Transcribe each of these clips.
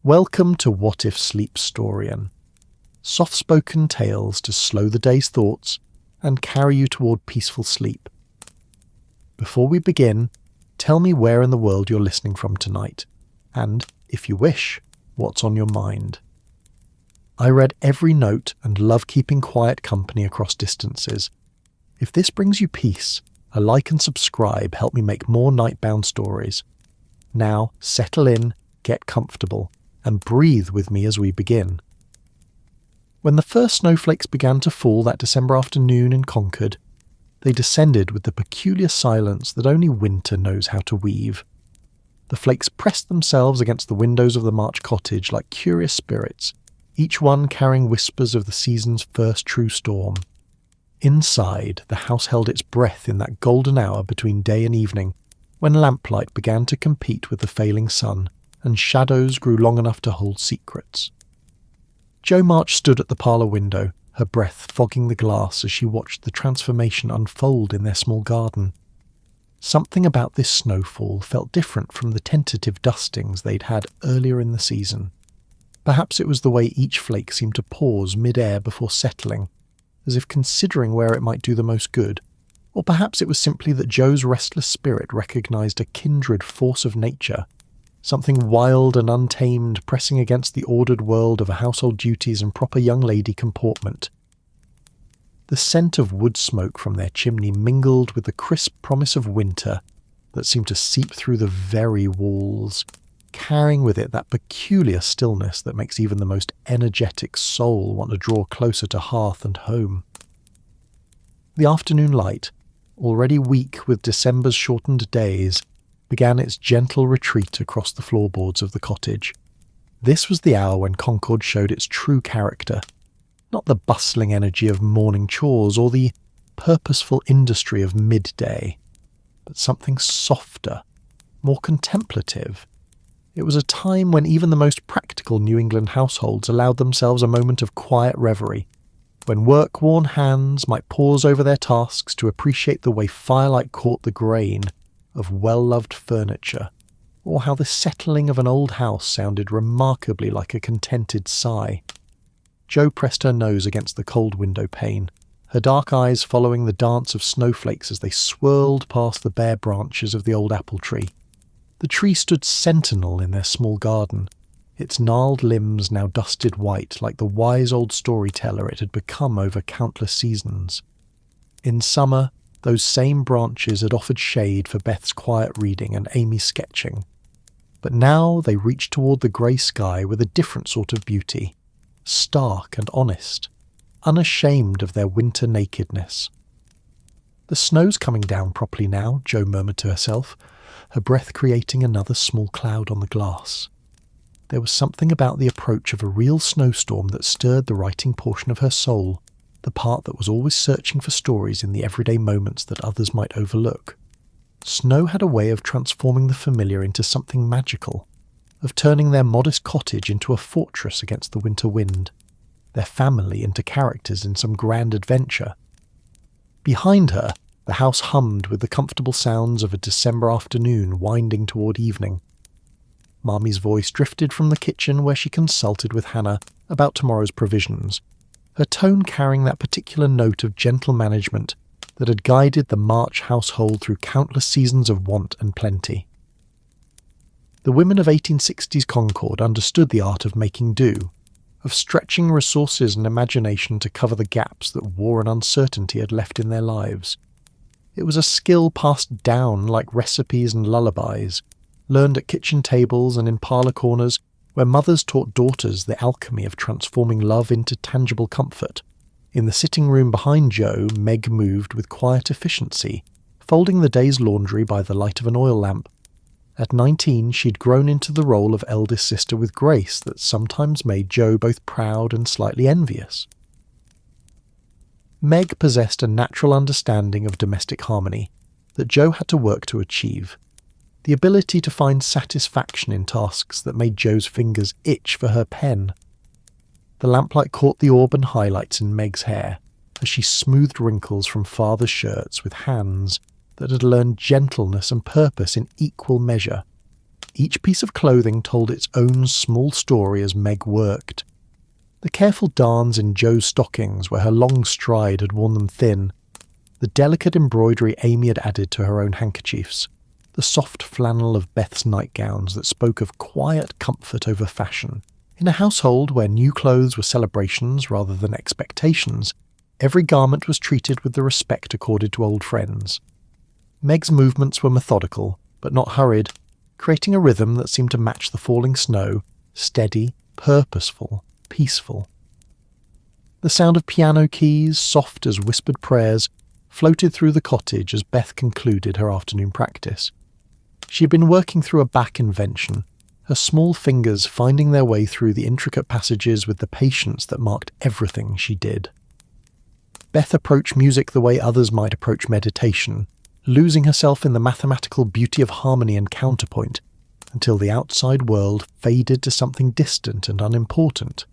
Welcome to What If Sleep Storian. Soft-spoken tales to slow the day's thoughts and carry you toward peaceful sleep. Before we begin, tell me where in the world you're listening from tonight, and, if you wish, what's on your mind. I read every note and love keeping quiet company across distances. If this brings you peace, a like and subscribe help me make more nightbound stories. Now, settle in, get comfortable, and breathe with me as we begin. When the first snowflakes began to fall that December afternoon in Concord, they descended with the peculiar silence that only winter knows how to weave. The flakes pressed themselves against the windows of the March cottage like curious spirits, each one carrying whispers of the season's first true storm. Inside, the house held its breath in that golden hour between day and evening, when lamplight began to compete with the failing sun, and shadows grew long enough to hold secrets. Jo March stood at the parlour window, her breath fogging the glass as she watched the transformation unfold in their small garden. Something about this snowfall felt different from the tentative dustings they'd had earlier in the season. Perhaps it was the way each flake seemed to pause mid-air before settling, as if considering where it might do the most good, or perhaps it was simply that Jo's restless spirit recognised a kindred force of nature, something wild and untamed pressing against the ordered world of household duties and proper young lady comportment. The scent of wood smoke from their chimney mingled with the crisp promise of winter that seemed to seep through the very walls, carrying with it that peculiar stillness that makes even the most energetic soul want to draw closer to hearth and home. The afternoon light, already weak with December's shortened days, began its gentle retreat across the floorboards of the cottage. This was the hour when Concord showed its true character, not the bustling energy of morning chores or the purposeful industry of midday, but something softer, more contemplative. It was a time when even the most practical New England households allowed themselves a moment of quiet reverie, when work-worn hands might pause over their tasks to appreciate the way firelight caught the grain of well-loved furniture, or how the settling of an old house sounded remarkably like a contented sigh. Jo pressed her nose against the cold window pane, her dark eyes following the dance of snowflakes as they swirled past the bare branches of the old apple tree. The tree stood sentinel in their small garden, its gnarled limbs now dusted white like the wise old storyteller it had become over countless seasons. In summer, those same branches had offered shade for Beth's quiet reading and Amy's sketching, but now they reached toward the grey sky with a different sort of beauty, stark and honest, unashamed of their winter nakedness. "The snow's coming down properly now," Jo murmured to herself, her breath creating another small cloud on the glass. There was something about the approach of a real snowstorm that stirred the writing portion of her soul, the part that was always searching for stories in the everyday moments that others might overlook. Snow had a way of transforming the familiar into something magical, of turning their modest cottage into a fortress against the winter wind, their family into characters in some grand adventure. Behind her, the house hummed with the comfortable sounds of a December afternoon winding toward evening. Marmy's voice drifted from the kitchen where she consulted with Hannah about tomorrow's provisions, her tone carrying that particular note of gentle management that had guided the March household through countless seasons of want and plenty. The women of 1860s Concord understood the art of making do, of stretching resources and imagination to cover the gaps that war and uncertainty had left in their lives. It was a skill passed down like recipes and lullabies, learned at kitchen tables and in parlour corners, where mothers taught daughters the alchemy of transforming love into tangible comfort. In the sitting room behind Jo, Meg moved with quiet efficiency, folding the day's laundry by the light of an oil lamp. At 19, she'd grown into the role of eldest sister with grace that sometimes made Jo both proud and slightly envious. Meg possessed a natural understanding of domestic harmony that Jo had to work to achieve, the ability to find satisfaction in tasks that made Jo's fingers itch for her pen. The lamplight caught the auburn highlights in Meg's hair as she smoothed wrinkles from father's shirts with hands that had learned gentleness and purpose in equal measure. Each piece of clothing told its own small story as Meg worked. The careful darns in Jo's stockings where her long stride had worn them thin, the delicate embroidery Amy had added to her own handkerchiefs, the soft flannel of Beth's nightgowns that spoke of quiet comfort over fashion. In a household where new clothes were celebrations rather than expectations, every garment was treated with the respect accorded to old friends. Meg's movements were methodical, but not hurried, creating a rhythm that seemed to match the falling snow, steady, purposeful, peaceful. The sound of piano keys, soft as whispered prayers, floated through the cottage as Beth concluded her afternoon practice. She had been working through a back invention, her small fingers finding their way through the intricate passages with the patience that marked everything she did. Beth approached music the way others might approach meditation, losing herself in the mathematical beauty of harmony and counterpoint, until the outside world faded to something distant and unimportant.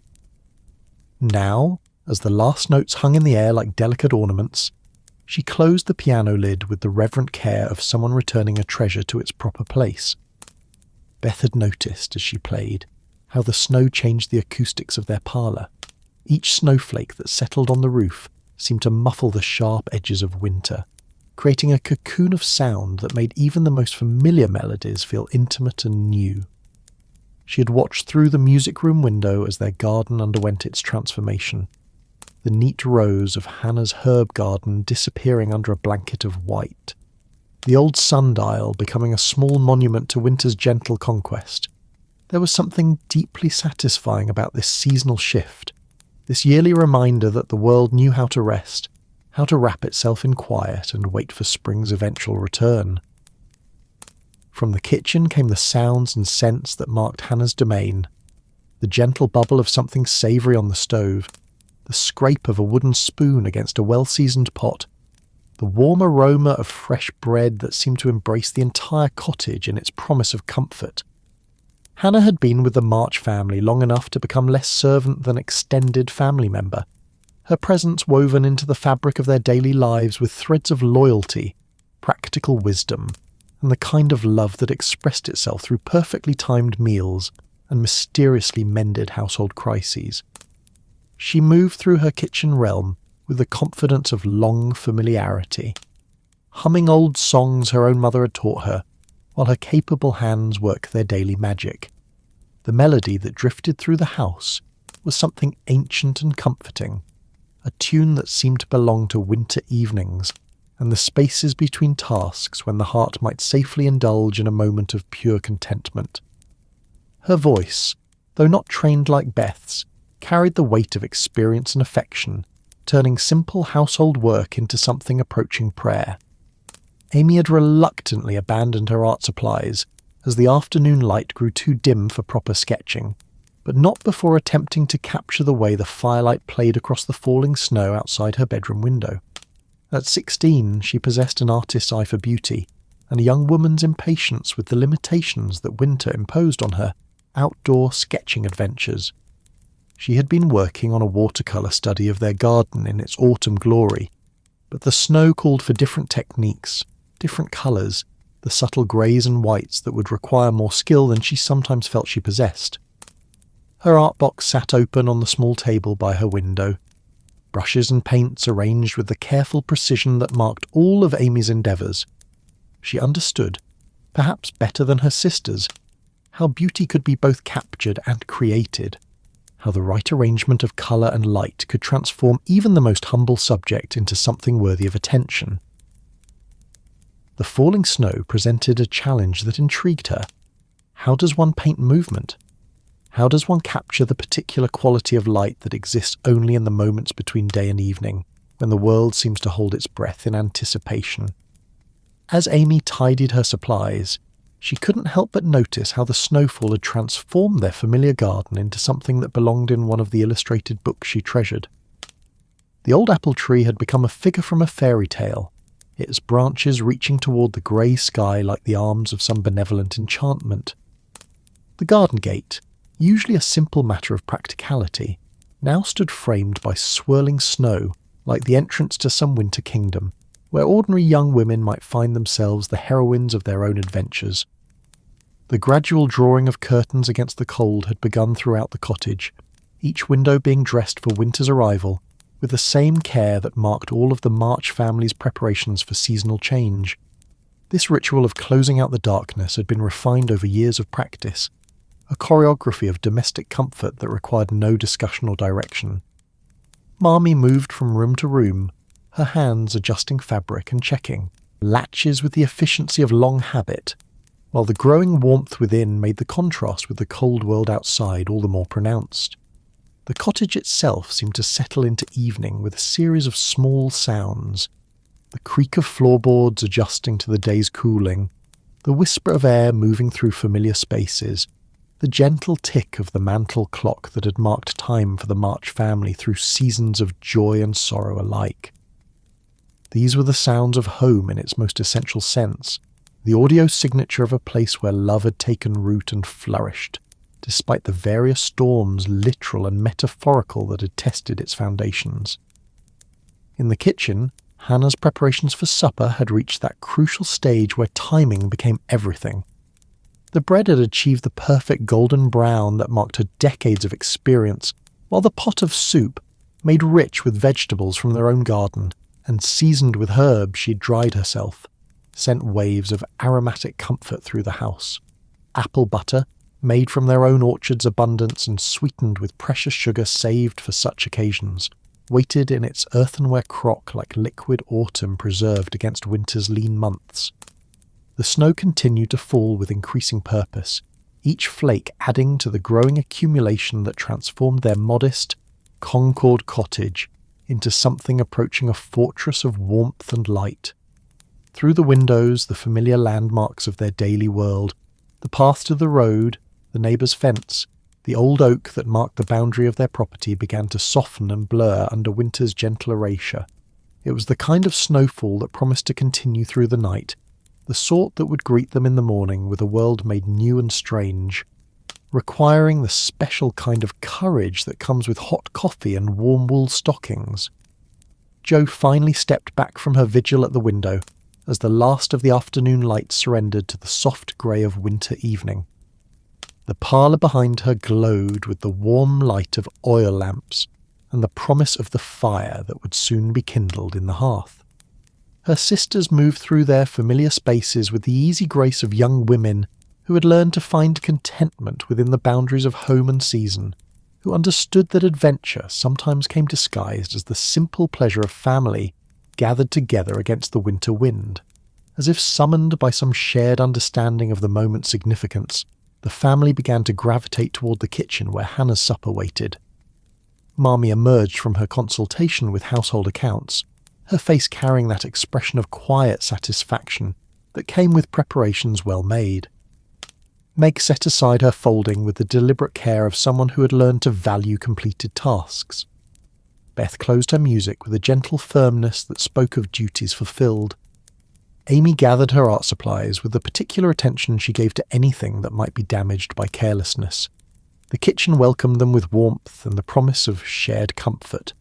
Now, as the last notes hung in the air like delicate ornaments, she closed the piano lid with the reverent care of someone returning a treasure to its proper place. Beth had noticed, as she played, how the snow changed the acoustics of their parlour. Each snowflake that settled on the roof seemed to muffle the sharp edges of winter, creating a cocoon of sound that made even the most familiar melodies feel intimate and new. She had watched through the music room window as their garden underwent its transformation, the neat rows of Hannah's herb garden disappearing under a blanket of white, the old sundial becoming a small monument to winter's gentle conquest. There was something deeply satisfying about this seasonal shift, this yearly reminder that the world knew how to rest, how to wrap itself in quiet and wait for spring's eventual return. From the kitchen came the sounds and scents that marked Hannah's domain, the gentle bubble of something savoury on the stove, the scrape of a wooden spoon against a well-seasoned pot, the warm aroma of fresh bread that seemed to embrace the entire cottage in its promise of comfort. Hannah had been with the March family long enough to become less servant than extended family member, her presence woven into the fabric of their daily lives with threads of loyalty, practical wisdom, and the kind of love that expressed itself through perfectly timed meals and mysteriously mended household crises. She moved through her kitchen realm with the confidence of long familiarity, humming old songs her own mother had taught her, while her capable hands worked their daily magic. The melody that drifted through the house was something ancient and comforting, a tune that seemed to belong to winter evenings and the spaces between tasks when the heart might safely indulge in a moment of pure contentment. Her voice, though not trained like Beth's, carried the weight of experience and affection, turning simple household work into something approaching prayer. Amy had reluctantly abandoned her art supplies as the afternoon light grew too dim for proper sketching, but not before attempting to capture the way the firelight played across the falling snow outside her bedroom window. At 16, she possessed an artist's eye for beauty, and a young woman's impatience with the limitations that winter imposed on her outdoor sketching adventures. She had been working on a watercolour study of their garden in its autumn glory, but the snow called for different techniques, different colours, the subtle greys and whites that would require more skill than she sometimes felt she possessed. Her art box sat open on the small table by her window, brushes and paints arranged with the careful precision that marked all of Amy's endeavours. She understood, perhaps better than her sisters, how beauty could be both captured and created, how the right arrangement of colour and light could transform even the most humble subject into something worthy of attention. The falling snow presented a challenge that intrigued her. How does one paint movement? How does one capture the particular quality of light that exists only in the moments between day and evening, when the world seems to hold its breath in anticipation? As Amy tidied her supplies, she couldn't help but notice how the snowfall had transformed their familiar garden into something that belonged in one of the illustrated books she treasured. The old apple tree had become a figure from a fairy tale, its branches reaching toward the grey sky like the arms of some benevolent enchantment. The garden gate, usually a simple matter of practicality, now stood framed by swirling snow like the entrance to some winter kingdom, where ordinary young women might find themselves the heroines of their own adventures. The gradual drawing of curtains against the cold had begun throughout the cottage, each window being dressed for winter's arrival, with the same care that marked all of the March family's preparations for seasonal change. This ritual of closing out the darkness had been refined over years of practice, a choreography of domestic comfort that required no discussion or direction. Marmee moved from room to room, her hands adjusting fabric and checking latches with the efficiency of long habit, while the growing warmth within made the contrast with the cold world outside all the more pronounced. The cottage itself seemed to settle into evening with a series of small sounds, the creak of floorboards adjusting to the day's cooling, the whisper of air moving through familiar spaces, the gentle tick of the mantel clock that had marked time for the March family through seasons of joy and sorrow alike. These were the sounds of home in its most essential sense, the audio signature of a place where love had taken root and flourished, despite the various storms, literal and metaphorical, that had tested its foundations. In the kitchen, Hannah's preparations for supper had reached that crucial stage where timing became everything. The bread had achieved the perfect golden brown that marked her decades of experience, while the pot of soup, made rich with vegetables from their own garden and seasoned with herbs she'd dried herself, sent waves of aromatic comfort through the house. Apple butter, made from their own orchard's abundance and sweetened with precious sugar saved for such occasions, waited in its earthenware crock like liquid autumn preserved against winter's lean months. The snow continued to fall with increasing purpose, each flake adding to the growing accumulation that transformed their modest, Concord cottage into something approaching a fortress of warmth and light. Through the windows, the familiar landmarks of their daily world, the path to the road, the neighbour's fence, the old oak that marked the boundary of their property began to soften and blur under winter's gentle erasure. It was the kind of snowfall that promised to continue through the night, the sort that would greet them in the morning with a world made new and strange, requiring the special kind of courage that comes with hot coffee and warm wool stockings. Jo finally stepped back from her vigil at the window as the last of the afternoon light surrendered to the soft grey of winter evening. The parlour behind her glowed with the warm light of oil lamps and the promise of the fire that would soon be kindled in the hearth. Her sisters moved through their familiar spaces with the easy grace of young women who had learned to find contentment within the boundaries of home and season, who understood that adventure sometimes came disguised as the simple pleasure of family gathered together against the winter wind. As if summoned by some shared understanding of the moment's significance, the family began to gravitate toward the kitchen where Hannah's supper waited. Marmee emerged from her consultation with household accounts, her face carrying that expression of quiet satisfaction that came with preparations well made. Meg set aside her folding with the deliberate care of someone who had learned to value completed tasks. Beth closed her music with a gentle firmness that spoke of duties fulfilled. Amy gathered her art supplies with the particular attention she gave to anything that might be damaged by carelessness. The kitchen welcomed them with warmth and the promise of shared comfort.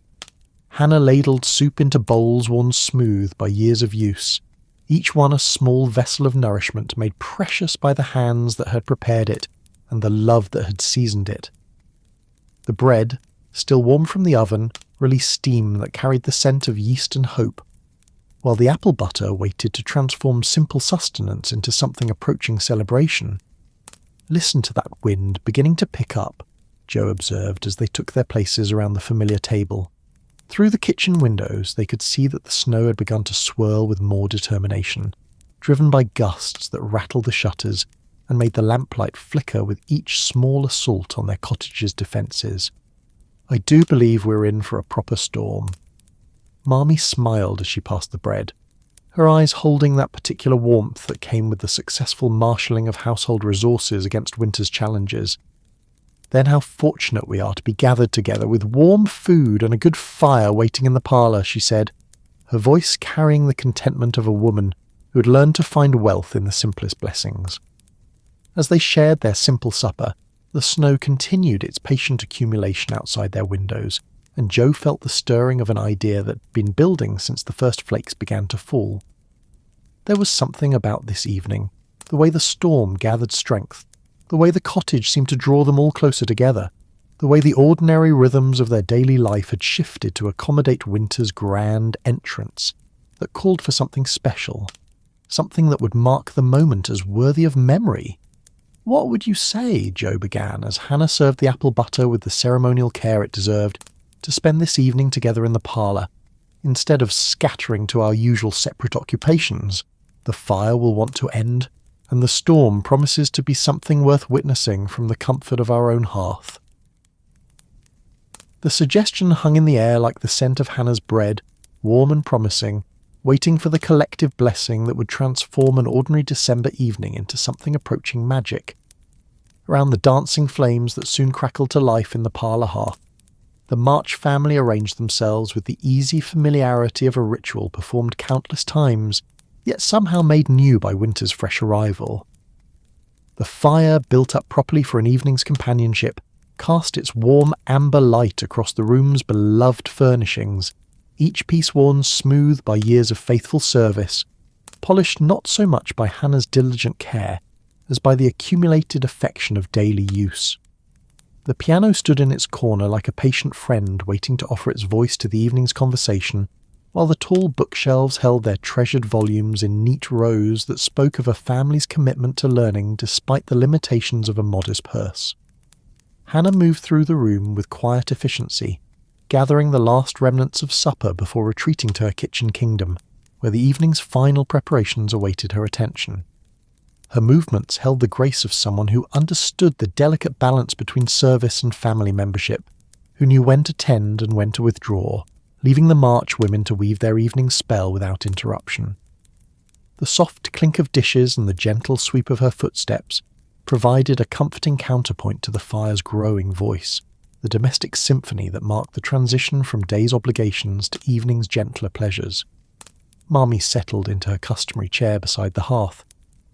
Hannah ladled soup into bowls worn smooth by years of use, each one a small vessel of nourishment made precious by the hands that had prepared it and the love that had seasoned it. The bread, still warm from the oven, released steam that carried the scent of yeast and hope, while the apple butter waited to transform simple sustenance into something approaching celebration. "Listen to that wind beginning to pick up," Jo observed as they took their places around the familiar table. Through the kitchen windows they could see that the snow had begun to swirl with more determination, driven by gusts that rattled the shutters and made the lamplight flicker with each small assault on their cottage's defences. "I do believe we're in for a proper storm." Marmee smiled as she passed the bread, her eyes holding that particular warmth that came with the successful marshalling of household resources against winter's challenges. "Then how fortunate we are to be gathered together with warm food and a good fire waiting in the parlour," she said, her voice carrying the contentment of a woman who had learned to find wealth in the simplest blessings. As they shared their simple supper, the snow continued its patient accumulation outside their windows, and Jo felt the stirring of an idea that had been building since the first flakes began to fall. There was something about this evening, the way the storm gathered strength, the way the cottage seemed to draw them all closer together, the way the ordinary rhythms of their daily life had shifted to accommodate winter's grand entrance that called for something special, something that would mark the moment as worthy of memory. "What would you say," Joe began, as Hannah served the apple butter with the ceremonial care it deserved, "to spend this evening together in the parlour, instead of scattering to our usual separate occupations? The fire will want to end, and the storm promises to be something worth witnessing from the comfort of our own hearth." The suggestion hung in the air like the scent of Hannah's bread, warm and promising, waiting for the collective blessing that would transform an ordinary December evening into something approaching magic. Around the dancing flames that soon crackled to life in the parlour hearth, the March family arranged themselves with the easy familiarity of a ritual performed countless times, yet somehow made new by winter's fresh arrival. The fire, built up properly for an evening's companionship, cast its warm amber light across the room's beloved furnishings, each piece worn smooth by years of faithful service, polished not so much by Hannah's diligent care as by the accumulated affection of daily use. The piano stood in its corner like a patient friend waiting to offer its voice to the evening's conversation, while the tall bookshelves held their treasured volumes in neat rows that spoke of a family's commitment to learning despite the limitations of a modest purse. Hannah moved through the room with quiet efficiency, gathering the last remnants of supper before retreating to her kitchen kingdom, where the evening's final preparations awaited her attention. Her movements held the grace of someone who understood the delicate balance between service and family membership, who knew when to tend and when to withdraw, leaving the March women to weave their evening spell without interruption. The soft clink of dishes and the gentle sweep of her footsteps provided a comforting counterpoint to the fire's growing voice, the domestic symphony that marked the transition from day's obligations to evening's gentler pleasures. Marmee settled into her customary chair beside the hearth,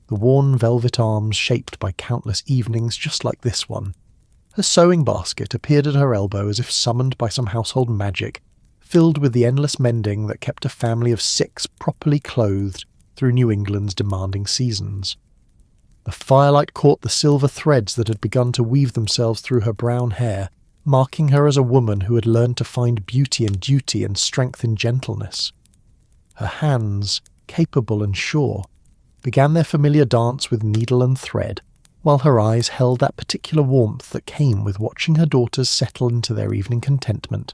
the worn velvet arms shaped by countless evenings just like this one. Her sewing basket appeared at her elbow as if summoned by some household magic, filled with the endless mending that kept a family of 6 properly clothed through New England's demanding seasons. The firelight caught the silver threads that had begun to weave themselves through her brown hair, marking her as a woman who had learned to find beauty in duty and strength in gentleness. Her hands, capable and sure, began their familiar dance with needle and thread, while her eyes held that particular warmth that came with watching her daughters settle into their evening contentment.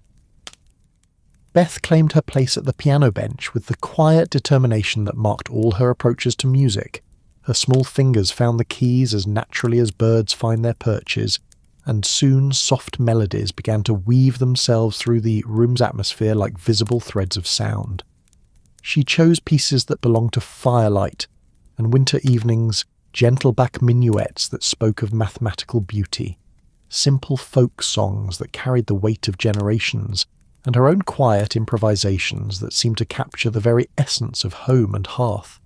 Beth claimed her place at the piano bench with the quiet determination that marked all her approaches to music. Her small fingers found the keys as naturally as birds find their perches, and soon soft melodies began to weave themselves through the room's atmosphere like visible threads of sound. She chose pieces that belonged to firelight, and winter evenings, gentle back minuets that spoke of mathematical beauty, simple folk songs that carried the weight of generations, and her own quiet improvisations that seemed to capture the very essence of home and hearth.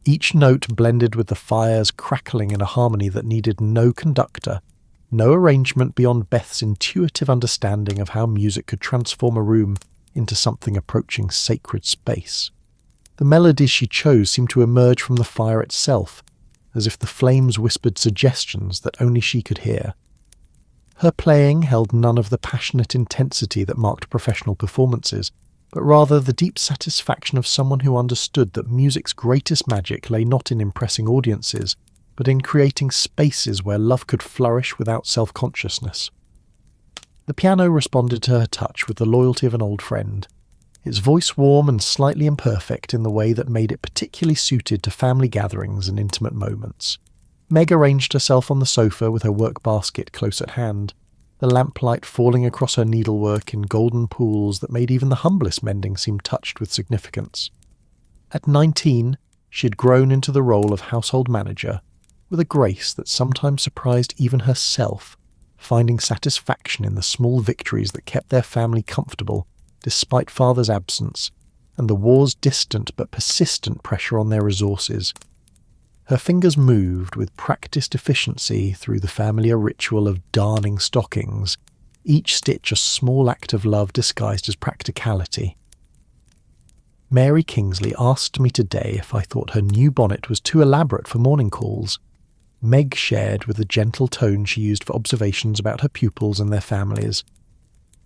Each note blended with the fire's crackling in a harmony that needed no conductor, no arrangement beyond Beth's intuitive understanding of how music could transform a room into something approaching sacred space. The melodies she chose seemed to emerge from the fire itself, as if the flames whispered suggestions that only she could hear. Her playing held none of the passionate intensity that marked professional performances, but rather the deep satisfaction of someone who understood that music's greatest magic lay not in impressing audiences, but in creating spaces where love could flourish without self-consciousness. The piano responded to her touch with the loyalty of an old friend, its voice warm and slightly imperfect in the way that made it particularly suited to family gatherings and intimate moments. Meg arranged herself on the sofa with her work basket close at hand, the lamplight falling across her needlework in golden pools that made even the humblest mending seem touched with significance. At 19, she had grown into the role of household manager, with a grace that sometimes surprised even herself, finding satisfaction in the small victories that kept their family comfortable despite father's absence and the war's distant but persistent pressure on their resources. Her fingers moved with practiced efficiency through the familiar ritual of darning stockings, each stitch a small act of love disguised as practicality. Mary Kingsley asked me today if I thought her new bonnet was too elaborate for morning calls. Meg shared with the gentle tone she used for observations about her pupils and their families.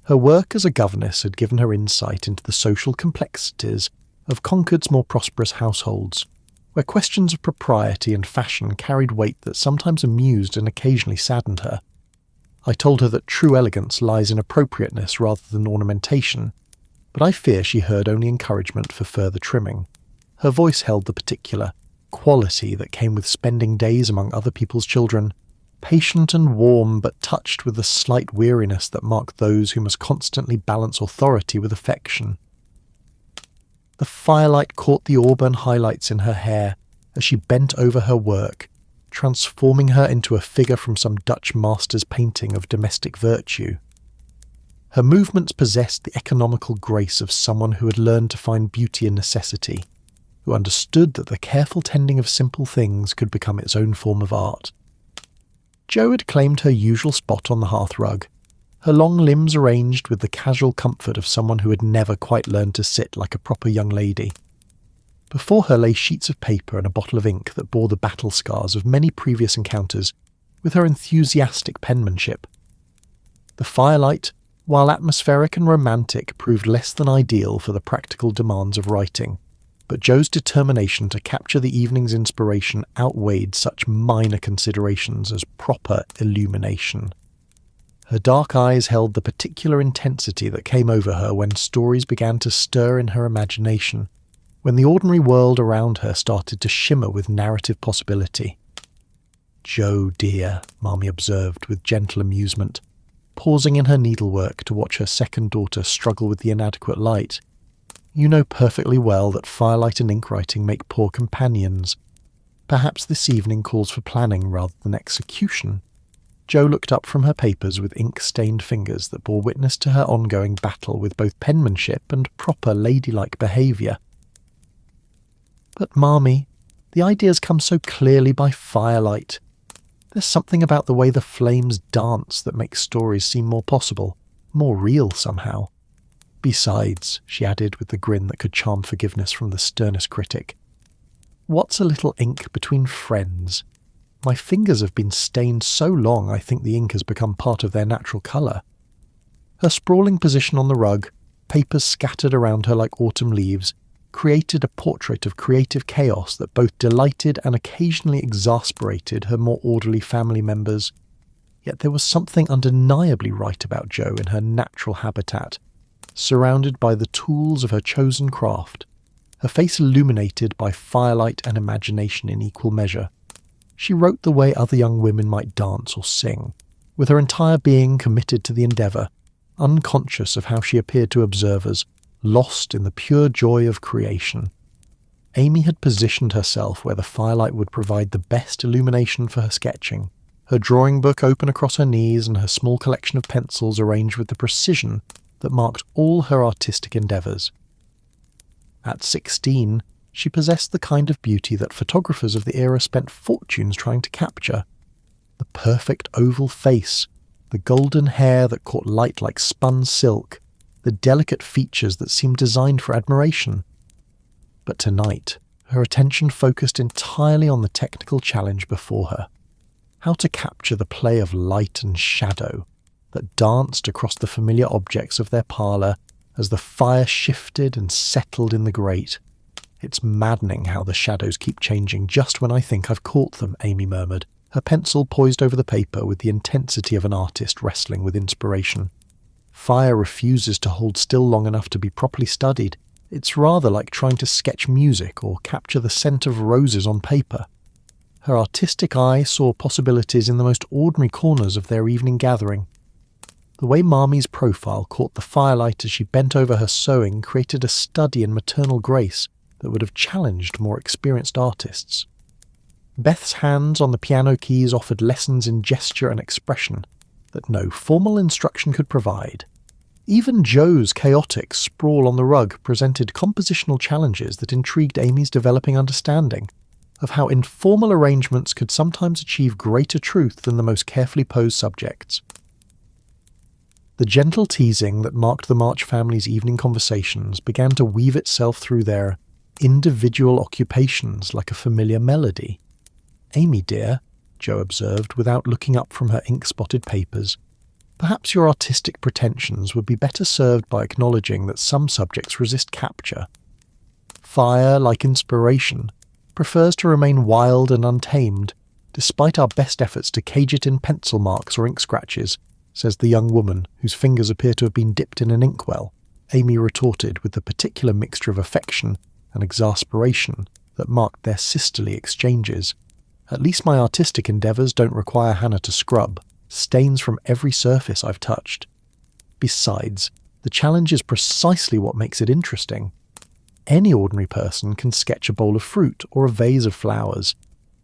Her work as a governess had given her insight into the social complexities of Concord's more prosperous households, where questions of propriety and fashion carried weight that sometimes amused and occasionally saddened her. I told her that true elegance lies in appropriateness rather than ornamentation, but I fear she heard only encouragement for further trimming. Her voice held the particular quality that came with spending days among other people's children, patient and warm but touched with the slight weariness that marked those who must constantly balance authority with affection. The firelight caught the auburn highlights in her hair as she bent over her work, transforming her into a figure from some Dutch master's painting of domestic virtue. Her movements possessed the economical grace of someone who had learned to find beauty in necessity, who understood that the careful tending of simple things could become its own form of art. Jo had claimed her usual spot on the hearthrug, her long limbs arranged with the casual comfort of someone who had never quite learned to sit like a proper young lady. Before her lay sheets of paper and a bottle of ink that bore the battle scars of many previous encounters with her enthusiastic penmanship. The firelight, while atmospheric and romantic, proved less than ideal for the practical demands of writing, but Jo's determination to capture the evening's inspiration outweighed such minor considerations as proper illumination. Her dark eyes held the particular intensity that came over her when stories began to stir in her imagination, when the ordinary world around her started to shimmer with narrative possibility. "Jo, dear," Marmee observed with gentle amusement, pausing in her needlework to watch her second daughter struggle with the inadequate light. "You know perfectly well that firelight and ink writing make poor companions. Perhaps this evening calls for planning rather than execution." Jo looked up from her papers with ink-stained fingers that bore witness to her ongoing battle with both penmanship and proper ladylike behaviour. "But, Marmee, the ideas come so clearly by firelight. There's something about the way the flames dance that makes stories seem more possible, more real somehow. Besides," she added with the grin that could charm forgiveness from the sternest critic, "what's a little ink between friends? My fingers have been stained so long I think the ink has become part of their natural colour." Her sprawling position on the rug, papers scattered around her like autumn leaves, created a portrait of creative chaos that both delighted and occasionally exasperated her more orderly family members. Yet there was something undeniably right about Jo in her natural habitat, surrounded by the tools of her chosen craft, her face illuminated by firelight and imagination in equal measure. She wrote the way other young women might dance or sing, with her entire being committed to the endeavour, unconscious of how she appeared to observers, lost in the pure joy of creation. Amy had positioned herself where the firelight would provide the best illumination for her sketching, her drawing book open across her knees and her small collection of pencils arranged with the precision that marked all her artistic endeavours. At 16, she possessed the kind of beauty that photographers of the era spent fortunes trying to capture. The perfect oval face, the golden hair that caught light like spun silk, the delicate features that seemed designed for admiration. But tonight, her attention focused entirely on the technical challenge before her. How to capture the play of light and shadow that danced across the familiar objects of their parlour as the fire shifted and settled in the grate. "It's maddening how the shadows keep changing just when I think I've caught them," Amy murmured, her pencil poised over the paper with the intensity of an artist wrestling with inspiration. "Fire refuses to hold still long enough to be properly studied. It's rather like trying to sketch music or capture the scent of roses on paper." Her artistic eye saw possibilities in the most ordinary corners of their evening gathering. The way Marmee's profile caught the firelight as she bent over her sewing created a study in maternal grace that would have challenged more experienced artists. Beth's hands on the piano keys offered lessons in gesture and expression that no formal instruction could provide. Even Jo's chaotic sprawl on the rug presented compositional challenges that intrigued Amy's developing understanding of how informal arrangements could sometimes achieve greater truth than the most carefully posed subjects. The gentle teasing that marked the March family's evening conversations began to weave itself through their individual occupations like a familiar melody. "Amy, dear," Jo observed without looking up from her ink-spotted papers, "perhaps your artistic pretensions would be better served by acknowledging that some subjects resist capture. Fire, like inspiration, prefers to remain wild and untamed, despite our best efforts to cage it in pencil marks or ink scratches," says the young woman, whose fingers appear to have been dipped in an inkwell, Amy retorted with the particular mixture of affection and exasperation that marked their sisterly exchanges. "At least my artistic endeavours don't require Hannah to scrub stains from every surface I've touched. Besides, the challenge is precisely what makes it interesting. Any ordinary person can sketch a bowl of fruit or a vase of flowers.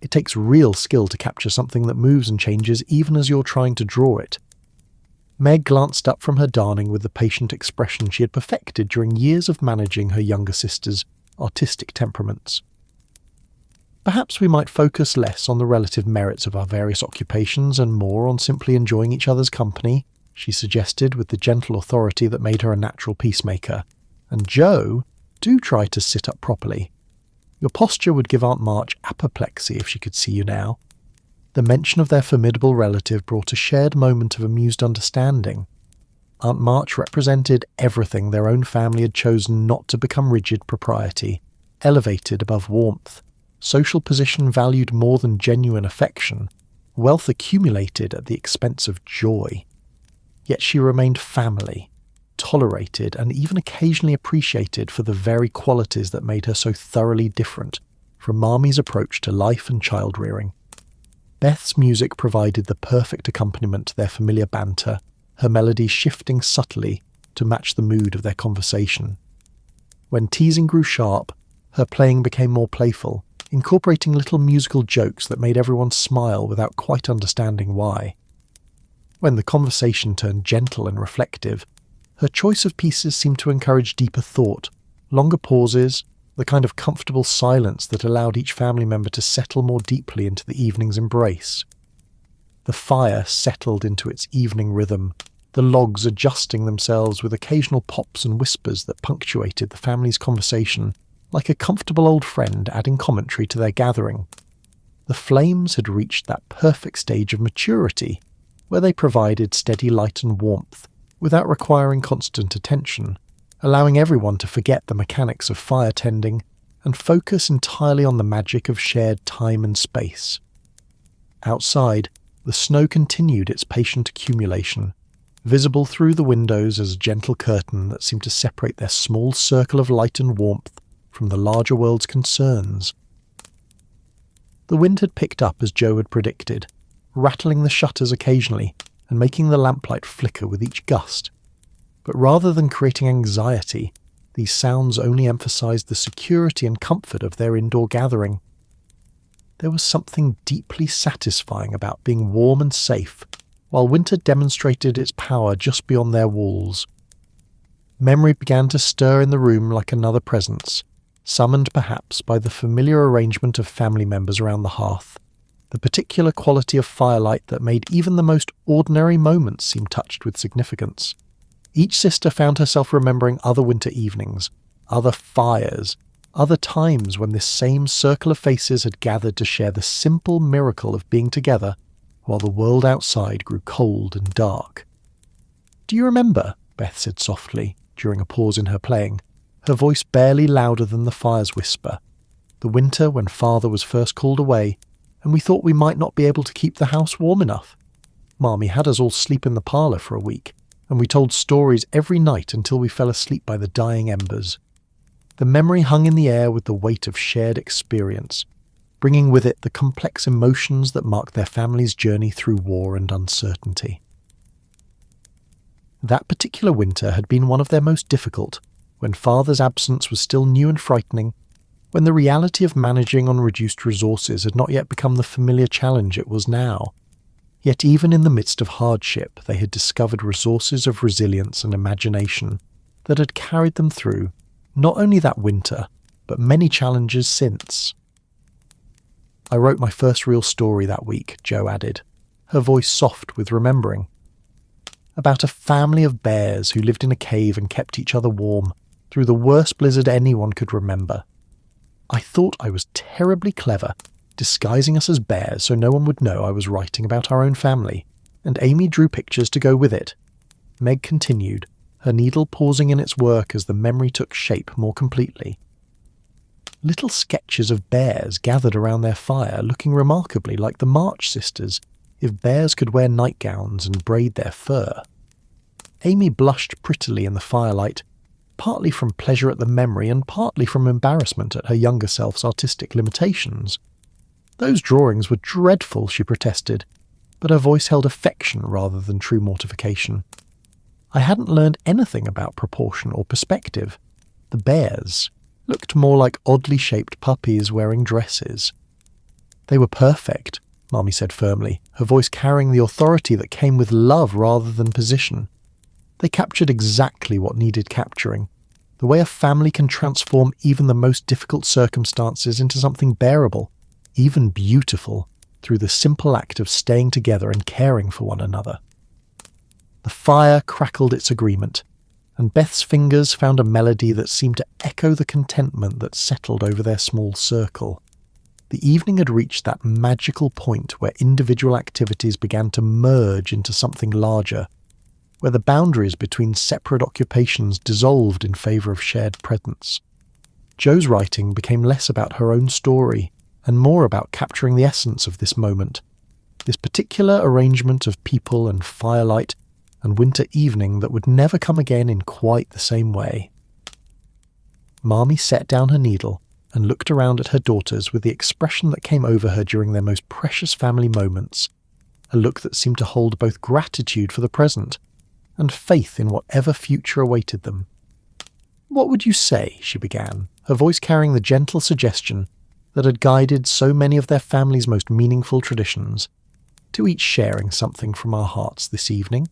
It takes real skill to capture something that moves and changes even as you're trying to draw it." Meg glanced up from her darning with the patient expression she had perfected during years of managing her younger sister's artistic temperaments. "Perhaps we might focus less on the relative merits of our various occupations and more on simply enjoying each other's company," she suggested with the gentle authority that made her a natural peacemaker. "And Jo, do try to sit up properly. Your posture would give Aunt March apoplexy if she could see you now." The mention of their formidable relative brought a shared moment of amused understanding. Aunt March represented everything their own family had chosen not to become rigid propriety, elevated above warmth, social position valued more than genuine affection, wealth accumulated at the expense of joy. Yet she remained family, tolerated and even occasionally appreciated for the very qualities that made her so thoroughly different from Marmie's approach to life and child-rearing. Beth's music provided the perfect accompaniment to their familiar banter, her melodies shifting subtly to match the mood of their conversation. When teasing grew sharp, her playing became more playful, incorporating little musical jokes that made everyone smile without quite understanding why. When the conversation turned gentle and reflective, her choice of pieces seemed to encourage deeper thought, longer pauses, the kind of comfortable silence that allowed each family member to settle more deeply into the evening's embrace. The fire settled into its evening rhythm, the logs adjusting themselves with occasional pops and whispers that punctuated the family's conversation like a comfortable old friend adding commentary to their gathering. The flames had reached that perfect stage of maturity where they provided steady light and warmth without requiring constant attention, allowing everyone to forget the mechanics of fire tending and focus entirely on the magic of shared time and space. Outside, the snow continued its patient accumulation, visible through the windows as a gentle curtain that seemed to separate their small circle of light and warmth from the larger world's concerns. The wind had picked up as Jo had predicted, rattling the shutters occasionally and making the lamplight flicker with each gust. But rather than creating anxiety, these sounds only emphasized the security and comfort of their indoor gathering. There was something deeply satisfying about being warm and safe, while winter demonstrated its power just beyond their walls. Memory began to stir in the room like another presence, summoned perhaps by the familiar arrangement of family members around the hearth, the particular quality of firelight that made even the most ordinary moments seem touched with significance. Each sister found herself remembering other winter evenings, other fires, other times when this same circle of faces had gathered to share the simple miracle of being together while the world outside grew cold and dark. "Do you remember?" Beth said softly, during a pause in her playing, her voice barely louder than the fire's whisper. "The winter when Father was first called away, and we thought we might not be able to keep the house warm enough. Marmie had us all sleep in the parlour for a week, and we told stories every night until we fell asleep by the dying embers." The memory hung in the air with the weight of shared experience, bringing with it the complex emotions that marked their family's journey through war and uncertainty. That particular winter had been one of their most difficult, when Father's absence was still new and frightening, when the reality of managing on reduced resources had not yet become the familiar challenge it was now. Yet even in the midst of hardship, they had discovered resources of resilience and imagination that had carried them through not only that winter, but many challenges since. "I wrote my first real story that week," Jo added, her voice soft with remembering. about a family of bears who lived in a cave and kept each other warm through the worst blizzard anyone could remember. I thought I was terribly clever, disguising us as bears so no one would know I was writing about our own family, and Amy drew pictures to go with it. Meg continued, her needle pausing in its work as the memory took shape more completely. Little sketches of bears gathered around their fire, looking remarkably like the March sisters, if bears could wear nightgowns and braid their fur. Amy blushed prettily in the firelight, partly from pleasure at the memory and partly from embarrassment at her younger self's artistic limitations. Those drawings were dreadful, she protested, but her voice held affection rather than true mortification. I hadn't learned anything about proportion or perspective. The bears looked more like oddly shaped puppies wearing dresses. They were perfect, Marmee said firmly, her voice carrying the authority that came with love rather than position. They captured exactly what needed capturing, the way a family can transform even the most difficult circumstances into something bearable, even beautiful, through the simple act of staying together and caring for one another. The fire crackled its agreement, and Beth's fingers found a melody that seemed to echo the contentment that settled over their small circle. The evening had reached that magical point where individual activities began to merge into something larger, where the boundaries between separate occupations dissolved in favour of shared presence. Jo's writing became less about her own story and more about capturing the essence of this moment, this particular arrangement of people and firelight and winter evening that would never come again in quite the same way. Marmee set down her needle and looked around at her daughters with the expression that came over her during their most precious family moments, a look that seemed to hold both gratitude for the present and faith in whatever future awaited them. "What would you say," she began, her voice carrying the gentle suggestion that had guided so many of their family's most meaningful traditions, "to each sharing something from our hearts this evening?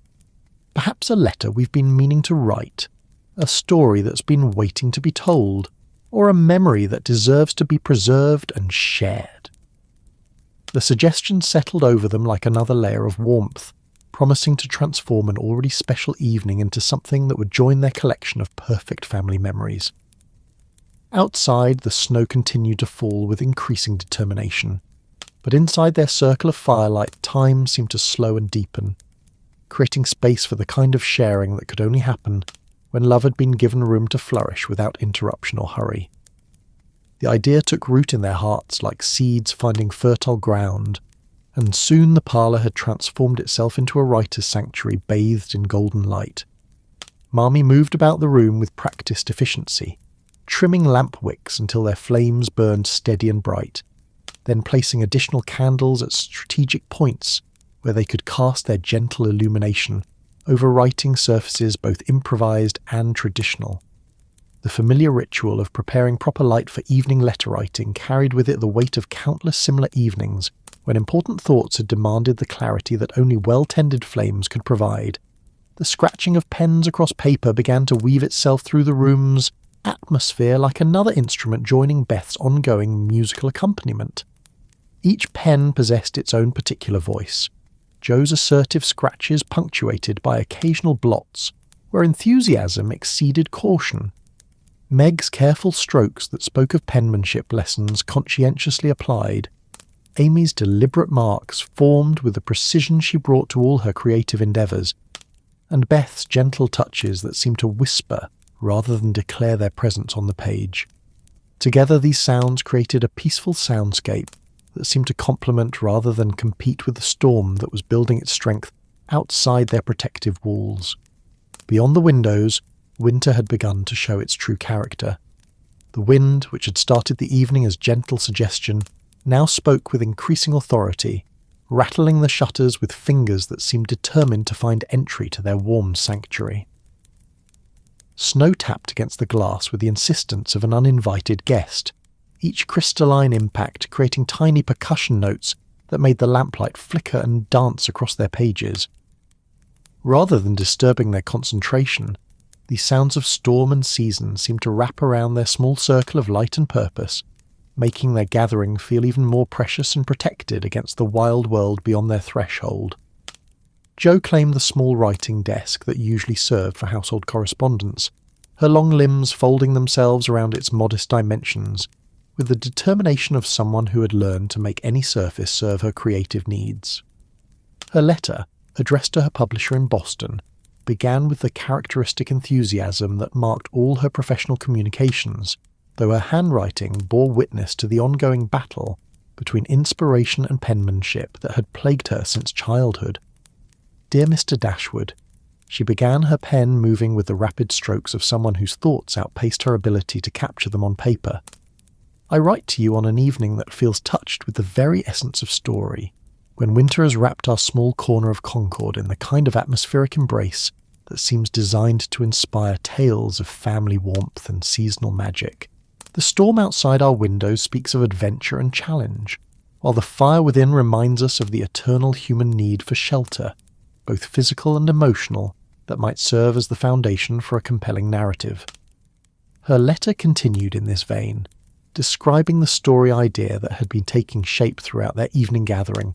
Perhaps a letter we've been meaning to write, a story that's been waiting to be told, or a memory that deserves to be preserved and shared." The suggestion settled over them like another layer of warmth, promising to transform an already special evening into something that would join their collection of perfect family memories. Outside, the snow continued to fall with increasing determination, but inside their circle of firelight, time seemed to slow and deepen, creating space for the kind of sharing that could only happen when love had been given room to flourish without interruption or hurry. The idea took root in their hearts like seeds finding fertile ground, and soon the parlour had transformed itself into a writer's sanctuary bathed in golden light. Marmee moved about the room with practised efficiency, trimming lamp wicks until their flames burned steady and bright, then placing additional candles at strategic points where they could cast their gentle illumination over writing surfaces both improvised and traditional. The familiar ritual of preparing proper light for evening letter writing carried with it the weight of countless similar evenings when important thoughts had demanded the clarity that only well-tended flames could provide. The scratching of pens across paper began to weave itself through the room's atmosphere like another instrument joining Beth's ongoing musical accompaniment. Each pen possessed its own particular voice, Jo's assertive scratches punctuated by occasional blots, where enthusiasm exceeded caution. Meg's careful strokes that spoke of penmanship lessons conscientiously applied. Amy's deliberate marks formed with the precision she brought to all her creative endeavours, and Beth's gentle touches that seemed to whisper rather than declare their presence on the page. Together these sounds created a peaceful soundscape that seemed to complement rather than compete with the storm that was building its strength outside their protective walls. Beyond the windows, winter had begun to show its true character. The wind, which had started the evening as gentle suggestion, now spoke with increasing authority, rattling the shutters with fingers that seemed determined to find entry to their warm sanctuary. Snow tapped against the glass with the insistence of an uninvited guest, each crystalline impact creating tiny percussion notes that made the lamplight flicker and dance across their pages. Rather than disturbing their concentration, these sounds of storm and season seemed to wrap around their small circle of light and purpose, making their gathering feel even more precious and protected against the wild world beyond their threshold. Jo claimed the small writing desk that usually served for household correspondence, her long limbs folding themselves around its modest dimensions, with the determination of someone who had learned to make any surface serve her creative needs. Her letter, addressed to her publisher in Boston, began with the characteristic enthusiasm that marked all her professional communications, though her handwriting bore witness to the ongoing battle between inspiration and penmanship that had plagued her since childhood. Dear Mr. Dashwood, she began, her pen moving with the rapid strokes of someone whose thoughts outpaced her ability to capture them on paper. I write to you on an evening that feels touched with the very essence of story, when winter has wrapped our small corner of Concord in the kind of atmospheric embrace that seems designed to inspire tales of family warmth and seasonal magic. The storm outside our windows speaks of adventure and challenge, while the fire within reminds us of the eternal human need for shelter, both physical and emotional, that might serve as the foundation for a compelling narrative. Her letter continued in this vein, describing the story idea that had been taking shape throughout their evening gathering,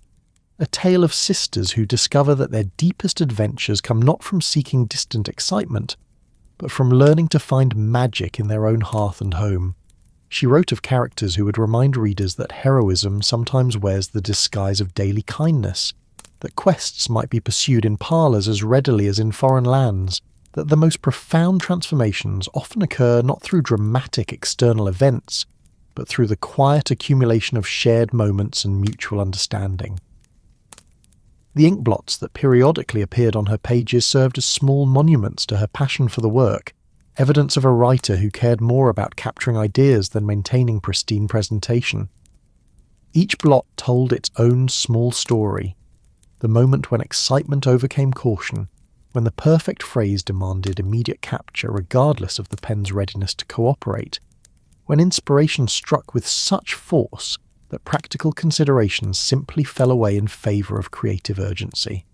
a tale of sisters who discover that their deepest adventures come not from seeking distant excitement, but from learning to find magic in their own hearth and home. She wrote of characters who would remind readers that heroism sometimes wears the disguise of daily kindness, that quests might be pursued in parlours as readily as in foreign lands, that the most profound transformations often occur not through dramatic external events, but through the quiet accumulation of shared moments and mutual understanding. The ink blots that periodically appeared on her pages served as small monuments to her passion for the work, evidence of a writer who cared more about capturing ideas than maintaining pristine presentation. Each blot told its own small story, the moment when excitement overcame caution, when the perfect phrase demanded immediate capture regardless of the pen's readiness to cooperate, when inspiration struck with such force that practical considerations simply fell away in favour of creative urgency.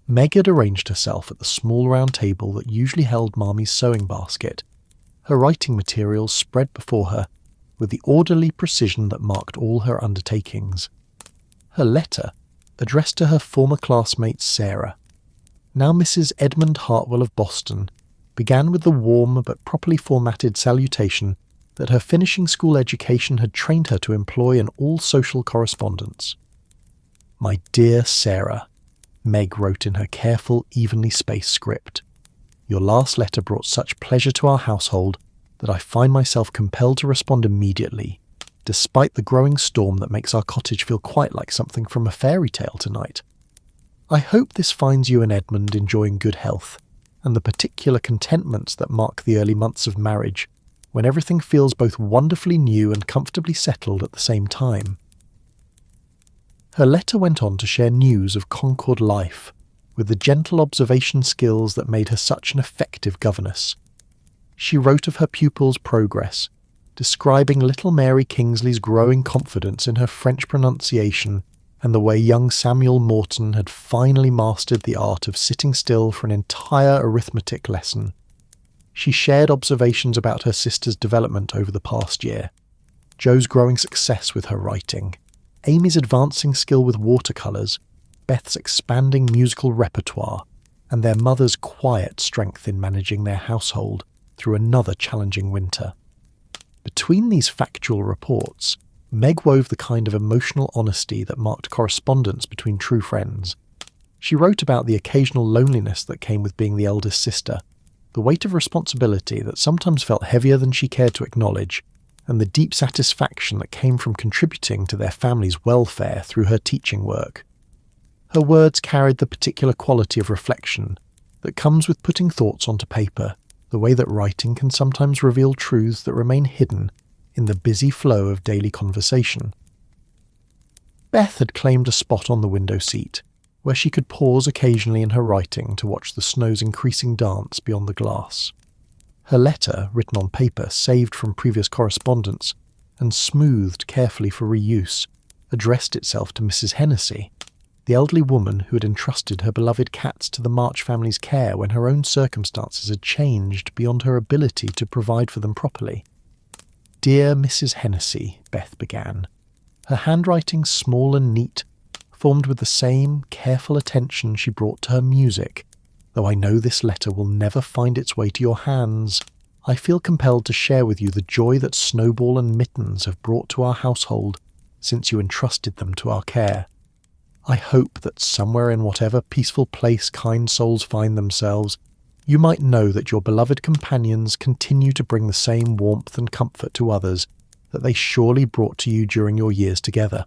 Meg had arranged herself at the small round table that usually held Marmy's sewing basket, her writing materials spread before her with the orderly precision that marked all her undertakings. Her letter, addressed to her former classmate Sarah, now Mrs. Edmund Hartwell of Boston, began with the warm but properly formatted salutation that her finishing school education had trained her to employ in all social correspondence. "My dear Sarah," Meg wrote in her careful, evenly spaced script, "your last letter brought such pleasure to our household that I find myself compelled to respond immediately, despite the growing storm that makes our cottage feel quite like something from a fairy tale tonight. I hope this finds you and Edmund enjoying good health, and the particular contentments that mark the early months of marriage, when everything feels both wonderfully new and comfortably settled at the same time." Her letter went on to share news of Concord life, with the gentle observation skills that made her such an effective governess. She wrote of her pupils' progress, describing little Mary Kingsley's growing confidence in her French pronunciation and the way young Samuel Morton had finally mastered the art of sitting still for an entire arithmetic lesson. She shared observations about her sister's development over the past year, Jo's growing success with her writing, Amy's advancing skill with watercolours, Beth's expanding musical repertoire, and their mother's quiet strength in managing their household through another challenging winter. Between these factual reports, Meg wove the kind of emotional honesty that marked correspondence between true friends. She wrote about the occasional loneliness that came with being the eldest sister, the weight of responsibility that sometimes felt heavier than she cared to acknowledge, and the deep satisfaction that came from contributing to their family's welfare through her teaching work. Her words carried the particular quality of reflection that comes with putting thoughts onto paper, the way that writing can sometimes reveal truths that remain hidden in the busy flow of daily conversation. Beth had claimed a spot on the window seat, where she could pause occasionally in her writing to watch the snow's increasing dance beyond the glass. Her letter, written on paper saved from previous correspondence and smoothed carefully for reuse, addressed itself to Mrs. Hennessy, the elderly woman who had entrusted her beloved cats to the March family's care when her own circumstances had changed beyond her ability to provide for them properly. "Dear Mrs. Hennessy," Beth began, her handwriting small and neat, formed with the same careful attention she brought to her music. Though I know this letter will never find its way to your hands, I feel compelled to share with you the joy that Snowball and Mittens have brought to our household since you entrusted them to our care. I hope that somewhere in whatever peaceful place kind souls find themselves, you might know that your beloved companions continue to bring the same warmth and comfort to others that they surely brought to you during your years together.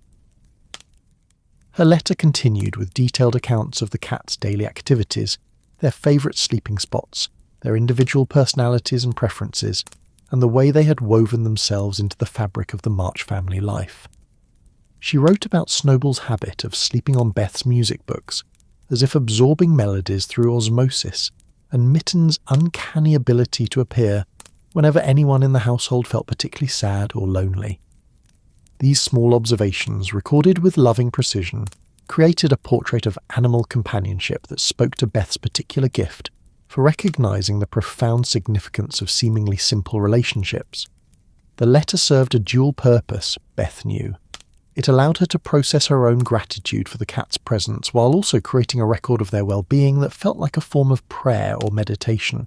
Her letter continued with detailed accounts of the cats' daily activities, their favourite sleeping spots, their individual personalities and preferences, and the way they had woven themselves into the fabric of the March family life. She wrote about Snowball's habit of sleeping on Beth's music books, as if absorbing melodies through osmosis, and Mitten's uncanny ability to appear whenever anyone in the household felt particularly sad or lonely. These small observations, recorded with loving precision, created a portrait of animal companionship that spoke to Beth's particular gift for recognizing the profound significance of seemingly simple relationships. The letter served a dual purpose, Beth knew. It allowed her to process her own gratitude for the cat's presence while also creating a record of their well-being that felt like a form of prayer or meditation.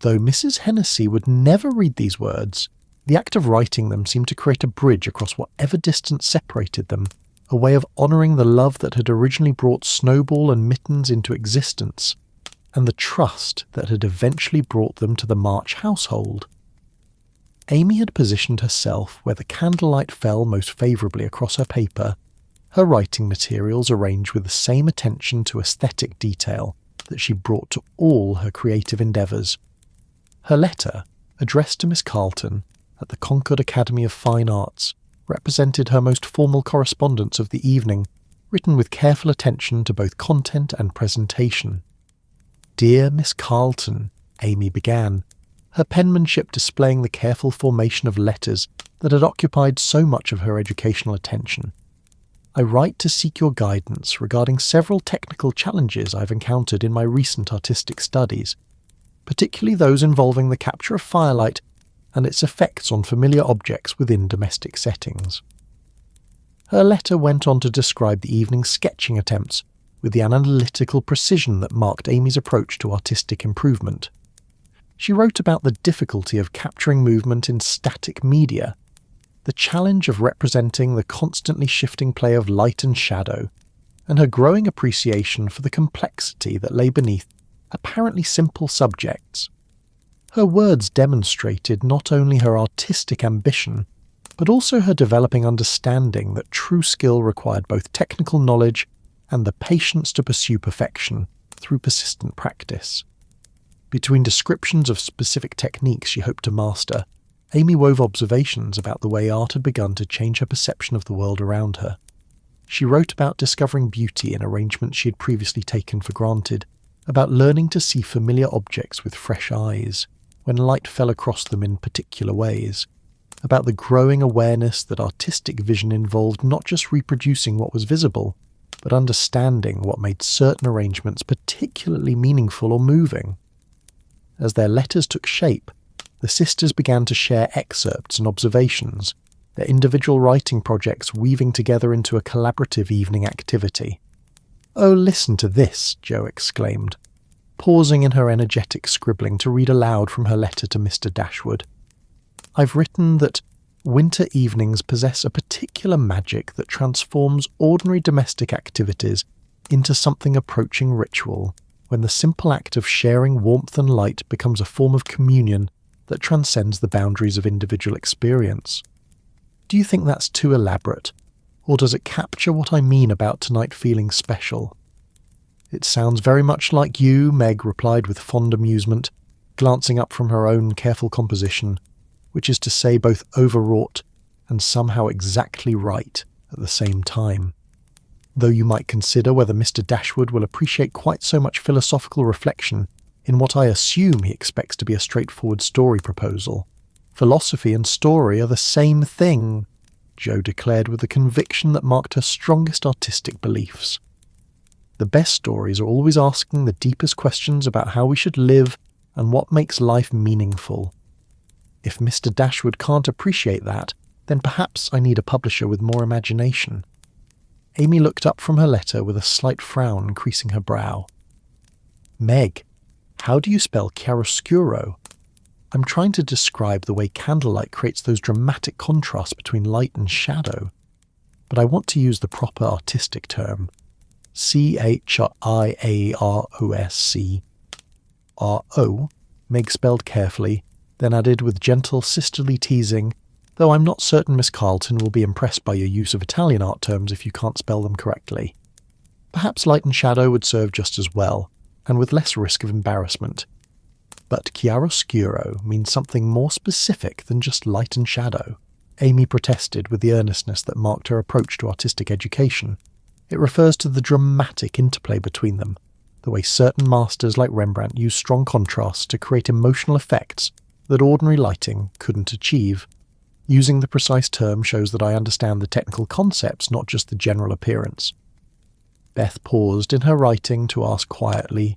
Though Mrs. Hennessy would never read these words, the act of writing them seemed to create a bridge across whatever distance separated them, a way of honouring the love that had originally brought Snowball and Mittens into existence, and the trust that had eventually brought them to the March household. Amy had positioned herself where the candlelight fell most favourably across her paper, her writing materials arranged with the same attention to aesthetic detail that she brought to all her creative endeavours. Her letter, addressed to Miss Carleton at the Concord Academy of Fine Arts, represented her most formal correspondence of the evening, written with careful attention to both content and presentation. "Dear Miss Carleton," Amy began, her penmanship displaying the careful formation of letters that had occupied so much of her educational attention. "I write to seek your guidance regarding several technical challenges I've encountered in my recent artistic studies, particularly those involving the capture of firelight and its effects on familiar objects within domestic settings." Her letter went on to describe the evening's sketching attempts with the analytical precision that marked Amy's approach to artistic improvement. She wrote about the difficulty of capturing movement in static media, the challenge of representing the constantly shifting play of light and shadow, and her growing appreciation for the complexity that lay beneath apparently simple subjects. Her words demonstrated not only her artistic ambition, but also her developing understanding that true skill required both technical knowledge and the patience to pursue perfection through persistent practice. Between descriptions of specific techniques she hoped to master, Amy wove observations about the way art had begun to change her perception of the world around her. She wrote about discovering beauty in arrangements she had previously taken for granted, about learning to see familiar objects with fresh eyes, when light fell across them in particular ways, about the growing awareness that artistic vision involved not just reproducing what was visible, but understanding what made certain arrangements particularly meaningful or moving. As their letters took shape, the sisters began to share excerpts and observations, their individual writing projects weaving together into a collaborative evening activity. "Oh, listen to this," Jo exclaimed, pausing in her energetic scribbling to read aloud from her letter to Mr. Dashwood. "I've written that winter evenings possess a particular magic that transforms ordinary domestic activities into something approaching ritual, when the simple act of sharing warmth and light becomes a form of communion that transcends the boundaries of individual experience. Do you think that's too elaborate, or does it capture what I mean about tonight feeling special?" "It sounds very much like you," Meg replied with fond amusement, glancing up from her own careful composition, which is to say both overwrought and somehow exactly right at the same time. "Though you might consider whether Mr. Dashwood will appreciate quite so much philosophical reflection in what I assume he expects to be a straightforward story proposal. Philosophy and story are the same thing," Jo declared with the conviction that marked her strongest artistic beliefs. "The best stories are always asking the deepest questions about how we should live and what makes life meaningful. If Mr. Dashwood can't appreciate that, then perhaps I need a publisher with more imagination." Amy looked up from her letter with a slight frown creasing her brow. Meg, how do you spell chiaroscuro? I'm trying to describe the way candlelight creates those dramatic contrasts between light and shadow, but I want to use the proper artistic term. Chiaroscro, Meg spelled carefully, then added with gentle sisterly teasing, though I'm not certain Miss Carlton will be impressed by your use of Italian art terms if you can't spell them correctly. Perhaps light and shadow would serve just as well, and with less risk of embarrassment. But chiaroscuro means something more specific than just light and shadow, Amy protested with the earnestness that marked her approach to artistic education. It refers to the dramatic interplay between them, the way certain masters like Rembrandt use strong contrasts to create emotional effects that ordinary lighting couldn't achieve. Using the precise term shows that I understand the technical concepts, not just the general appearance. Beth paused in her writing to ask quietly,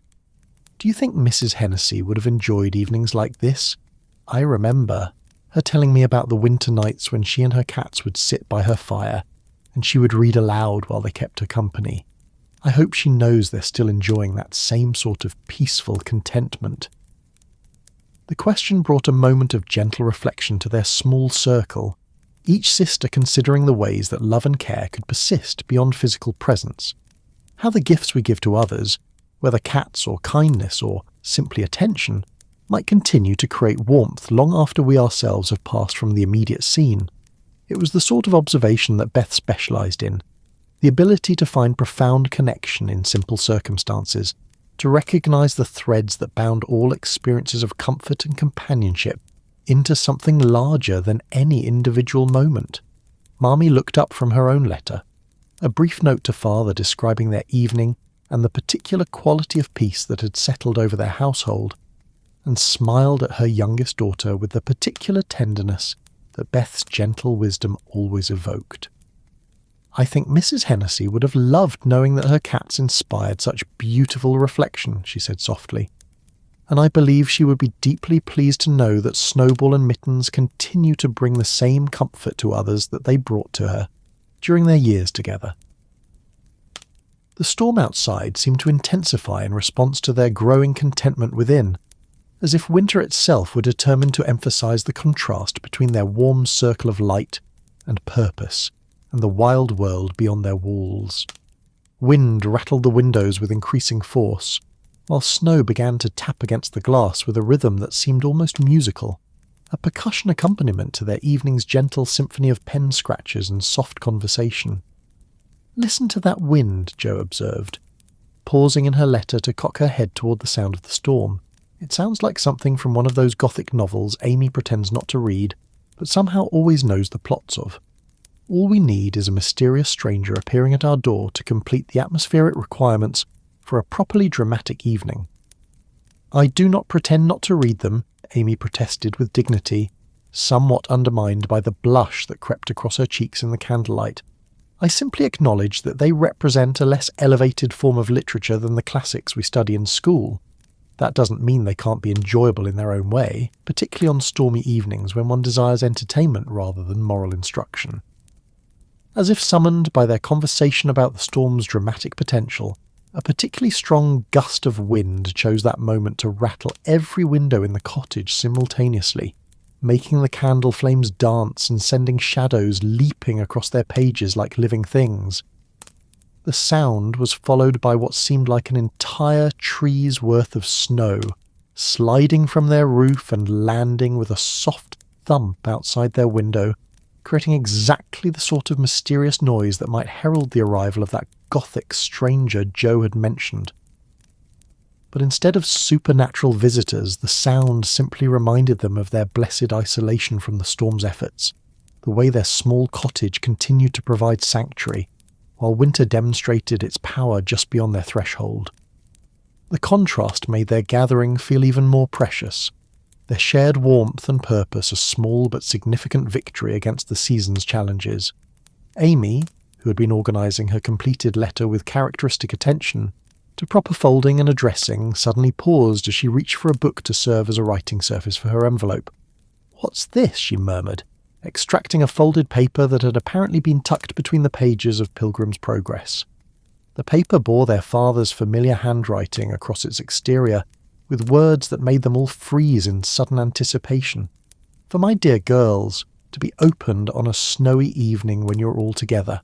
"Do you think Mrs. Hennessy would have enjoyed evenings like this? I remember her telling me about the winter nights when she and her cats would sit by her fire, and she would read aloud while they kept her company. I hope she knows they're still enjoying that same sort of peaceful contentment." The question brought a moment of gentle reflection to their small circle, each sister considering the ways that love and care could persist beyond physical presence, how the gifts we give to others, whether cats or kindness or simply attention, might continue to create warmth long after we ourselves have passed from the immediate scene. It was the sort of observation that Beth specialised in, the ability to find profound connection in simple circumstances, to recognise the threads that bound all experiences of comfort and companionship into something larger than any individual moment. Marmee looked up from her own letter, a brief note to father describing their evening and the particular quality of peace that had settled over their household, and smiled at her youngest daughter with the particular tenderness that Beth's gentle wisdom always evoked. "I think Mrs. Hennessy would have loved knowing that her cats inspired such beautiful reflection," she said softly, "and I believe she would be deeply pleased to know that Snowball and Mittens continue to bring the same comfort to others that they brought to her during their years together." The storm outside seemed to intensify in response to their growing contentment within, as if winter itself were determined to emphasize the contrast between their warm circle of light and purpose and the wild world beyond their walls. Wind rattled the windows with increasing force, while snow began to tap against the glass with a rhythm that seemed almost musical, a percussion accompaniment to their evening's gentle symphony of pen scratches and soft conversation. "Listen to that wind," Jo observed, pausing in her letter to cock her head toward the sound of the storm. "It sounds like something from one of those Gothic novels Amy pretends not to read, but somehow always knows the plots of. All we need is a mysterious stranger appearing at our door to complete the atmospheric requirements for a properly dramatic evening." "I do not pretend not to read them," Amy protested with dignity, somewhat undermined by the blush that crept across her cheeks in the candlelight. "I simply acknowledge that they represent a less elevated form of literature than the classics we study in school. That doesn't mean they can't be enjoyable in their own way, particularly on stormy evenings when one desires entertainment rather than moral instruction." As if summoned by their conversation about the storm's dramatic potential, a particularly strong gust of wind chose that moment to rattle every window in the cottage simultaneously, making the candle flames dance and sending shadows leaping across their pages like living things. The sound was followed by what seemed like an entire tree's worth of snow, sliding from their roof and landing with a soft thump outside their window, creating exactly the sort of mysterious noise that might herald the arrival of that Gothic stranger Jo had mentioned. But instead of supernatural visitors, the sound simply reminded them of their blessed isolation from the storm's efforts, the way their small cottage continued to provide sanctuary, while winter demonstrated its power just beyond their threshold. The contrast made their gathering feel even more precious, their shared warmth and purpose a small but significant victory against the season's challenges. Amy, who had been organising her completed letter with characteristic attention to proper folding and addressing, suddenly paused as she reached for a book to serve as a writing surface for her envelope. "What's this?" she murmured, extracting a folded paper that had apparently been tucked between the pages of Pilgrim's Progress. The paper bore their father's familiar handwriting across its exterior, with words that made them all freeze in sudden anticipation. For my dear girls, to be opened on a snowy evening when you're all together.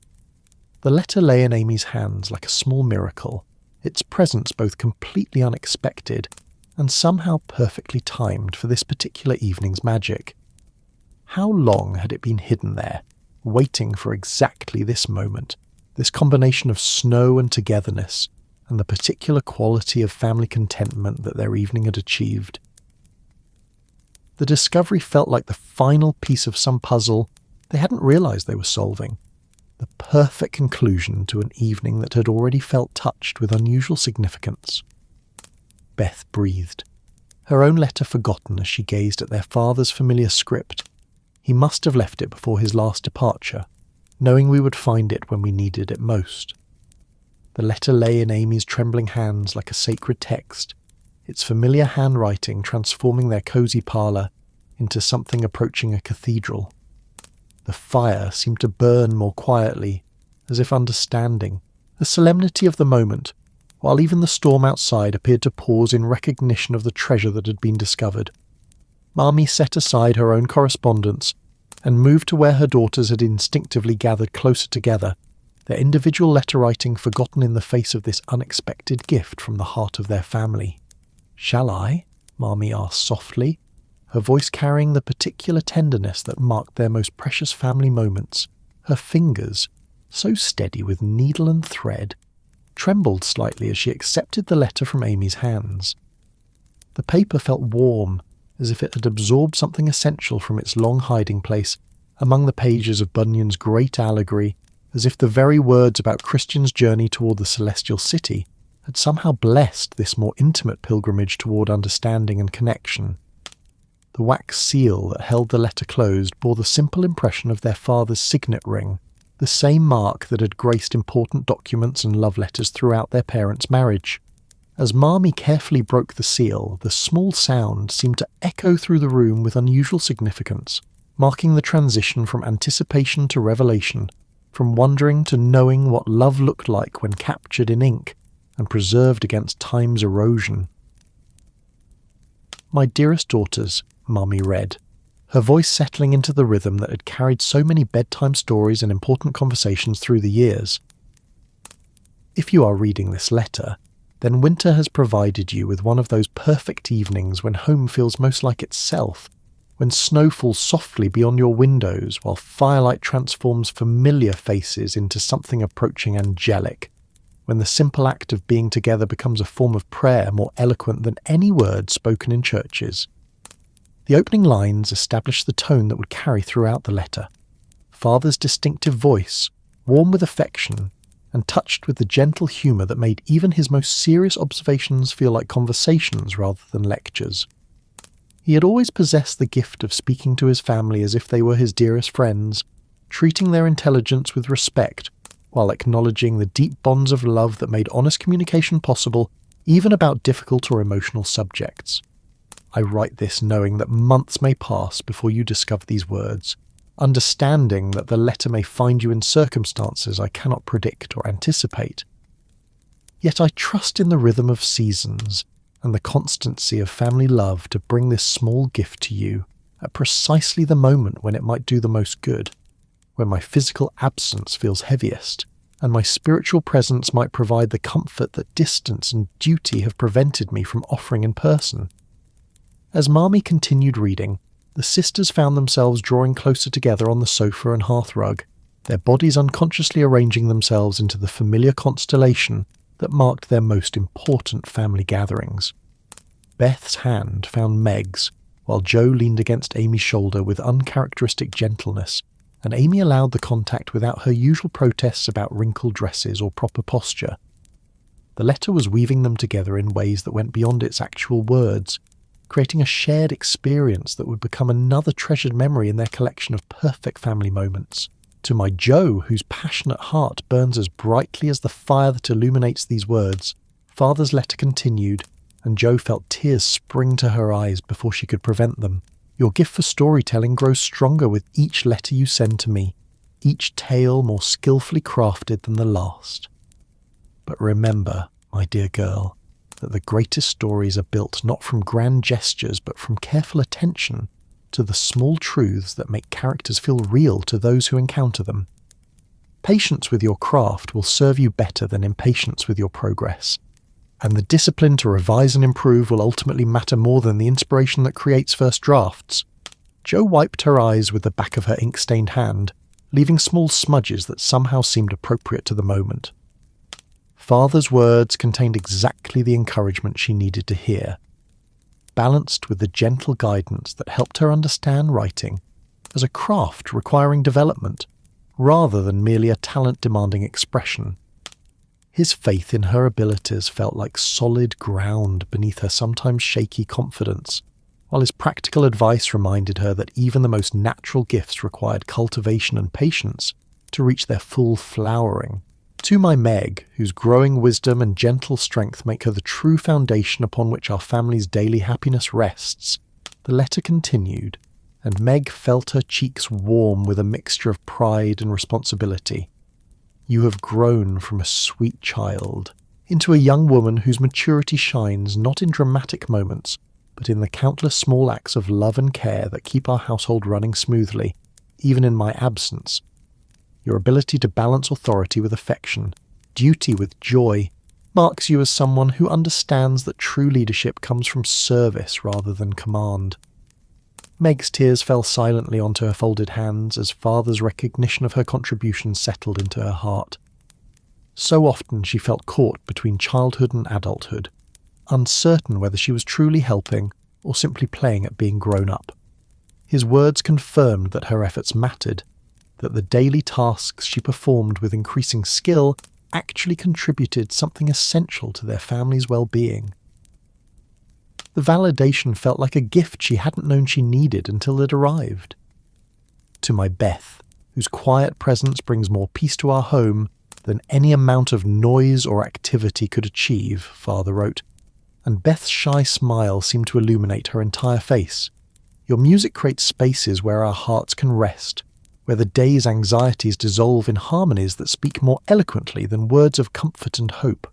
The letter lay in Amy's hands like a small miracle, its presence both completely unexpected and somehow perfectly timed for this particular evening's magic. How long had it been hidden there, waiting for exactly this moment, this combination of snow and togetherness, and the particular quality of family contentment that their evening had achieved? The discovery felt like the final piece of some puzzle they hadn't realised they were solving, the perfect conclusion to an evening that had already felt touched with unusual significance. Beth breathed, her own letter forgotten as she gazed at their father's familiar script. He must have left it before his last departure, knowing we would find it when we needed it most. The letter lay in Amy's trembling hands like a sacred text, its familiar handwriting transforming their cosy parlour into something approaching a cathedral. The fire seemed to burn more quietly, as if understanding the solemnity of the moment, while even the storm outside appeared to pause in recognition of the treasure that had been discovered. Marmee set aside her own correspondence and moved to where her daughters had instinctively gathered closer together, their individual letter-writing forgotten in the face of this unexpected gift from the heart of their family. "Shall I?" Marmee asked softly, her voice carrying the particular tenderness that marked their most precious family moments. Her fingers, so steady with needle and thread, trembled slightly as she accepted the letter from Amy's hands. The paper felt warm, as if it had absorbed something essential from its long hiding place among the pages of Bunyan's great allegory, as if the very words about Christian's journey toward the celestial city had somehow blessed this more intimate pilgrimage toward understanding and connection. The wax seal that held the letter closed bore the simple impression of their father's signet ring, the same mark that had graced important documents and love letters throughout their parents' marriage. As Marmee carefully broke the seal, the small sound seemed to echo through the room with unusual significance, marking the transition from anticipation to revelation, from wondering to knowing what love looked like when captured in ink and preserved against time's erosion. "My dearest daughters," Marmee read, her voice settling into the rhythm that had carried so many bedtime stories and important conversations through the years. "If you are reading this letter, then winter has provided you with one of those perfect evenings when home feels most like itself, when snow falls softly beyond your windows while firelight transforms familiar faces into something approaching angelic, when the simple act of being together becomes a form of prayer more eloquent than any words spoken in churches." The opening lines established the tone that would carry throughout the letter. Father's distinctive voice, warm with affection, and touched with the gentle humour that made even his most serious observations feel like conversations rather than lectures. He had always possessed the gift of speaking to his family as if they were his dearest friends, treating their intelligence with respect, while acknowledging the deep bonds of love that made honest communication possible, even about difficult or emotional subjects. I write this knowing that months may pass before you discover these words, understanding that the letter may find you in circumstances I cannot predict or anticipate. Yet I trust in the rhythm of seasons and the constancy of family love to bring this small gift to you at precisely the moment when it might do the most good, when my physical absence feels heaviest, and my spiritual presence might provide the comfort that distance and duty have prevented me from offering in person. As Marmee continued reading, the sisters found themselves drawing closer together on the sofa and hearthrug, their bodies unconsciously arranging themselves into the familiar constellation that marked their most important family gatherings. Beth's hand found Meg's, while Jo leaned against Amy's shoulder with uncharacteristic gentleness, and Amy allowed the contact without her usual protests about wrinkled dresses or proper posture. The letter was weaving them together in ways that went beyond its actual words, creating a shared experience that would become another treasured memory in their collection of perfect family moments. To my Jo, whose passionate heart burns as brightly as the fire that illuminates these words, Father's letter continued, and Jo felt tears spring to her eyes before she could prevent them. Your gift for storytelling grows stronger with each letter you send to me, each tale more skillfully crafted than the last. But remember, my dear girl, that the greatest stories are built not from grand gestures but from careful attention to the small truths that make characters feel real to those who encounter them. Patience with your craft will serve you better than impatience with your progress, and the discipline to revise and improve will ultimately matter more than the inspiration that creates first drafts. Jo wiped her eyes with the back of her ink-stained hand, leaving small smudges that somehow seemed appropriate to the moment. Father's words contained exactly the encouragement she needed to hear, balanced with the gentle guidance that helped her understand writing as a craft requiring development, rather than merely a talent demanding expression. His faith in her abilities felt like solid ground beneath her sometimes shaky confidence, while his practical advice reminded her that even the most natural gifts required cultivation and patience to reach their full flowering. To my Meg, whose growing wisdom and gentle strength make her the true foundation upon which our family's daily happiness rests, the letter continued, and Meg felt her cheeks warm with a mixture of pride and responsibility. You have grown from a sweet child into a young woman whose maturity shines not in dramatic moments, but in the countless small acts of love and care that keep our household running smoothly, even in my absence. Your ability to balance authority with affection, duty with joy, marks you as someone who understands that true leadership comes from service rather than command. Meg's tears fell silently onto her folded hands as Father's recognition of her contribution settled into her heart. So often she felt caught between childhood and adulthood, uncertain whether she was truly helping or simply playing at being grown up. His words confirmed that her efforts mattered, that the daily tasks she performed with increasing skill actually contributed something essential to their family's well-being. The validation felt like a gift she hadn't known she needed until it arrived. To my Beth, whose quiet presence brings more peace to our home than any amount of noise or activity could achieve, Father wrote, and Beth's shy smile seemed to illuminate her entire face. Your music creates spaces where our hearts can rest, where the day's anxieties dissolve in harmonies that speak more eloquently than words of comfort and hope.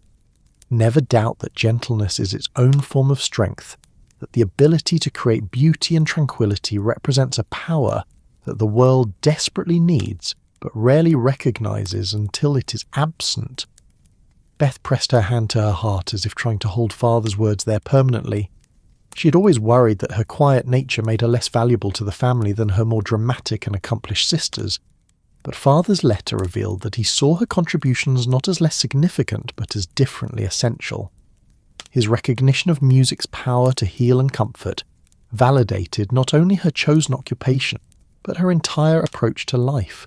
Never doubt that gentleness is its own form of strength, that the ability to create beauty and tranquility represents a power that the world desperately needs but rarely recognizes until it is absent. Beth pressed her hand to her heart as if trying to hold Father's words there permanently. She had always worried that her quiet nature made her less valuable to the family than her more dramatic and accomplished sisters, but Father's letter revealed that he saw her contributions not as less significant but as differently essential. His recognition of music's power to heal and comfort validated not only her chosen occupation, but her entire approach to life,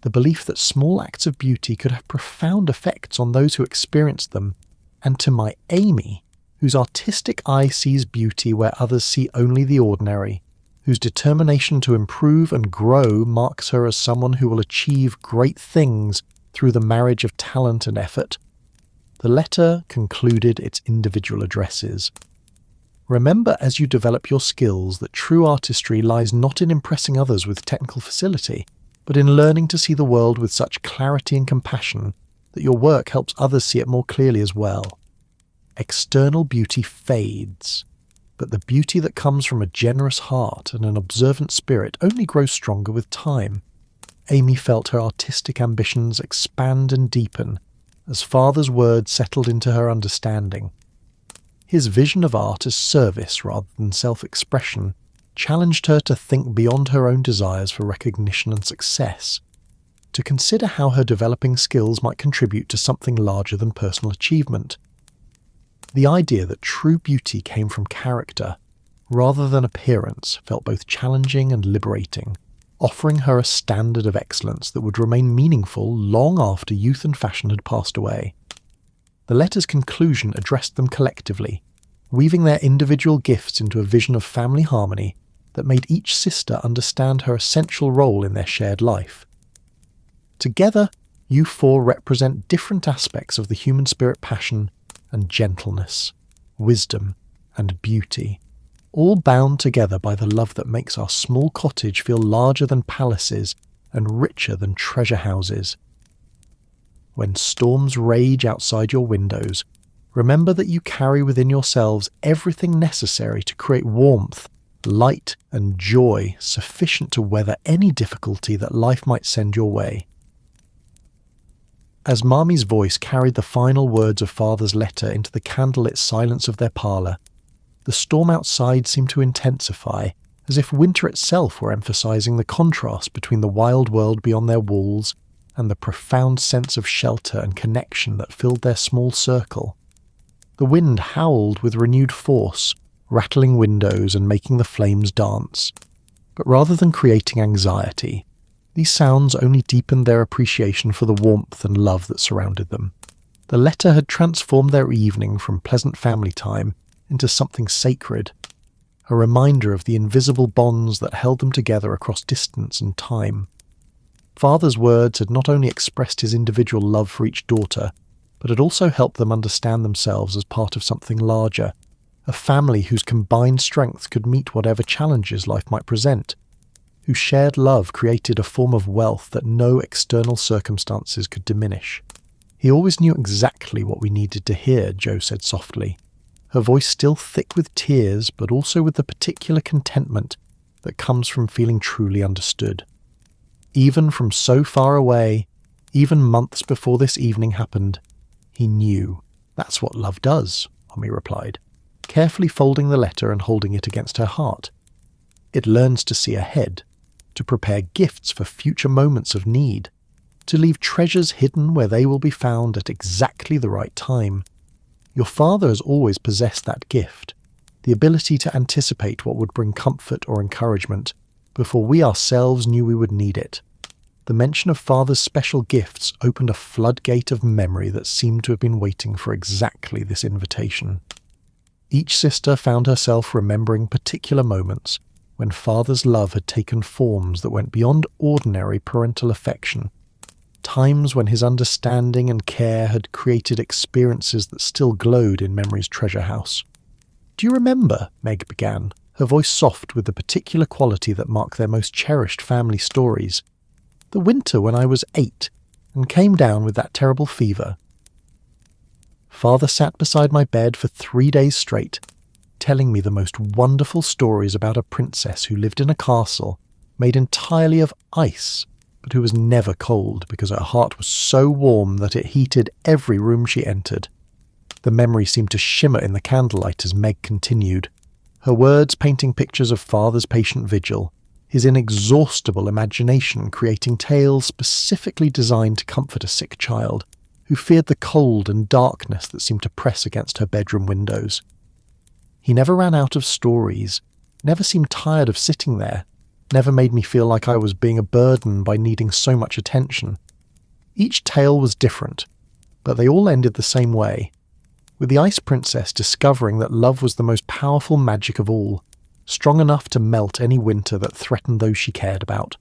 the belief that small acts of beauty could have profound effects on those who experienced them, and to my Amy, whose artistic eye sees beauty where others see only the ordinary, whose determination to improve and grow marks her as someone who will achieve great things through the marriage of talent and effort. The letter concluded its individual addresses. Remember as you develop your skills that true artistry lies not in impressing others with technical facility, but in learning to see the world with such clarity and compassion that your work helps others see it more clearly as well. External beauty fades, but the beauty that comes from a generous heart and an observant spirit only grows stronger with time. Amy felt her artistic ambitions expand and deepen as Father's words settled into her understanding. His vision of art as service rather than self-expression challenged her to think beyond her own desires for recognition and success, to consider how her developing skills might contribute to something larger than personal achievement. The idea that true beauty came from character, rather than appearance, felt both challenging and liberating, offering her a standard of excellence that would remain meaningful long after youth and fashion had passed away. The letter's conclusion addressed them collectively, weaving their individual gifts into a vision of family harmony that made each sister understand her essential role in their shared life. Together, you four represent different aspects of the human spirit: passion and gentleness, wisdom and beauty. all bound together by the love that makes our small cottage feel larger than palaces and richer than treasure houses. When storms rage outside your windows, remember that you carry within yourselves everything necessary to create warmth, light, and joy sufficient to weather any difficulty that life might send your way. As Marmie's voice carried the final words of Father's letter into the candlelit silence of their parlour, the storm outside seemed to intensify, as if winter itself were emphasising the contrast between the wild world beyond their walls and the profound sense of shelter and connection that filled their small circle. The wind howled with renewed force, rattling windows and making the flames dance. But rather than creating anxiety, these sounds only deepened their appreciation for the warmth and love that surrounded them. The letter had transformed their evening from pleasant family time into something sacred, a reminder of the invisible bonds that held them together across distance and time. Father's words had not only expressed his individual love for each daughter, but had also helped them understand themselves as part of something larger, a family whose combined strength could meet whatever challenges life might present, whose shared love created a form of wealth that no external circumstances could diminish. He always knew exactly what we needed to hear, Jo said softly, her voice still thick with tears, but also with the particular contentment that comes from feeling truly understood. Even from so far away, even months before this evening happened, he knew. That's what love does, Mommy replied, carefully folding the letter and holding it against her heart. It learns to see ahead, to prepare gifts for future moments of need, to leave treasures hidden where they will be found at exactly the right time. Your father has always possessed that gift, the ability to anticipate what would bring comfort or encouragement before we ourselves knew we would need it. The mention of Father's special gifts opened a floodgate of memory that seemed to have been waiting for exactly this invitation. Each sister found herself remembering particular moments when Father's love had taken forms that went beyond ordinary parental affection, times when his understanding and care had created experiences that still glowed in memory's treasure house. "Do you remember?" Meg began, her voice soft with the particular quality that marked their most cherished family stories. "The winter when I was 8 and came down with that terrible fever. Father sat beside my bed for 3 days straight, telling me the most wonderful stories about a princess who lived in a castle made entirely of ice, but who was never cold because her heart was so warm that it heated every room she entered." The memory seemed to shimmer in the candlelight as Meg continued, her words painting pictures of Father's patient vigil, his inexhaustible imagination creating tales specifically designed to comfort a sick child who feared the cold and darkness that seemed to press against her bedroom windows. He never ran out of stories, never seemed tired of sitting there, never made me feel like I was being a burden by needing so much attention. Each tale was different, but they all ended the same way, with the Ice Princess discovering that love was the most powerful magic of all, strong enough to melt any winter that threatened those she cared about.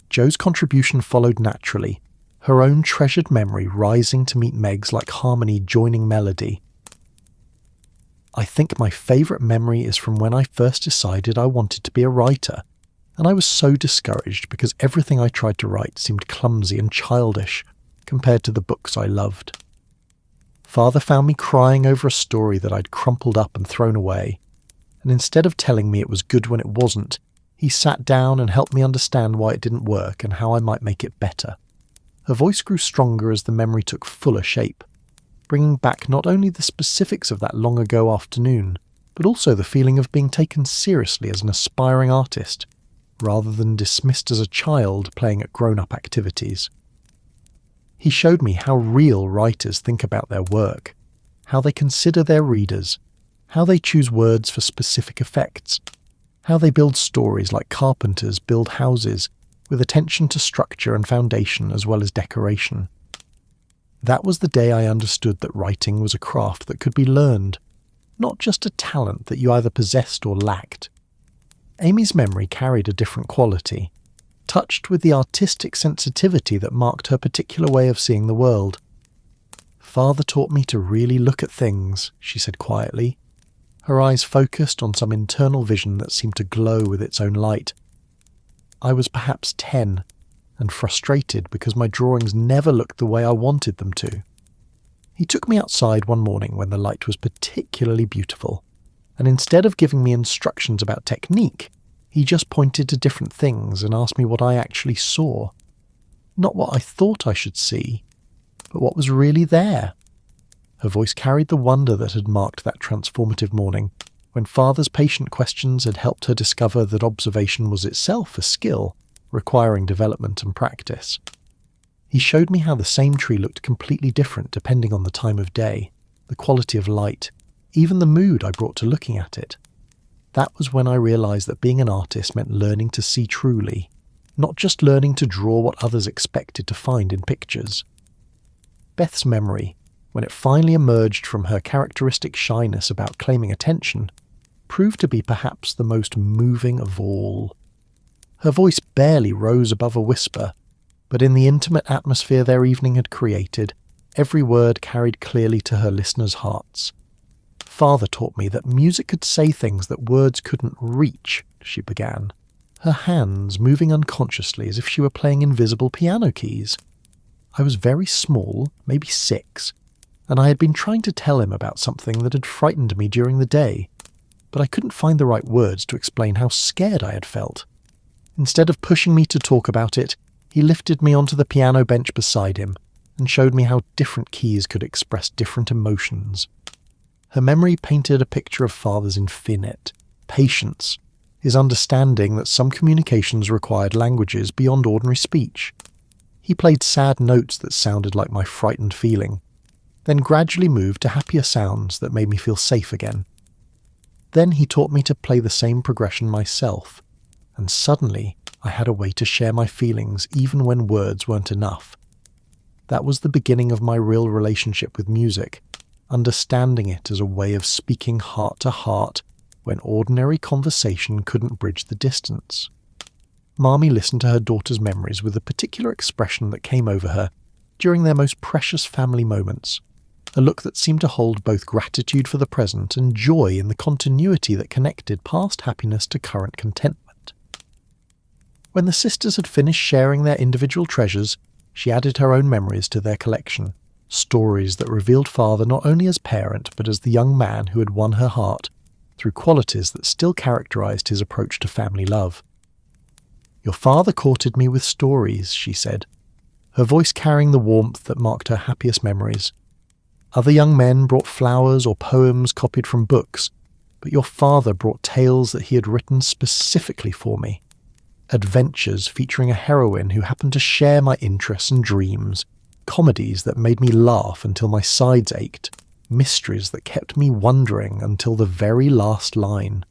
Jo's contribution followed naturally, her own treasured memory rising to meet Meg's like harmony joining melody. "I think my favourite memory is from when I first decided I wanted to be a writer, and I was so discouraged because everything I tried to write seemed clumsy and childish compared to the books I loved. Father found me crying over a story that I'd crumpled up and thrown away, and instead of telling me it was good when it wasn't, he sat down and helped me understand why it didn't work and how I might make it better." Her voice grew stronger as the memory took fuller shape, bringing back not only the specifics of that long ago afternoon, but also the feeling of being taken seriously as an aspiring artist, rather than dismissed as a child playing at grown-up activities. He showed me how real writers think about their work, how they consider their readers, how they choose words for specific effects, how they build stories like carpenters build houses, with attention to structure and foundation as well as decoration. That was the day I understood that writing was a craft that could be learned, not just a talent that you either possessed or lacked. Amy's memory carried a different quality, touched with the artistic sensitivity that marked her particular way of seeing the world. "Father taught me to really look at things," she said quietly, her eyes focused on some internal vision that seemed to glow with its own light. I was perhaps 10, and frustrated because my drawings never looked the way I wanted them to. He took me outside one morning when the light was particularly beautiful, and instead of giving me instructions about technique, he just pointed to different things and asked me what I actually saw. Not what I thought I should see, but what was really there. Her voice carried the wonder that had marked that transformative morning, when Father's patient questions had helped her discover that observation was itself a skill, requiring development and practice. He showed me how the same tree looked completely different depending on the time of day, the quality of light, even the mood I brought to looking at it. That was when I realised that being an artist meant learning to see truly, not just learning to draw what others expected to find in pictures. Beth's memory, when it finally emerged from her characteristic shyness about claiming attention, proved to be perhaps the most moving of all. Her voice barely rose above a whisper, but in the intimate atmosphere their evening had created, every word carried clearly to her listeners' hearts. Father taught me that music could say things that words couldn't reach, she began, her hands moving unconsciously as if she were playing invisible piano keys. I was very small, maybe 6, and I had been trying to tell him about something that had frightened me during the day, but I couldn't find the right words to explain how scared I had felt. Instead of pushing me to talk about it, he lifted me onto the piano bench beside him and showed me how different keys could express different emotions. Her memory painted a picture of Father's infinite patience, his understanding that some communications required languages beyond ordinary speech. He played sad notes that sounded like my frightened feeling, then gradually moved to happier sounds that made me feel safe again. Then he taught me to play the same progression myself, and suddenly I had a way to share my feelings even when words weren't enough. That was the beginning of my real relationship with music, understanding it as a way of speaking heart to heart when ordinary conversation couldn't bridge the distance. Marmee listened to her daughter's memories with a particular expression that came over her during their most precious family moments, a look that seemed to hold both gratitude for the present and joy in the continuity that connected past happiness to current contentment. When the sisters had finished sharing their individual treasures, she added her own memories to their collection, stories that revealed Father not only as parent but as the young man who had won her heart, through qualities that still characterized his approach to family love. "Your father courted me with stories," she said, her voice carrying the warmth that marked her happiest memories. "Other young men brought flowers or poems copied from books, but your father brought tales that he had written specifically for me. Adventures featuring a heroine who happened to share my interests and dreams, comedies that made me laugh until my sides ached, mysteries that kept me wondering until the very last line.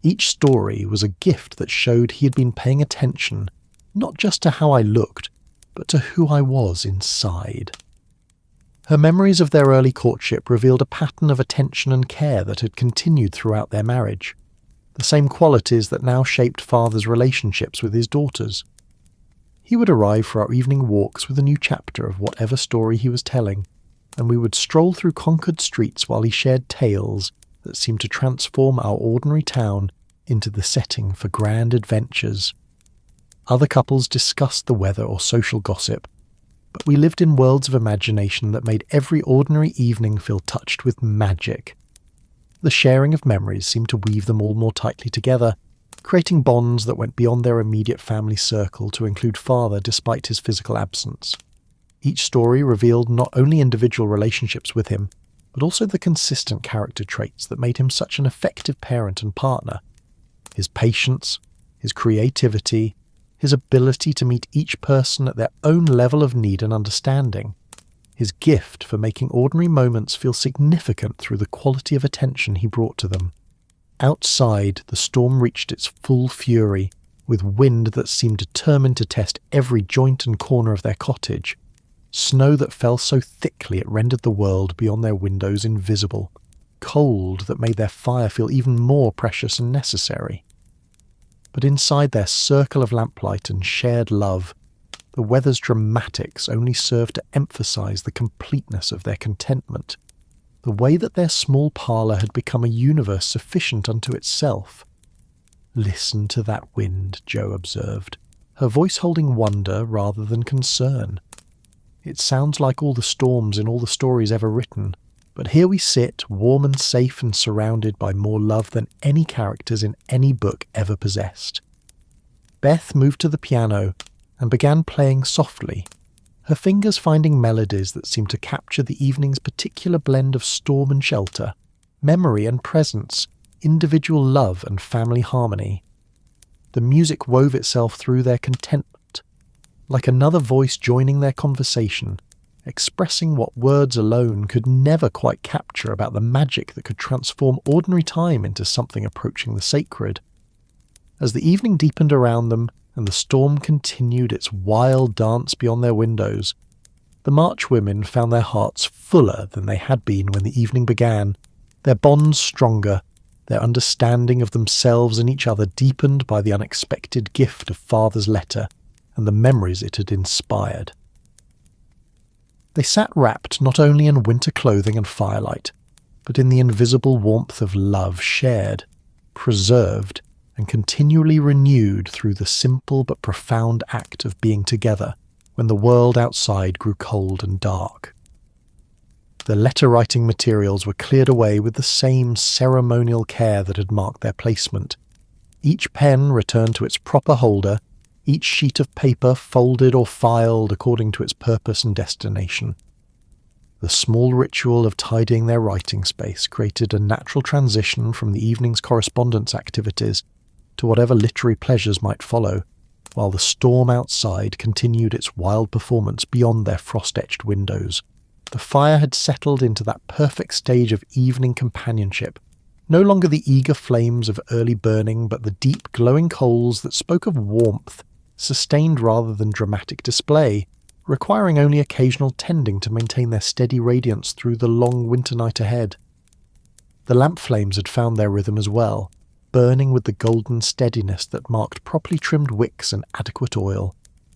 Each story was a gift that showed he had been paying attention, not just to how I looked, but to who I was inside." Her memories of their early courtship revealed a pattern of attention and care that had continued throughout their marriage, the same qualities that now shaped Father's relationships with his daughters. He would arrive for our evening walks with a new chapter of whatever story he was telling, and we would stroll through conquered streets while he shared tales that seemed to transform our ordinary town into the setting for grand adventures. Other couples discussed the weather or social gossip, but we lived in worlds of imagination that made every ordinary evening feel touched with magic. The sharing of memories seemed to weave them all more tightly together, creating bonds that went beyond their immediate family circle to include Father despite his physical absence. Each story revealed not only individual relationships with him, but also the consistent character traits that made him such an effective parent and partner. His patience, his creativity, his ability to meet each person at their own level of need and understanding, his gift for making ordinary moments feel significant through the quality of attention he brought to them. Outside, the storm reached its full fury, with wind that seemed determined to test every joint and corner of their cottage, snow that fell so thickly it rendered the world beyond their windows invisible, cold that made their fire feel even more precious and necessary. But inside their circle of lamplight and shared love, the weather's dramatics only served to emphasize the completeness of their contentment. the way that their small parlour had become a universe sufficient unto itself. "Listen to that wind," Jo observed, her voice holding wonder rather than concern. "It sounds like all the storms in all the stories ever written, but here we sit, warm and safe and surrounded by more love than any characters in any book ever possessed." Beth moved to the piano and began playing softly, her fingers finding melodies that seemed to capture the evening's particular blend of storm and shelter, memory and presence, individual love and family harmony. The music wove itself through their contentment, like another voice joining their conversation, expressing what words alone could never quite capture about the magic that could transform ordinary time into something approaching the sacred. As the evening deepened around them and the storm continued its wild dance beyond their windows, the March women found their hearts fuller than they had been when the evening began, their bonds stronger, their understanding of themselves and each other deepened by the unexpected gift of Father's letter and the memories it had inspired. They sat wrapped not only in winter clothing and firelight, but in the invisible warmth of love shared, preserved, and continually renewed through the simple but profound act of being together when the world outside grew cold and dark. The letter-writing materials were cleared away with the same ceremonial care that had marked their placement. Each pen returned to its proper holder, each sheet of paper folded or filed according to its purpose and destination. The small ritual of tidying their writing space created a natural transition from the evening's correspondence activities to whatever literary pleasures might follow, while the storm outside continued its wild performance beyond their frost-etched windows. The fire had settled into that perfect stage of evening companionship, no longer the eager flames of early burning, but the deep glowing coals that spoke of warmth, sustained rather than dramatic display, requiring only occasional tending to maintain their steady radiance through the long winter night ahead. The lamp flames had found their rhythm as well, burning with the golden steadiness that marked properly trimmed wicks and adequate oil,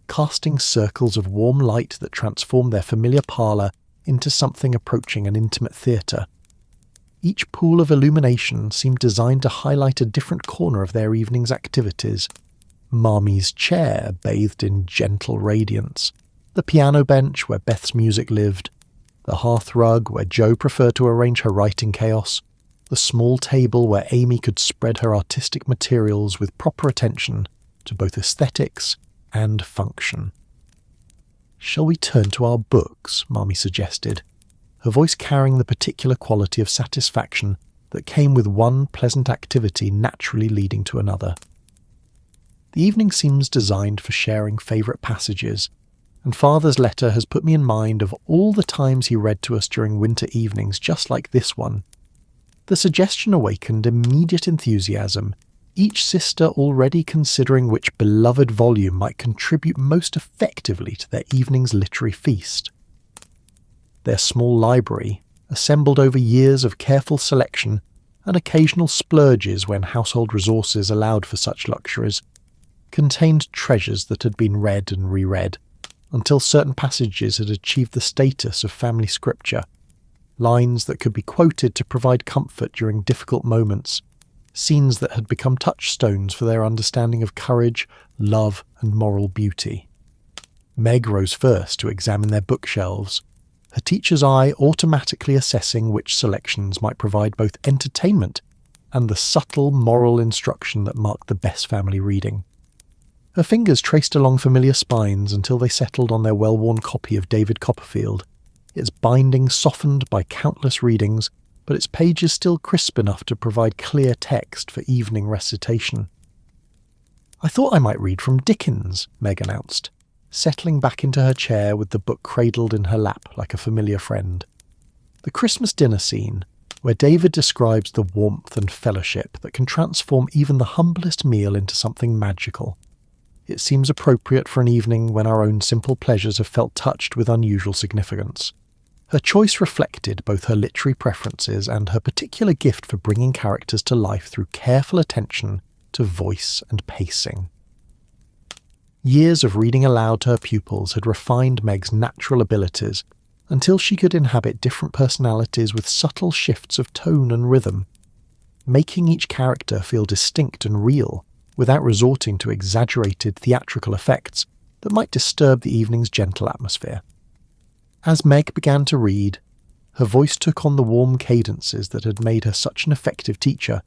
casting circles of warm light that transformed their familiar parlour into something approaching an intimate theatre. Each pool of illumination seemed designed to highlight a different corner of their evening's activities. Marmie's chair bathed in gentle radiance, the piano bench where Beth's music lived, the hearth rug where Jo preferred to arrange her writing chaos, the small table where Amy could spread her artistic materials with proper attention to both aesthetics and function. "Shall we turn to our books?" Marmie suggested, her voice carrying the particular quality of satisfaction that came with one pleasant activity naturally leading to another. The evening seems designed for sharing favourite passages, and Father's letter has put me in mind of all the times he read to us during winter evenings just like this one. The suggestion awakened immediate enthusiasm, each sister already considering which beloved volume might contribute most effectively to their evening's literary feast. Their small library, assembled over years of careful selection and occasional splurges when household resources allowed for such luxuries, contained treasures that had been read and reread, until certain passages had achieved the status of family scripture, lines that could be quoted to provide comfort during difficult moments, scenes that had become touchstones for their understanding of courage, love, and moral beauty. Meg rose first to examine their bookshelves, her teacher's eye automatically assessing which selections might provide both entertainment and the subtle moral instruction that marked the best family reading. Her fingers traced along familiar spines until they settled on their well-worn copy of David Copperfield, its binding softened by countless readings, but its pages still crisp enough to provide clear text for evening recitation. "I thought I might read from Dickens," Meg announced, settling back into her chair with the book cradled in her lap like a familiar friend. The Christmas dinner scene, where David describes the warmth and fellowship that can transform even the humblest meal into something magical. It seems appropriate for an evening when our own simple pleasures have felt touched with unusual significance. Her choice reflected both her literary preferences and her particular gift for bringing characters to life through careful attention to voice and pacing. Years of reading aloud to her pupils had refined Meg's natural abilities, until she could inhabit different personalities with subtle shifts of tone and rhythm, making each character feel distinct and real without resorting to exaggerated theatrical effects that might disturb the evening's gentle atmosphere. As Meg began to read, her voice took on the warm cadences that had made her such an effective teacher,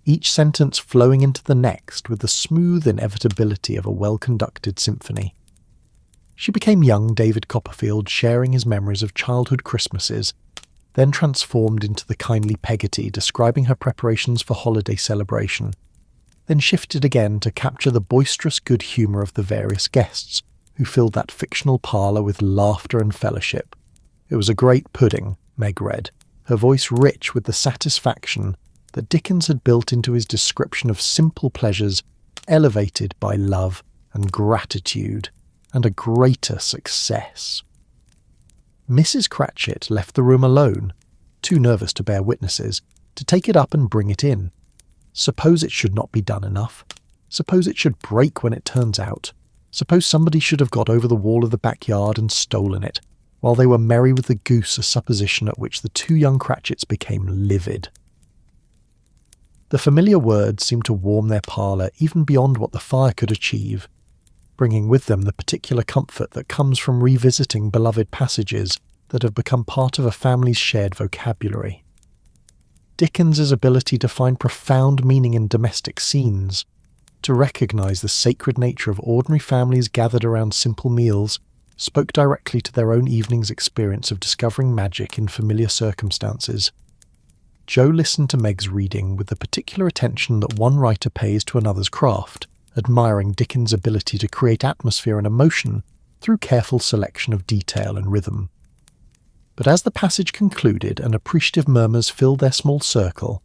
each sentence flowing into the next with the smooth inevitability of a well-conducted symphony. She became young David Copperfield, sharing his memories of childhood Christmases, then transformed into the kindly Peggotty describing her preparations for holiday celebration, then shifted again to capture the boisterous good humour of the various guests who filled that fictional parlour with laughter and fellowship. It was a great pudding, Meg read, her voice rich with the satisfaction that Dickens had built into his description of simple pleasures elevated by love and gratitude and a greater success. Mrs. Cratchit left the room alone, too nervous to bear witnesses, to take it up and bring it in. Suppose it should not be done enough. Suppose it should break when it turns out. Suppose somebody should have got over the wall of the backyard and stolen it, while they were merry with the goose, a supposition at which the two young Cratchits became livid. The familiar words seemed to warm their parlour even beyond what the fire could achieve, bringing with them the particular comfort that comes from revisiting beloved passages that have become part of a family's shared vocabulary. Dickens's ability to find profound meaning in domestic scenes, to recognise the sacred nature of ordinary families gathered around simple meals, spoke directly to their own evening's experience of discovering magic in familiar circumstances. Jo listened to Meg's reading with the particular attention that one writer pays to another's craft, admiring Dickens' ability to create atmosphere and emotion through careful selection of detail and rhythm. But as the passage concluded and appreciative murmurs filled their small circle,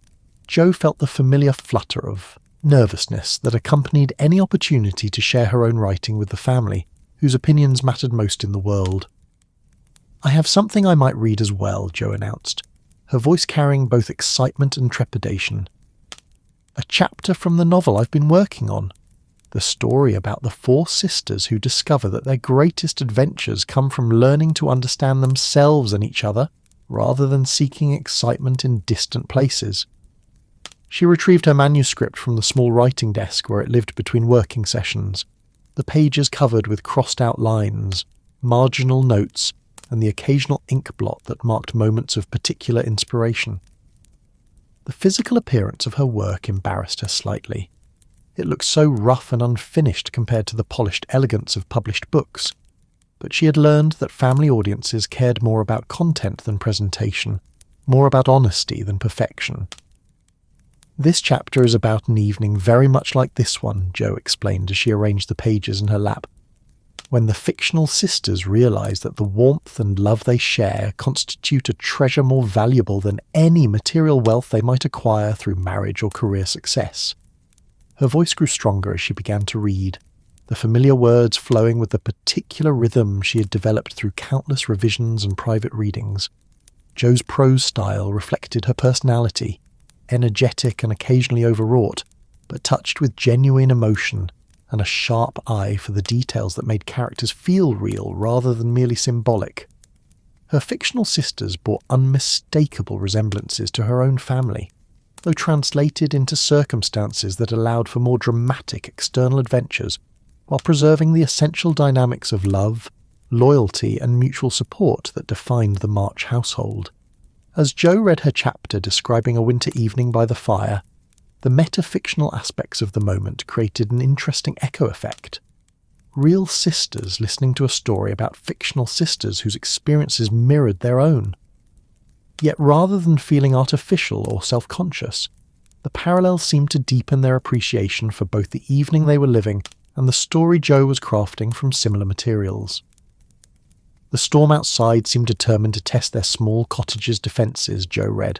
Jo felt the familiar flutter of nervousness that accompanied any opportunity to share her own writing with the family, whose opinions mattered most in the world. "I have something I might read as well," Jo announced, her voice carrying both excitement and trepidation. "A chapter from the novel I've been working on. The story about the four sisters who discover that their greatest adventures come from learning to understand themselves and each other, rather than seeking excitement in distant places." She retrieved her manuscript from the small writing desk where it lived between working sessions, the pages covered with crossed-out lines, marginal notes, and the occasional ink blot that marked moments of particular inspiration. The physical appearance of her work embarrassed her slightly. It looked so rough and unfinished compared to the polished elegance of published books, but she had learned that family audiences cared more about content than presentation, more about honesty than perfection. "This chapter is about an evening very much like this one," Jo explained as she arranged the pages in her lap, "when the fictional sisters realise that the warmth and love they share constitute a treasure more valuable than any material wealth they might acquire through marriage or career success." Her voice grew stronger as she began to read, the familiar words flowing with the particular rhythm she had developed through countless revisions and private readings. Jo's prose style reflected her personality, energetic and occasionally overwrought, but touched with genuine emotion and a sharp eye for the details that made characters feel real rather than merely symbolic. Her fictional sisters bore unmistakable resemblances to her own family, though translated into circumstances that allowed for more dramatic external adventures while preserving the essential dynamics of love, loyalty and mutual support that defined the March household. As Jo read her chapter describing a winter evening by the fire, the metafictional aspects of the moment created an interesting echo effect. Real sisters listening to a story about fictional sisters whose experiences mirrored their own. Yet rather than feeling artificial or self-conscious, the parallels seemed to deepen their appreciation for both the evening they were living and the story Jo was crafting from similar materials. The storm outside seemed determined to test their small cottage's defences, Jo read,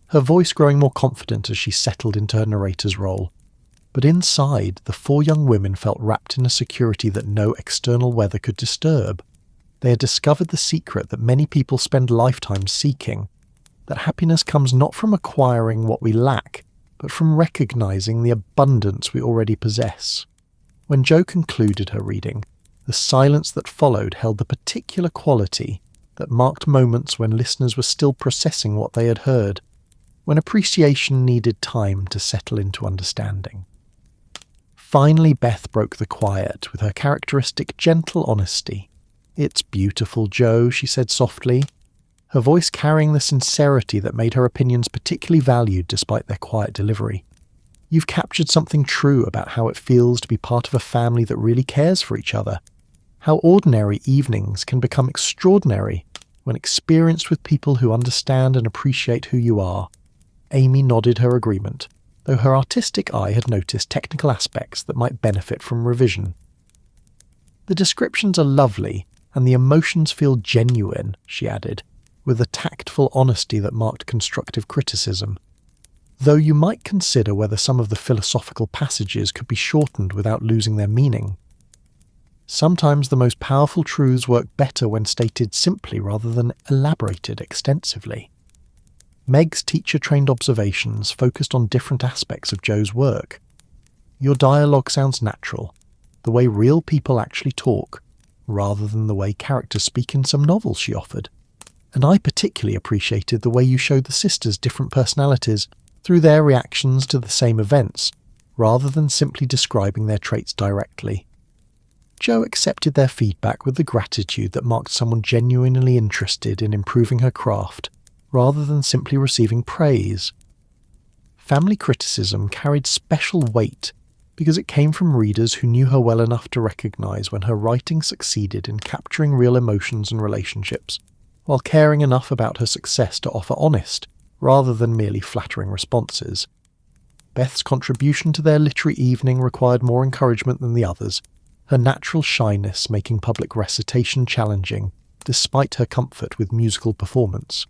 her voice growing more confident as she settled into her narrator's role. But inside, the four young women felt wrapped in a security that no external weather could disturb. They had discovered the secret that many people spend lifetimes seeking, that happiness comes not from acquiring what we lack, but from recognising the abundance we already possess. When Jo concluded her reading, the silence that followed held the particular quality that marked moments when listeners were still processing what they had heard, when appreciation needed time to settle into understanding. Finally, Beth broke the quiet with her characteristic gentle honesty. "It's beautiful, Joe," she said softly, her voice carrying the sincerity that made her opinions particularly valued despite their quiet delivery. "You've captured something true about how it feels to be part of a family that really cares for each other, how ordinary evenings can become extraordinary when experienced with people who understand and appreciate who you are." Amy nodded her agreement, though her artistic eye had noticed technical aspects that might benefit from revision. "The descriptions are lovely, and the emotions feel genuine," she added, with a tactful honesty that marked constructive criticism. "Though you might consider whether some of the philosophical passages could be shortened without losing their meaning. Sometimes the most powerful truths work better when stated simply rather than elaborated extensively." Meg's teacher-trained observations focused on different aspects of Joe's work. "Your dialogue sounds natural, the way real people actually talk, rather than the way characters speak in some novels," she offered. "And I particularly appreciated the way you showed the sisters different personalities through their reactions to the same events, rather than simply describing their traits directly." Joe accepted their feedback with the gratitude that marked someone genuinely interested in improving her craft, rather than simply receiving praise. Family criticism carried special weight because it came from readers who knew her well enough to recognize when her writing succeeded in capturing real emotions and relationships, while caring enough about her success to offer honest, rather than merely flattering responses. Beth's contribution to their literary evening required more encouragement than the others, her natural shyness making public recitation challenging, despite her comfort with musical performance.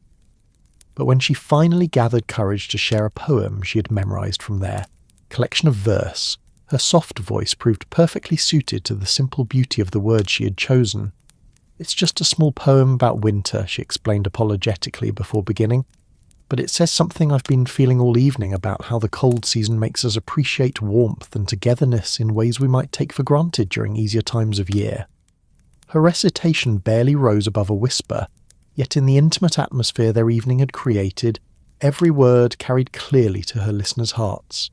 But when she finally gathered courage to share a poem she had memorized from their collection of verse, her soft voice proved perfectly suited to the simple beauty of the words she had chosen. "It's just a small poem about winter," she explained apologetically before beginning, "but it says something I've been feeling all evening about how the cold season makes us appreciate warmth and togetherness in ways we might take for granted during easier times of year." Her recitation barely rose above a whisper, yet in the intimate atmosphere their evening had created, every word carried clearly to her listeners' hearts.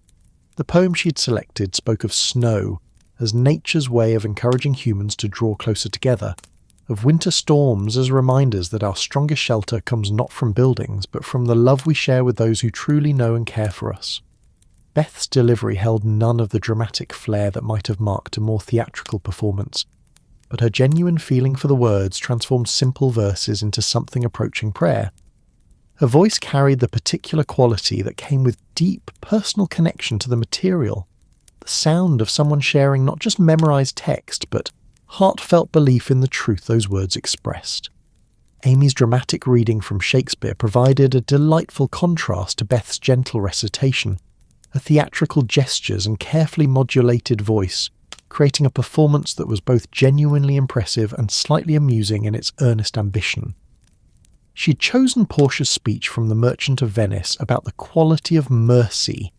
The poem she had selected spoke of snow as nature's way of encouraging humans to draw closer together, of winter storms as reminders that our strongest shelter comes not from buildings, but from the love we share with those who truly know and care for us. Beth's delivery held none of the dramatic flair that might have marked a more theatrical performance, but her genuine feeling for the words transformed simple verses into something approaching prayer. Her voice carried the particular quality that came with deep personal connection to the material, the sound of someone sharing not just memorized text, but heartfelt belief in the truth those words expressed. Amy's dramatic reading from Shakespeare provided a delightful contrast to Beth's gentle recitation, her theatrical gestures and carefully modulated voice, creating a performance that was both genuinely impressive and slightly amusing in its earnest ambition. She'd chosen Portia's speech from The Merchant of Venice about the quality of mercy,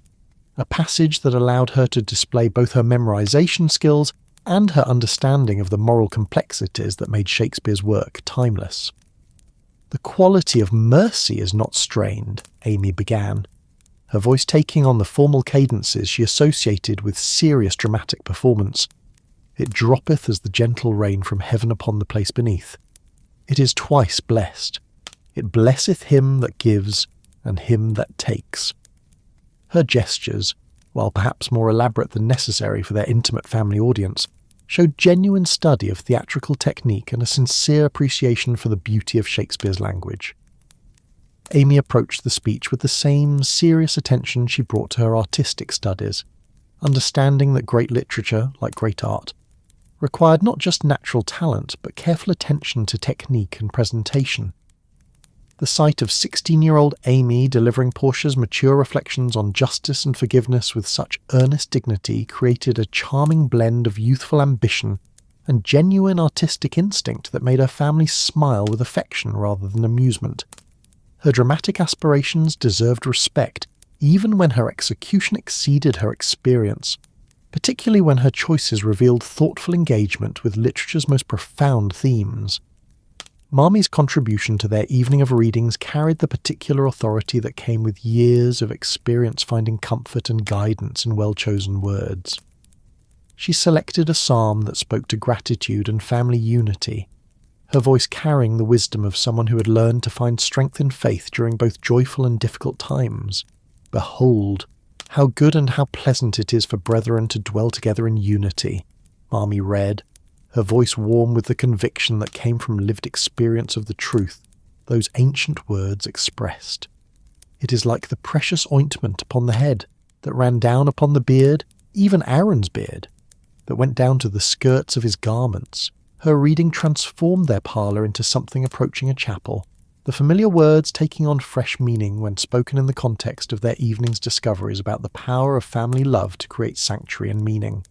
a passage that allowed her to display both her memorization skills and her understanding of the moral complexities that made Shakespeare's work timeless. "The quality of mercy is not strained," Amy began, her voice taking on the formal cadences she associated with serious dramatic performance. "It droppeth as the gentle rain from heaven upon the place beneath. It is twice blessed. It blesseth him that gives and him that takes." Her gestures, while perhaps more elaborate than necessary for their intimate family audience, showed genuine study of theatrical technique and a sincere appreciation for the beauty of Shakespeare's language. Amy approached the speech with the same serious attention she brought to her artistic studies, understanding that great literature, like great art, required not just natural talent but careful attention to technique and presentation. The sight of 16-year-old Amy delivering Portia's mature reflections on justice and forgiveness with such earnest dignity created a charming blend of youthful ambition and genuine artistic instinct that made her family smile with affection rather than amusement. Her dramatic aspirations deserved respect, even when her execution exceeded her experience, particularly when her choices revealed thoughtful engagement with literature's most profound themes. Marmie's contribution to their evening of readings carried the particular authority that came with years of experience finding comfort and guidance in well-chosen words. She selected a psalm that spoke to gratitude and family unity, her voice carrying the wisdom of someone who had learned to find strength in faith during both joyful and difficult times. "Behold, how good and how pleasant it is for brethren to dwell together in unity," Marmie read, her voice warm with the conviction that came from lived experience of the truth those ancient words expressed. "It is like the precious ointment upon the head, that ran down upon the beard, even Aaron's beard, that went down to the skirts of his garments." Her reading transformed their parlour into something approaching a chapel, the familiar words taking on fresh meaning when spoken in the context of their evening's discoveries about the power of family love to create sanctuary and meaning.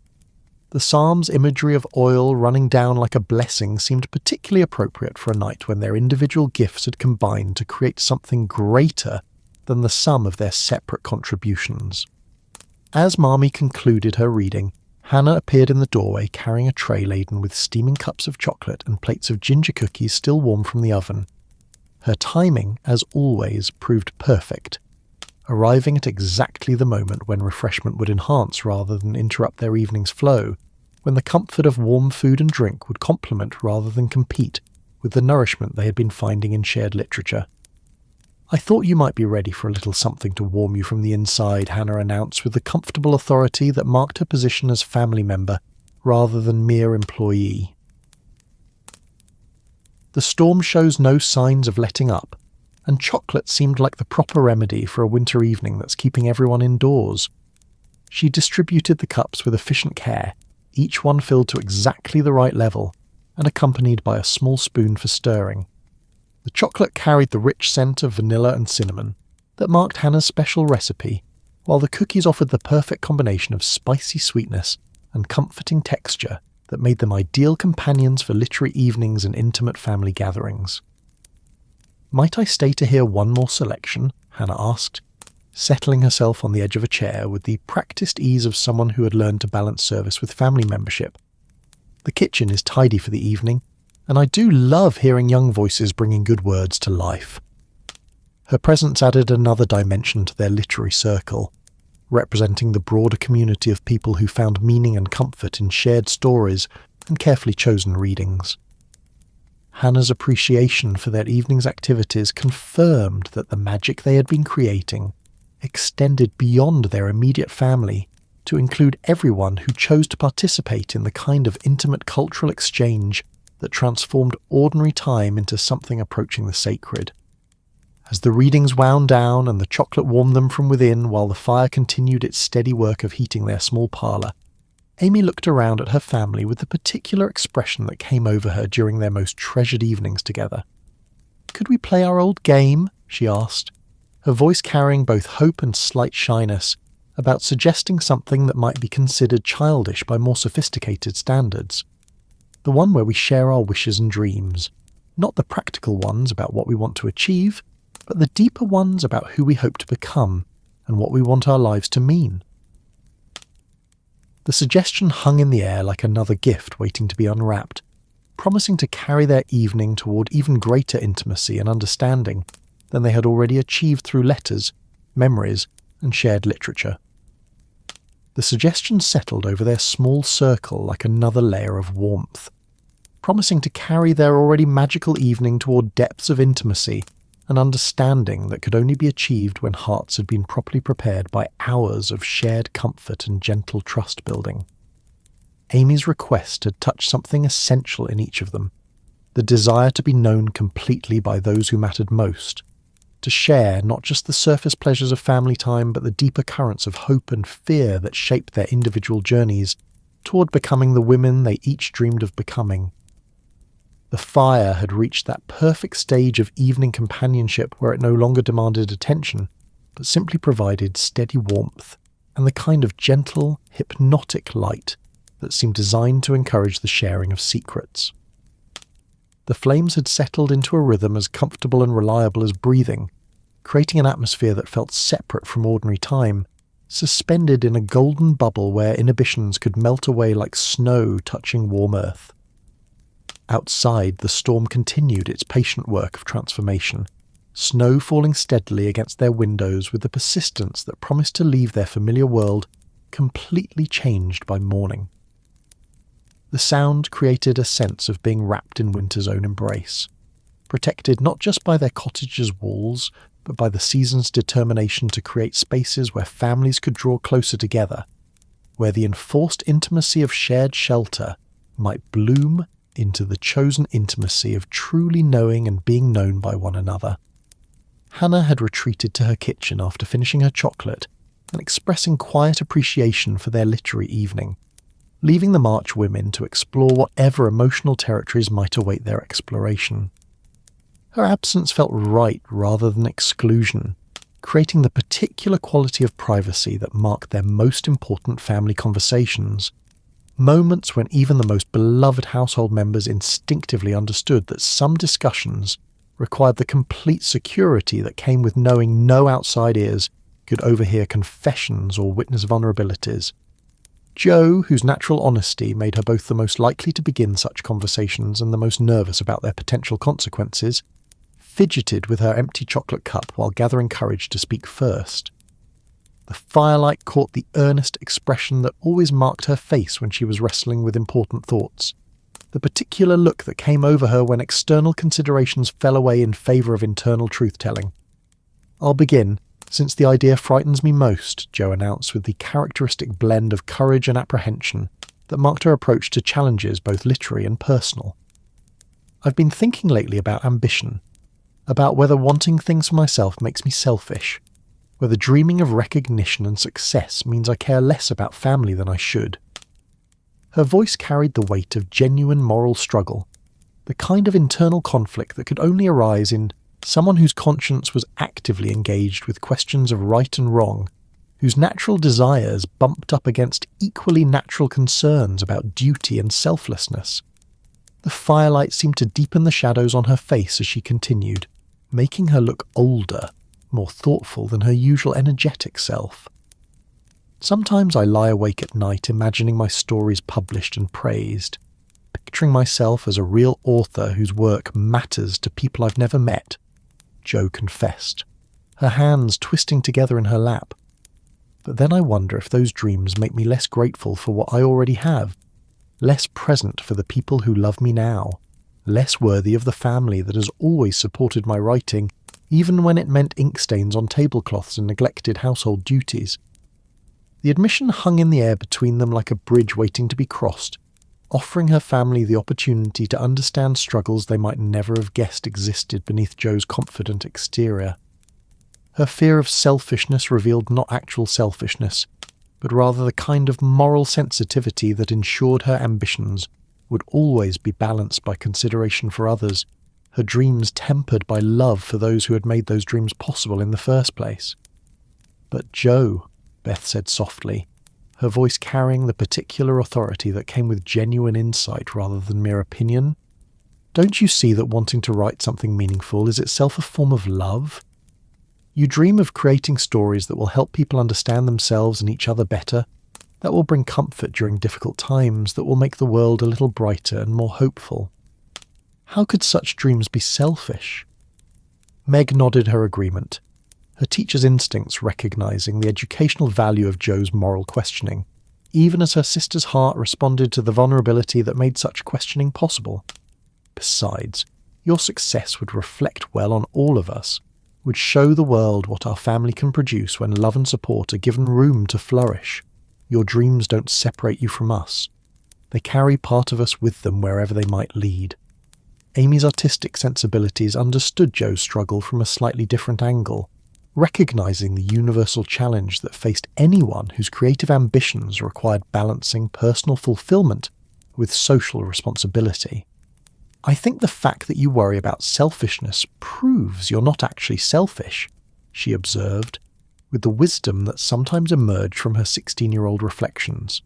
The psalm's imagery of oil running down like a blessing seemed particularly appropriate for a night when their individual gifts had combined to create something greater than the sum of their separate contributions. As Marmie concluded her reading, Hannah appeared in the doorway carrying a tray laden with steaming cups of chocolate and plates of ginger cookies still warm from the oven. Her timing, as always, proved perfect, arriving at exactly the moment when refreshment would enhance rather than interrupt their evening's flow, when the comfort of warm food and drink would complement rather than compete with the nourishment they had been finding in shared literature. "I thought you might be ready for a little something to warm you from the inside," Hannah announced with the comfortable authority that marked her position as family member rather than mere employee. The storm shows no signs of letting up, and chocolate seemed like the proper remedy for a winter evening that's keeping everyone indoors. She distributed the cups with efficient care, each one filled to exactly the right level, and accompanied by a small spoon for stirring. The chocolate carried the rich scent of vanilla and cinnamon that marked Hannah's special recipe, while the cookies offered the perfect combination of spicy sweetness and comforting texture that made them ideal companions for literary evenings and intimate family gatherings. "Might I stay to hear one more selection?" Hannah asked, settling herself on the edge of a chair with the practiced ease of someone who had learned to balance service with family membership. "The kitchen is tidy for the evening, and I do love hearing young voices bringing good words to life." Her presence added another dimension to their literary circle, representing the broader community of people who found meaning and comfort in shared stories and carefully chosen readings. Hannah's appreciation for their evening's activities confirmed that the magic they had been creating extended beyond their immediate family to include everyone who chose to participate in the kind of intimate cultural exchange that transformed ordinary time into something approaching the sacred. As the readings wound down and the chocolate warmed them from within while the fire continued its steady work of heating their small parlour, Amy looked around at her family with the particular expression that came over her during their most treasured evenings together. "Could we play our old game?" she asked, her voice carrying both hope and slight shyness about suggesting something that might be considered childish by more sophisticated standards. "The one where we share our wishes and dreams, not the practical ones about what we want to achieve, but the deeper ones about who we hope to become and what we want our lives to mean." The suggestion hung in the air like another gift waiting to be unwrapped, promising to carry their evening toward even greater intimacy and understanding than they had already achieved through letters, memories, and shared literature. The suggestion settled over their small circle like another layer of warmth, promising to carry their already magical evening toward depths of intimacy and understanding that could only be achieved when hearts had been properly prepared by hours of shared comfort and gentle trust-building. Amy's request had touched something essential in each of them, the desire to be known completely by those who mattered most, to share not just the surface pleasures of family time but the deeper currents of hope and fear that shaped their individual journeys toward becoming the women they each dreamed of becoming. The fire had reached that perfect stage of evening companionship where it no longer demanded attention, but simply provided steady warmth and the kind of gentle, hypnotic light that seemed designed to encourage the sharing of secrets. The flames had settled into a rhythm as comfortable and reliable as breathing, creating an atmosphere that felt separate from ordinary time, suspended in a golden bubble where inhibitions could melt away like snow touching warm earth. Outside, the storm continued its patient work of transformation, snow falling steadily against their windows with a persistence that promised to leave their familiar world completely changed by morning. The sound created a sense of being wrapped in winter's own embrace, protected not just by their cottage's walls, but by the season's determination to create spaces where families could draw closer together, where the enforced intimacy of shared shelter might bloom into the chosen intimacy of truly knowing and being known by one another. Hannah had retreated to her kitchen after finishing her chocolate and expressing quiet appreciation for their literary evening, leaving the March women to explore whatever emotional territories might await their exploration. Her absence felt right rather than exclusion, creating the particular quality of privacy that marked their most important family conversations, moments when even the most beloved household members instinctively understood that some discussions required the complete security that came with knowing no outside ears could overhear confessions or witness vulnerabilities. Jo, whose natural honesty made her both the most likely to begin such conversations and the most nervous about their potential consequences, fidgeted with her empty chocolate cup while gathering courage to speak first. The firelight caught the earnest expression that always marked her face when she was wrestling with important thoughts, the particular look that came over her when external considerations fell away in favour of internal truth-telling. "I'll begin, since the idea frightens me most," Jo announced with the characteristic blend of courage and apprehension that marked her approach to challenges both literary and personal. "I've been thinking lately about ambition, about whether wanting things for myself makes me selfish, whether dreaming of recognition and success means I care less about family than I should." Her voice carried the weight of genuine moral struggle, the kind of internal conflict that could only arise in someone whose conscience was actively engaged with questions of right and wrong, whose natural desires bumped up against equally natural concerns about duty and selflessness. The firelight seemed to deepen the shadows on her face as she continued, making her look older, more thoughtful than her usual energetic self. "Sometimes I lie awake at night imagining my stories published and praised, picturing myself as a real author whose work matters to people I've never met," Jo confessed, her hands twisting together in her lap. "But then I wonder if those dreams make me less grateful for what I already have, less present for the people who love me now, less worthy of the family that has always supported my writing, even when it meant ink stains on tablecloths and neglected household duties." The admission hung in the air between them like a bridge waiting to be crossed, offering her family the opportunity to understand struggles they might never have guessed existed beneath Jo's confident exterior. Her fear of selfishness revealed not actual selfishness, but rather the kind of moral sensitivity that ensured her ambitions would always be balanced by consideration for others, her dreams tempered by love for those who had made those dreams possible in the first place. "But Jo," Beth said softly, her voice carrying the particular authority that came with genuine insight rather than mere opinion, "don't you see that wanting to write something meaningful is itself a form of love? You dream of creating stories that will help people understand themselves and each other better, that will bring comfort during difficult times, that will make the world a little brighter and more hopeful. How could such dreams be selfish?" Meg nodded her agreement, her teacher's instincts recognizing the educational value of Jo's moral questioning, even as her sister's heart responded to the vulnerability that made such questioning possible. "Besides, your success would reflect well on all of us, would show the world what our family can produce when love and support are given room to flourish. Your dreams don't separate you from us. They carry part of us with them wherever they might lead." Amy's artistic sensibilities understood Jo's struggle from a slightly different angle, recognizing the universal challenge that faced anyone whose creative ambitions required balancing personal fulfillment with social responsibility. "I think the fact that you worry about selfishness proves you're not actually selfish," she observed, with the wisdom that sometimes emerged from her 16-year-old reflections.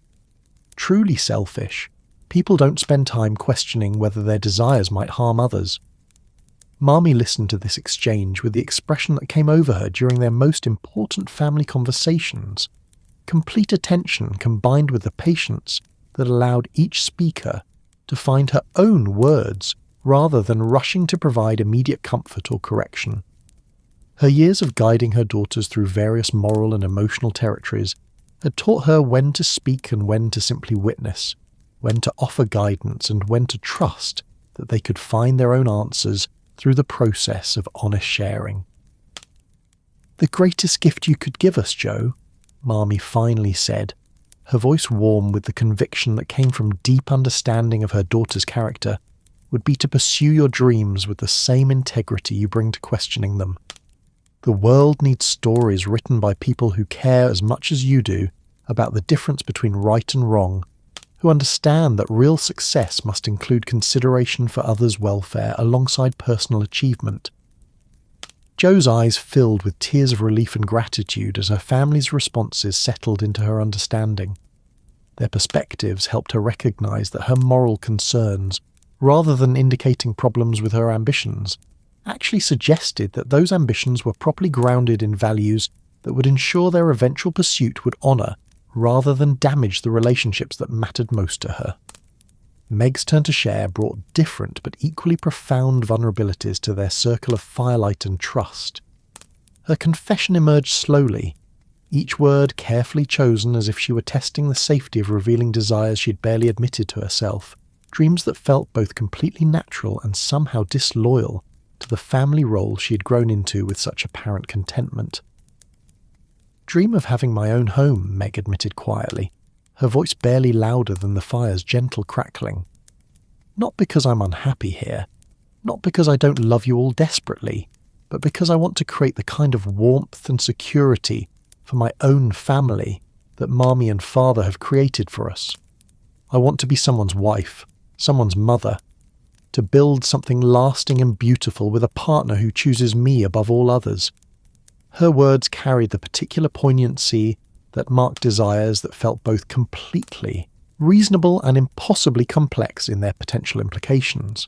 "Truly selfish, people don't spend time questioning whether their desires might harm others." Marmee listened to this exchange with the expression that came over her during their most important family conversations, complete attention combined with the patience that allowed each speaker to find her own words rather than rushing to provide immediate comfort or correction. Her years of guiding her daughters through various moral and emotional territories had taught her when to speak and when to simply witness, when to offer guidance and when to trust that they could find their own answers through the process of honest sharing. "The greatest gift you could give us, Joe," Marmee finally said, her voice warm with the conviction that came from deep understanding of her daughter's character, "would be to pursue your dreams with the same integrity you bring to questioning them. The world needs stories written by people who care as much as you do about the difference between right and wrong, who understand that real success must include consideration for others' welfare alongside personal achievement." Joe's eyes filled with tears of relief and gratitude as her family's responses settled into her understanding. Their perspectives helped her recognize that her moral concerns, rather than indicating problems with her ambitions, actually suggested that those ambitions were properly grounded in values that would ensure their eventual pursuit would honor rather than damage the relationships that mattered most to her. Meg's turn to share brought different but equally profound vulnerabilities to their circle of firelight and trust. Her confession emerged slowly, each word carefully chosen as if she were testing the safety of revealing desires she'd barely admitted to herself, dreams that felt both completely natural and somehow disloyal to the family role she had grown into with such apparent contentment. "Dream of having my own home," Meg admitted quietly, her voice barely louder than the fire's gentle crackling. "Not because I'm unhappy here, not because I don't love you all desperately, but because I want to create the kind of warmth and security for my own family that Marmee and Father have created for us. I want to be someone's wife, someone's mother, to build something lasting and beautiful with a partner who chooses me above all others." Her words carried the particular poignancy that marked desires that felt both completely reasonable and impossibly complex in their potential implications.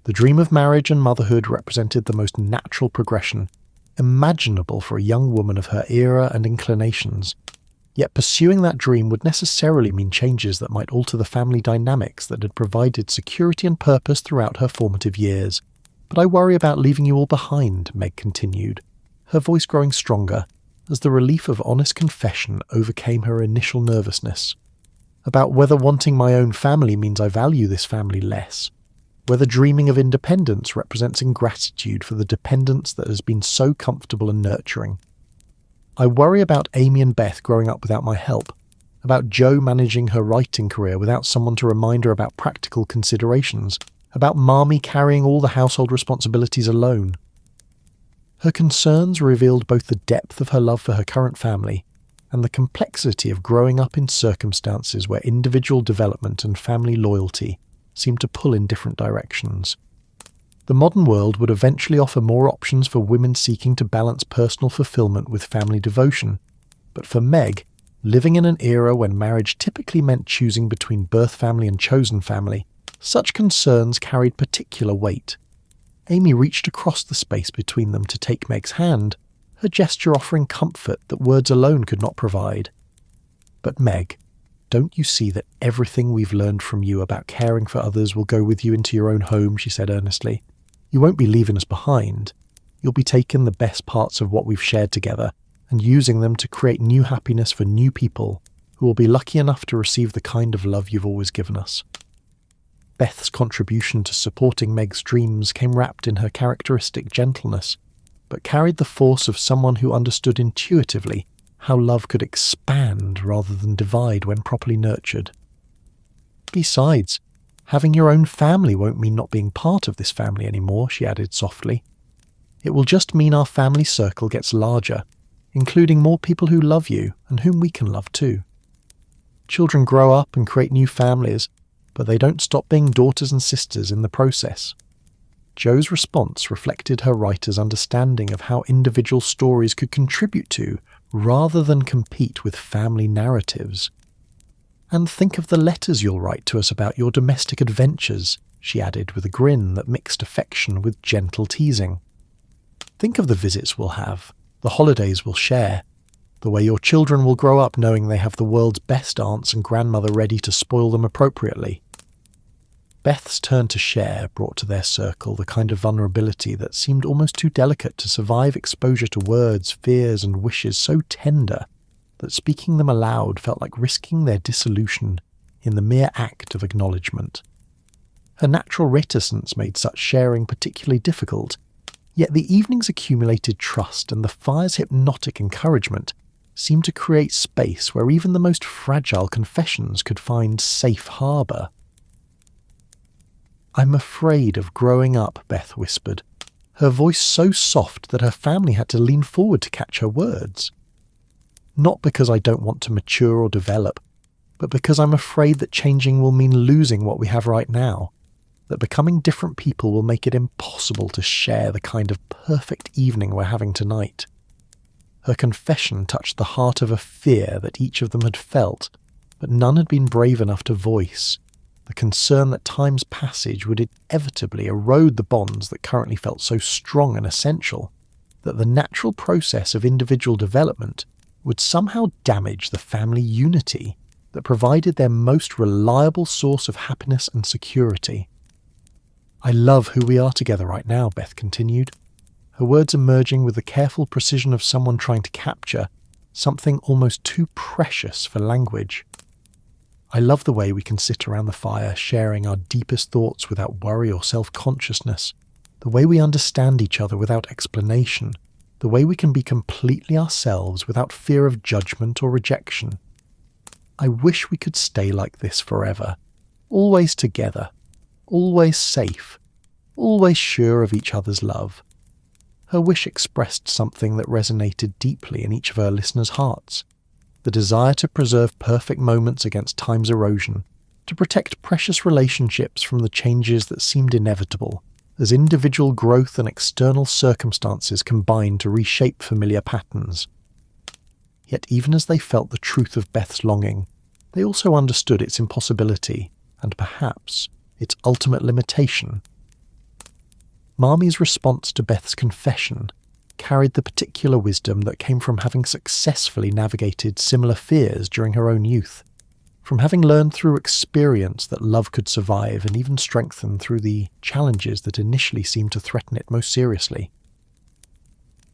The dream of marriage and motherhood represented the most natural progression imaginable for a young woman of her era and inclinations, yet pursuing that dream would necessarily mean changes that might alter the family dynamics that had provided security and purpose throughout her formative years. "But I worry about leaving you all behind," Meg continued, her voice growing stronger as the relief of honest confession overcame her initial nervousness. "About whether wanting my own family means I value this family less, whether dreaming of independence represents ingratitude for the dependence that has been so comfortable and nurturing. I worry about Amy and Beth growing up without my help, about Jo managing her writing career without someone to remind her about practical considerations, about Marmee carrying all the household responsibilities alone." Her concerns revealed both the depth of her love for her current family and the complexity of growing up in circumstances where individual development and family loyalty seemed to pull in different directions. The modern world would eventually offer more options for women seeking to balance personal fulfillment with family devotion, but for Meg, living in an era when marriage typically meant choosing between birth family and chosen family, such concerns carried particular weight. Amy reached across the space between them to take Meg's hand, her gesture offering comfort that words alone could not provide. "But Meg, don't you see that everything we've learned from you about caring for others will go with you into your own home?" she said earnestly. "You won't be leaving us behind. You'll be taking the best parts of what we've shared together and using them to create new happiness for new people who will be lucky enough to receive the kind of love you've always given us." Beth's contribution to supporting Meg's dreams came wrapped in her characteristic gentleness, but carried the force of someone who understood intuitively how love could expand rather than divide when properly nurtured. "Besides, having your own family won't mean not being part of this family anymore," she added softly. "It will just mean our family circle gets larger, including more people who love you and whom we can love too. Children grow up and create new families, but they don't stop being daughters and sisters in the process." Jo's response reflected her writer's understanding of how individual stories could contribute to, rather than compete with, family narratives. "And think of the letters you'll write to us about your domestic adventures," she added with a grin that mixed affection with gentle teasing. "Think of the visits we'll have, the holidays we'll share, the way your children will grow up knowing they have the world's best aunts and grandmother ready to spoil them appropriately." Beth's turn to share brought to their circle the kind of vulnerability that seemed almost too delicate to survive exposure to words, fears, and wishes so tender that speaking them aloud felt like risking their dissolution in the mere act of acknowledgement. Her natural reticence made such sharing particularly difficult, yet the evening's accumulated trust and the fire's hypnotic encouragement seemed to create space where even the most fragile confessions could find safe harbour. "I'm afraid of growing up," Beth whispered, her voice so soft that her family had to lean forward to catch her words. "Not because I don't want to mature or develop, but because I'm afraid that changing will mean losing what we have right now, that becoming different people will make it impossible to share the kind of perfect evening we're having tonight." Her confession touched the heart of a fear that each of them had felt, but none had been brave enough to voice, the concern that time's passage would inevitably erode the bonds that currently felt so strong and essential, that the natural process of individual development would somehow damage the family unity that provided their most reliable source of happiness and security. "I love who we are together right now," Beth continued, her words emerging with the careful precision of someone trying to capture something almost too precious for language. "I love the way we can sit around the fire sharing our deepest thoughts without worry or self-consciousness, the way we understand each other without explanation, the way we can be completely ourselves without fear of judgment or rejection. I wish we could stay like this forever, always together, always safe, always sure of each other's love." Her wish expressed something that resonated deeply in each of her listeners' hearts, the desire to preserve perfect moments against time's erosion, to protect precious relationships from the changes that seemed inevitable, as individual growth and external circumstances combined to reshape familiar patterns. Yet even as they felt the truth of Beth's longing, they also understood its impossibility, and perhaps its ultimate limitation. Marmie's response to Beth's confession carried the particular wisdom that came from having successfully navigated similar fears during her own youth, from having learned through experience that love could survive and even strengthen through the challenges that initially seemed to threaten it most seriously.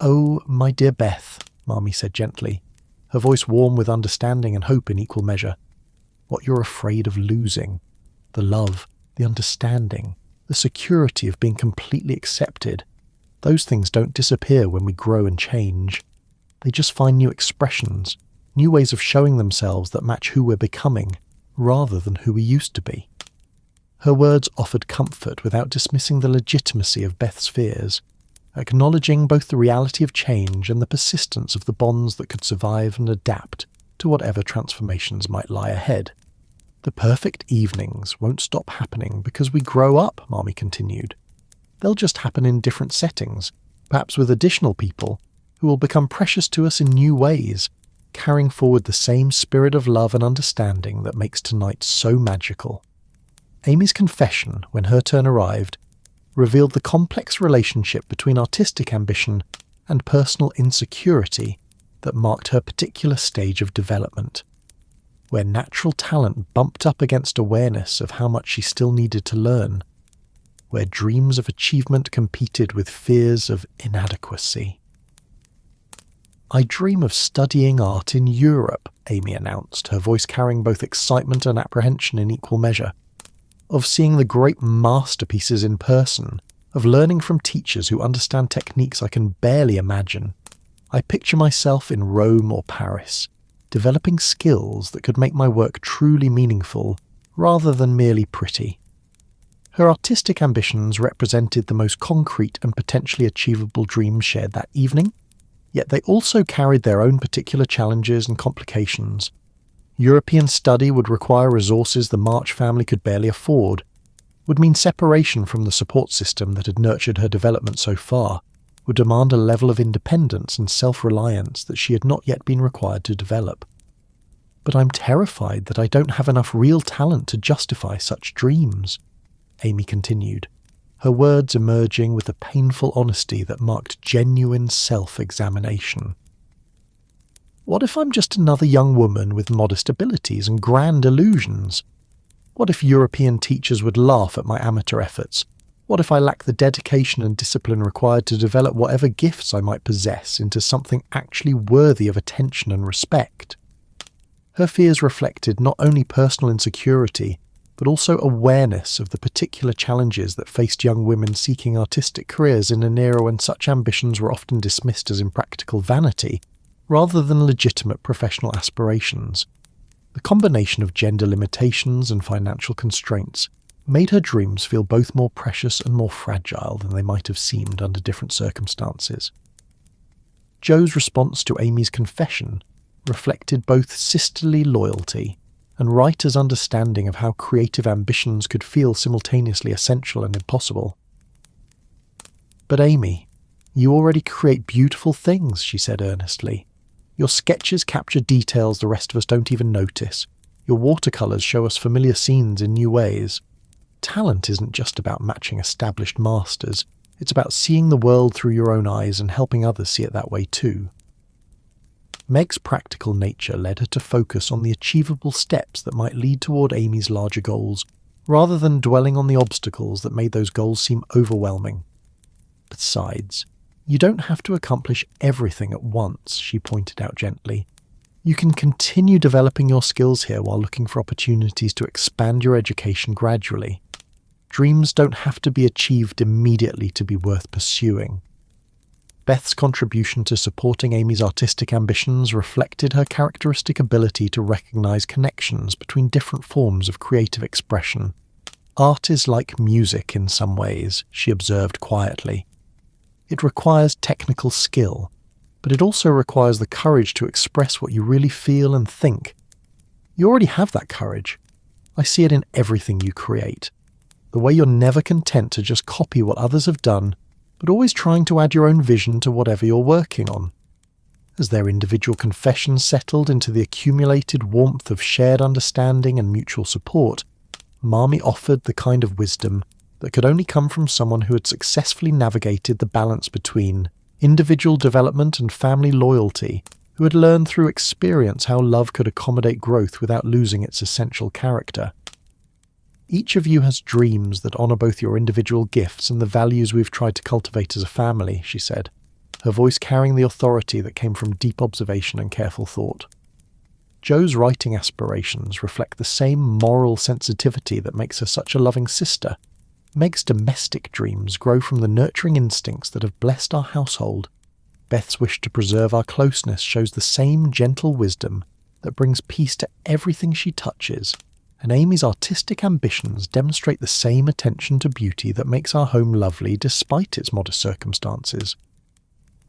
"Oh, my dear Beth," Marmie said gently, her voice warm with understanding and hope in equal measure, "what you're afraid of losing, the love, the understanding, the security of being completely accepted, those things don't disappear when we grow and change. They just find new expressions, new ways of showing themselves that match who we're becoming, rather than who we used to be." Her words offered comfort without dismissing the legitimacy of Beth's fears, acknowledging both the reality of change and the persistence of the bonds that could survive and adapt to whatever transformations might lie ahead. "The perfect evenings won't stop happening because we grow up," Marmie continued. "They'll just happen in different settings, perhaps with additional people, who will become precious to us in new ways, carrying forward the same spirit of love and understanding that makes tonight so magical." Amy's confession, when her turn arrived, revealed the complex relationship between artistic ambition and personal insecurity that marked her particular stage of development, where natural talent bumped up against awareness of how much she still needed to learn, where dreams of achievement competed with fears of inadequacy. "I dream of studying art in Europe," Amy announced, her voice carrying both excitement and apprehension in equal measure, "of seeing the great masterpieces in person, of learning from teachers who understand techniques I can barely imagine. I picture myself in Rome or Paris, developing skills that could make my work truly meaningful, rather than merely pretty." Her artistic ambitions represented the most concrete and potentially achievable dreams shared that evening, yet they also carried their own particular challenges and complications. European study would require resources the March family could barely afford, would mean separation from the support system that had nurtured her development so far, would demand a level of independence and self-reliance that she had not yet been required to develop. "But I'm terrified that I don't have enough real talent to justify such dreams," Amy continued, her words emerging with the painful honesty that marked genuine self-examination. "What if I'm just another young woman with modest abilities and grand illusions? What if European teachers would laugh at my amateur efforts? What if I lack the dedication and discipline required to develop whatever gifts I might possess into something actually worthy of attention and respect? Her fears reflected not only personal insecurity, but also awareness of the particular challenges that faced young women seeking artistic careers in an era when such ambitions were often dismissed as impractical vanity, rather than legitimate professional aspirations. The combination of gender limitations and financial constraints made her dreams feel both more precious and more fragile than they might have seemed under different circumstances. Jo's response to Amy's confession reflected both sisterly loyalty and Ryder's understanding of how creative ambitions could feel simultaneously essential and impossible. "But Amy, you already create beautiful things," she said earnestly. "Your sketches capture details the rest of us don't even notice. Your watercolours show us familiar scenes in new ways. Talent isn't just about matching established masters. It's about seeing the world through your own eyes and helping others see it that way too." Meg's practical nature led her to focus on the achievable steps that might lead toward Amy's larger goals, rather than dwelling on the obstacles that made those goals seem overwhelming. "Besides, you don't have to accomplish everything at once," she pointed out gently. "You can continue developing your skills here while looking for opportunities to expand your education gradually. Dreams don't have to be achieved immediately to be worth pursuing." Beth's contribution to supporting Amy's artistic ambitions reflected her characteristic ability to recognize connections between different forms of creative expression. "Art is like music in some ways," she observed quietly. "It requires technical skill, but it also requires the courage to express what you really feel and think. You already have that courage. I see it in everything you create. The way you're never content to just copy what others have done, but always trying to add your own vision to whatever you're working on." As their individual confessions settled into the accumulated warmth of shared understanding and mutual support, Marmee offered the kind of wisdom that could only come from someone who had successfully navigated the balance between individual development and family loyalty, who had learned through experience how love could accommodate growth without losing its essential character. "Each of you has dreams that honour both your individual gifts and the values we've tried to cultivate as a family," she said, her voice carrying the authority that came from deep observation and careful thought. Jo's writing aspirations reflect the same moral sensitivity that makes her such a loving sister. Meg's domestic dreams grow from the nurturing instincts that have blessed our household. Beth's wish to preserve our closeness shows the same gentle wisdom that brings peace to everything she touches, and Amy's artistic ambitions demonstrate the same attention to beauty that makes our home lovely despite its modest circumstances.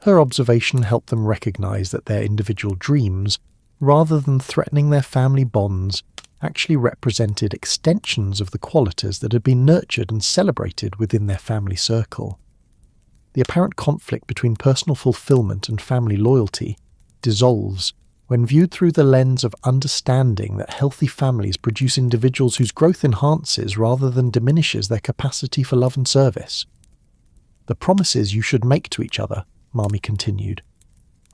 Her observation helped them recognize that their individual dreams, rather than threatening their family bonds, actually represented extensions of the qualities that had been nurtured and celebrated within their family circle. The apparent conflict between personal fulfillment and family loyalty dissolves when viewed through the lens of understanding that healthy families produce individuals whose growth enhances rather than diminishes their capacity for love and service. "The promises you should make to each other," Marmee continued,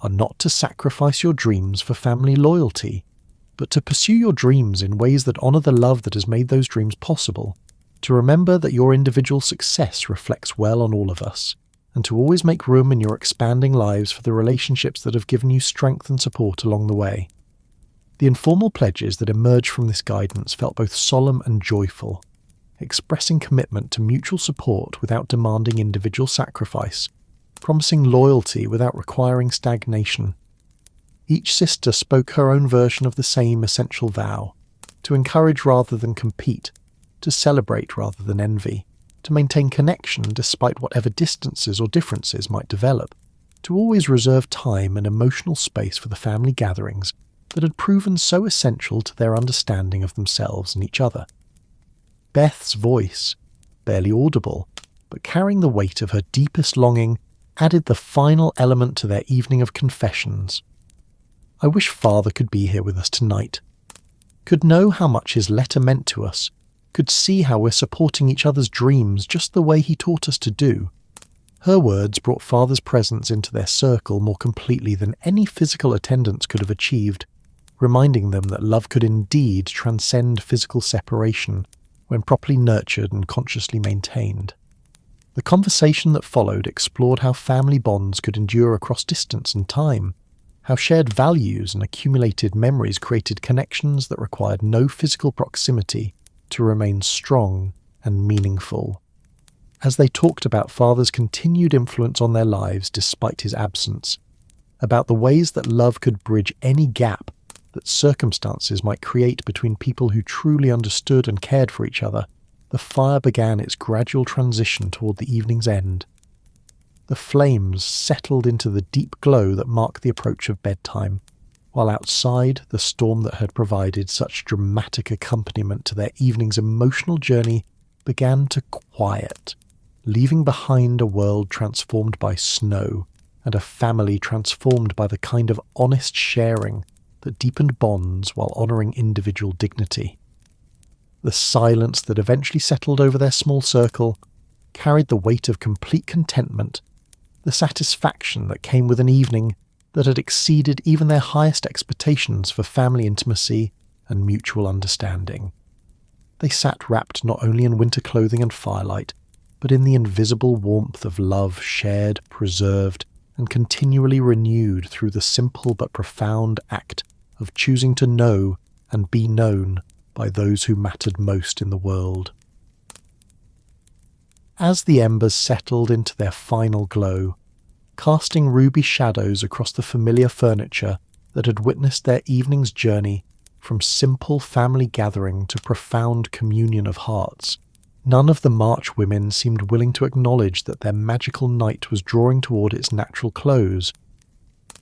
"are not to sacrifice your dreams for family loyalty, but to pursue your dreams in ways that honour the love that has made those dreams possible, to remember that your individual success reflects well on all of us, and to always make room in your expanding lives for the relationships that have given you strength and support along the way." The informal pledges that emerged from this guidance felt both solemn and joyful, expressing commitment to mutual support without demanding individual sacrifice, promising loyalty without requiring stagnation. Each sister spoke her own version of the same essential vow: to encourage rather than compete, to celebrate rather than envy, to maintain connection despite whatever distances or differences might develop, to always reserve time and emotional space for the family gatherings that had proven so essential to their understanding of themselves and each other. Beth's voice, barely audible, but carrying the weight of her deepest longing, added the final element to their evening of confessions. "I wish Father could be here with us tonight, could know how much his letter meant to us, could see how we're supporting each other's dreams just the way he taught us to do." Her words brought Father's presence into their circle more completely than any physical attendance could have achieved, reminding them that love could indeed transcend physical separation when properly nurtured and consciously maintained. The conversation that followed explored how family bonds could endure across distance and time, how shared values and accumulated memories created connections that required no physical proximity to remain strong and meaningful. As they talked about father's continued influence on their lives despite his absence, about the ways that love could bridge any gap that circumstances might create between people who truly understood and cared for each other, the fire began its gradual transition toward the evening's end. The flames settled into the deep glow that marked the approach of bedtime, while outside, the storm that had provided such dramatic accompaniment to their evening's emotional journey began to quiet, leaving behind a world transformed by snow and a family transformed by the kind of honest sharing that deepened bonds while honouring individual dignity. The silence that eventually settled over their small circle carried the weight of complete contentment, the satisfaction that came with an evening that had exceeded even their highest expectations for family intimacy and mutual understanding. They sat wrapped not only in winter clothing and firelight, but in the invisible warmth of love shared, preserved, and continually renewed through the simple but profound act of choosing to know and be known by those who mattered most in the world. As the embers settled into their final glow, casting ruby shadows across the familiar furniture that had witnessed their evening's journey from simple family gathering to profound communion of hearts, none of the March women seemed willing to acknowledge that their magical night was drawing toward its natural close.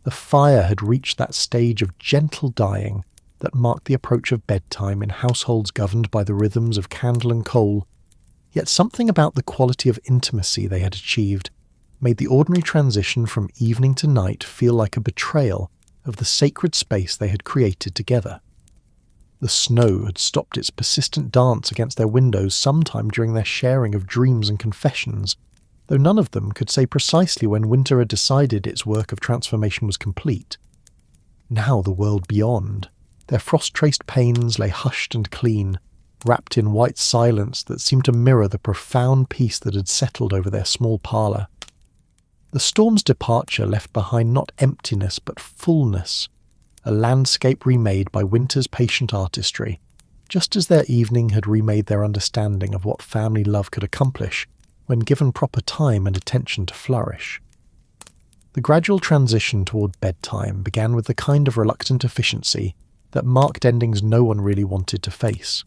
The fire had reached that stage of gentle dying that marked the approach of bedtime in households governed by the rhythms of candle and coal, yet something about the quality of intimacy they had achieved made the ordinary transition from evening to night feel like a betrayal of the sacred space they had created together. The snow had stopped its persistent dance against their windows sometime during their sharing of dreams and confessions, though none of them could say precisely when winter had decided its work of transformation was complete. Now the world beyond, their frost-traced panes lay hushed and clean, wrapped in white silence that seemed to mirror the profound peace that had settled over their small parlour. The storm's departure left behind not emptiness but fullness, a landscape remade by winter's patient artistry, just as their evening had remade their understanding of what family love could accomplish when given proper time and attention to flourish. The gradual transition toward bedtime began with the kind of reluctant efficiency that marked endings no one really wanted to face.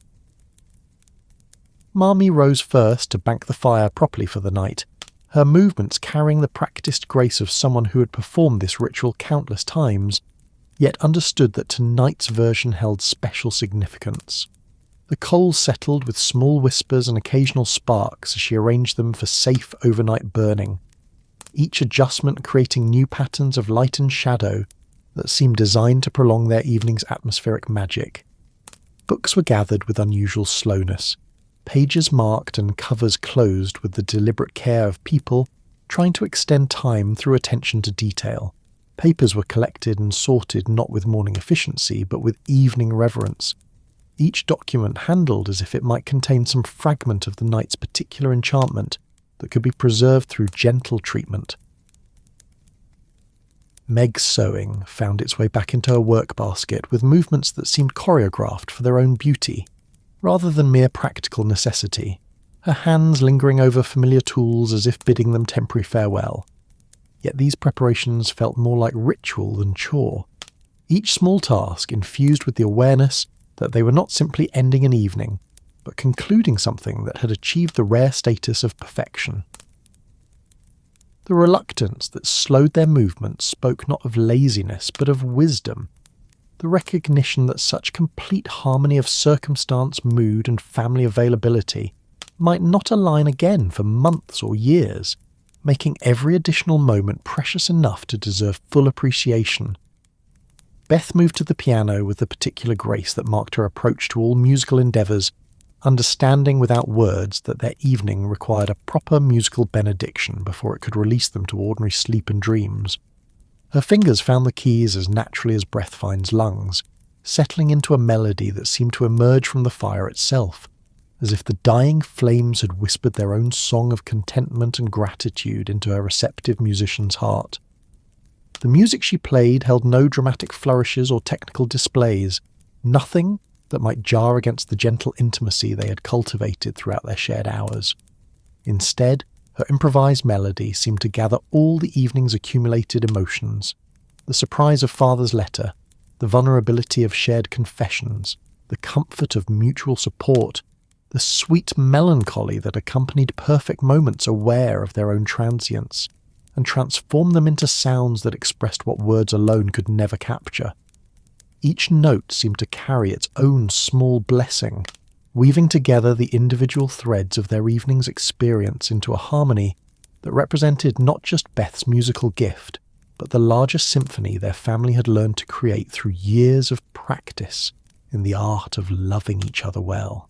Marmee rose first to bank the fire properly for the night, her movements carrying the practiced grace of someone who had performed this ritual countless times, yet understood that tonight's version held special significance. The coals settled with small whispers and occasional sparks as she arranged them for safe overnight burning, each adjustment creating new patterns of light and shadow that seemed designed to prolong their evening's atmospheric magic. Books were gathered with unusual slowness, pages marked and covers closed with the deliberate care of people trying to extend time through attention to detail. Papers were collected and sorted not with morning efficiency, but with evening reverence, each document handled as if it might contain some fragment of the night's particular enchantment that could be preserved through gentle treatment. Meg's sewing found its way back into her work basket with movements that seemed choreographed for their own beauty, rather than mere practical necessity, her hands lingering over familiar tools as if bidding them temporary farewell. Yet these preparations felt more like ritual than chore, each small task infused with the awareness that they were not simply ending an evening, but concluding something that had achieved the rare status of perfection. The reluctance that slowed their movements spoke not of laziness, but of wisdom, the recognition that such complete harmony of circumstance, mood, and family availability might not align again for months or years, making every additional moment precious enough to deserve full appreciation. Beth moved to the piano with the particular grace that marked her approach to all musical endeavours, understanding without words that their evening required a proper musical benediction before it could release them to ordinary sleep and dreams. Her fingers found the keys as naturally as breath finds lungs, settling into a melody that seemed to emerge from the fire itself, as if the dying flames had whispered their own song of contentment and gratitude into her receptive musician's heart. The music she played held no dramatic flourishes or technical displays, nothing that might jar against the gentle intimacy they had cultivated throughout their shared hours. Instead, her improvised melody seemed to gather all the evening's accumulated emotions: the surprise of father's letter, the vulnerability of shared confessions, the comfort of mutual support, the sweet melancholy that accompanied perfect moments aware of their own transience, and transformed them into sounds that expressed what words alone could never capture. Each note seemed to carry its own small blessing, weaving together the individual threads of their evening's experience into a harmony that represented not just Beth's musical gift, but the larger symphony their family had learned to create through years of practice in the art of loving each other well.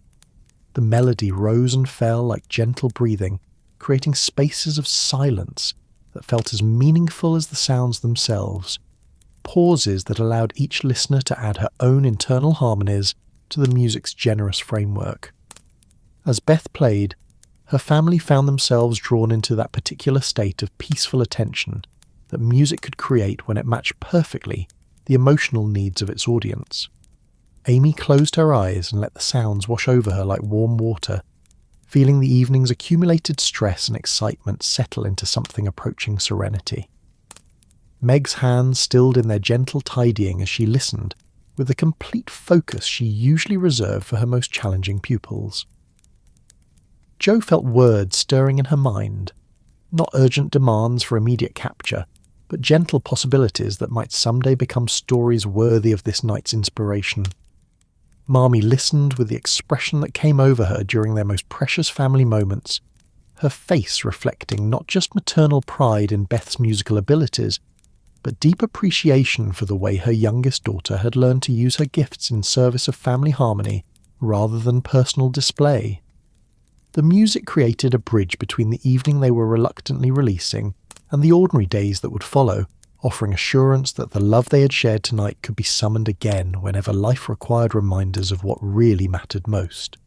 The melody rose and fell like gentle breathing, creating spaces of silence that felt as meaningful as the sounds themselves, pauses that allowed each listener to add her own internal harmonies to the music's generous framework. As Beth played, her family found themselves drawn into that particular state of peaceful attention that music could create when it matched perfectly the emotional needs of its audience. Amy closed her eyes and let the sounds wash over her like warm water, feeling the evening's accumulated stress and excitement settle into something approaching serenity. Meg's hands stilled in their gentle tidying as she listened, with the complete focus she usually reserved for her most challenging pupils. Jo felt words stirring in her mind, not urgent demands for immediate capture, but gentle possibilities that might someday become stories worthy of this night's inspiration. Marmee listened with the expression that came over her during their most precious family moments, her face reflecting not just maternal pride in Beth's musical abilities, but deep appreciation for the way her youngest daughter had learned to use her gifts in service of family harmony rather than personal display. The music created a bridge between the evening they were reluctantly releasing and the ordinary days that would follow, offering assurance that the love they had shared tonight could be summoned again whenever life required reminders of what really mattered most.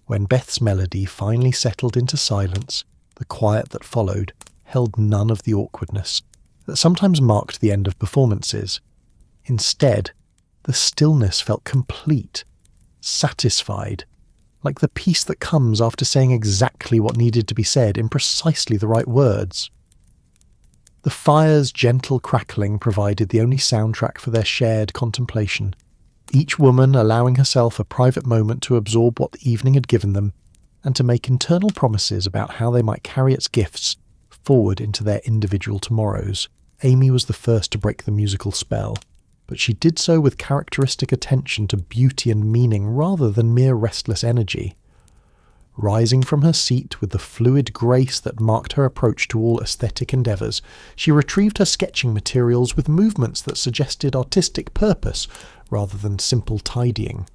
When Beth's melody finally settled into silence, the quiet that followed held none of the awkwardness that sometimes marked the end of performances. Instead, the stillness felt complete, satisfied, like the peace that comes after saying exactly what needed to be said in precisely the right words. The fire's gentle crackling provided the only soundtrack for their shared contemplation, each woman allowing herself a private moment to absorb what the evening had given them and to make internal promises about how they might carry its gifts forward into their individual tomorrows. Amy was the first to break the musical spell, but she did so with characteristic attention to beauty and meaning rather than mere restless energy. Rising from her seat with the fluid grace that marked her approach to all aesthetic endeavours, she retrieved her sketching materials with movements that suggested artistic purpose rather than simple tidying.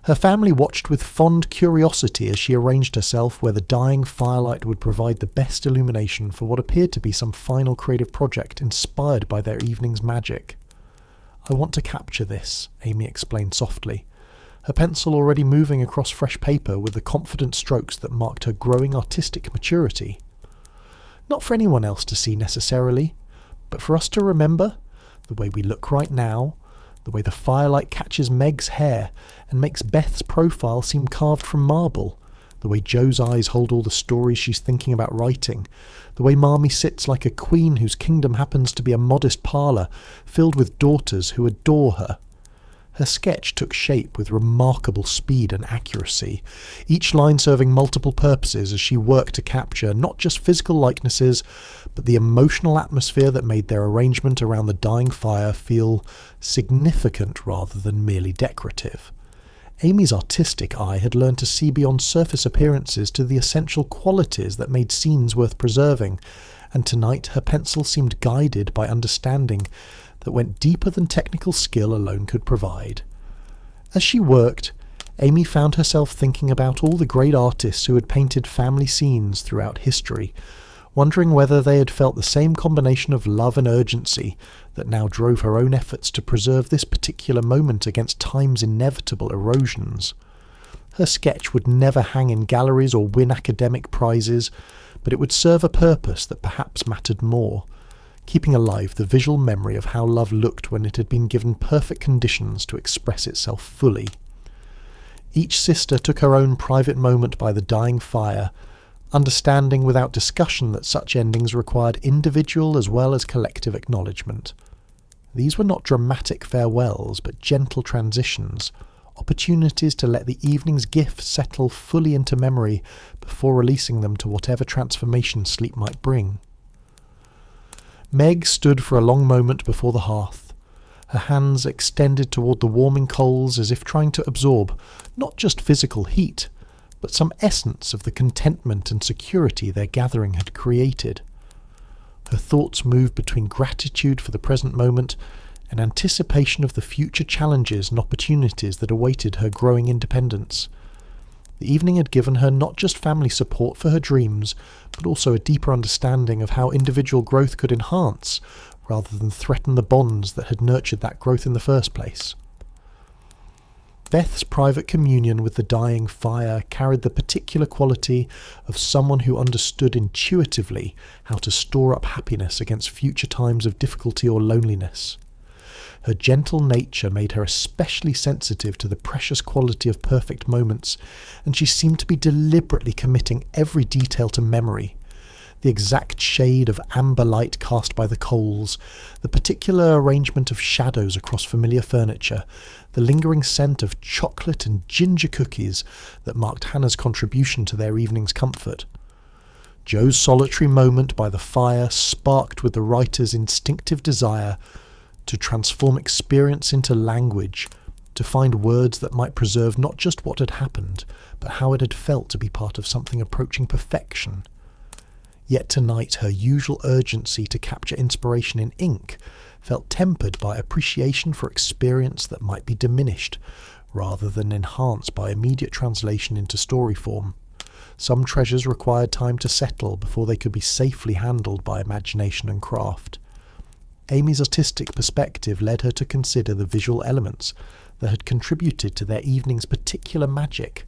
Her family watched with fond curiosity as she arranged herself where the dying firelight would provide the best illumination for what appeared to be some final creative project inspired by their evening's magic. "I want to capture this," Amy explained softly, her pencil already moving across fresh paper with the confident strokes that marked her growing artistic maturity. "Not for anyone else to see necessarily, but for us to remember, the way we look right now, the way the firelight catches Meg's hair and makes Beth's profile seem carved from marble, the way Jo's eyes hold all the stories she's thinking about writing, the way Marmee sits like a queen whose kingdom happens to be a modest parlour filled with daughters who adore her." Her sketch took shape with remarkable speed and accuracy, each line serving multiple purposes as she worked to capture not just physical likenesses, but the emotional atmosphere that made their arrangement around the dying fire feel significant rather than merely decorative. Amy's artistic eye had learned to see beyond surface appearances to the essential qualities that made scenes worth preserving, and tonight her pencil seemed guided by understanding that went deeper than technical skill alone could provide. As she worked, Amy found herself thinking about all the great artists who had painted family scenes throughout history, wondering whether they had felt the same combination of love and urgency that now drove her own efforts to preserve this particular moment against time's inevitable erosions. Her sketch would never hang in galleries or win academic prizes, but it would serve a purpose that perhaps mattered more, keeping alive the visual memory of how love looked when it had been given perfect conditions to express itself fully. Each sister took her own private moment by the dying fire, understanding without discussion that such endings required individual as well as collective acknowledgement. These were not dramatic farewells, but gentle transitions, opportunities to let the evening's gifts settle fully into memory before releasing them to whatever transformation sleep might bring. Meg stood for a long moment before the hearth, her hands extended toward the warming coals as if trying to absorb not just physical heat, but some essence of the contentment and security their gathering had created. Her thoughts moved between gratitude for the present moment and anticipation of the future challenges and opportunities that awaited her growing independence. The evening had given her not just family support for her dreams, but also a deeper understanding of how individual growth could enhance, rather than threaten the bonds that had nurtured that growth in the first place. Beth's private communion with the dying fire carried the particular quality of someone who understood intuitively how to store up happiness against future times of difficulty or loneliness. Her gentle nature made her especially sensitive to the precious quality of perfect moments, and she seemed to be deliberately committing every detail to memory. The exact shade of amber light cast by the coals, the particular arrangement of shadows across familiar furniture, the lingering scent of chocolate and ginger cookies that marked Hannah's contribution to their evening's comfort. Joe's solitary moment by the fire sparked with the writer's instinctive desire to transform experience into language, to find words that might preserve not just what had happened, but how it had felt to be part of something approaching perfection. Yet tonight her usual urgency to capture inspiration in ink felt tempered by appreciation for experience that might be diminished, rather than enhanced by immediate translation into story form. Some treasures required time to settle before they could be safely handled by imagination and craft. Amy's artistic perspective led her to consider the visual elements that had contributed to their evening's particular magic.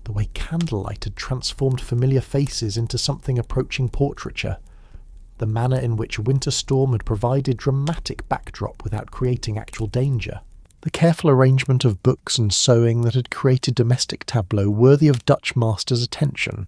The way candlelight had transformed familiar faces into something approaching portraiture, the manner in which a winter storm had provided dramatic backdrop without creating actual danger, the careful arrangement of books and sewing that had created domestic tableau worthy of Dutch master's attention.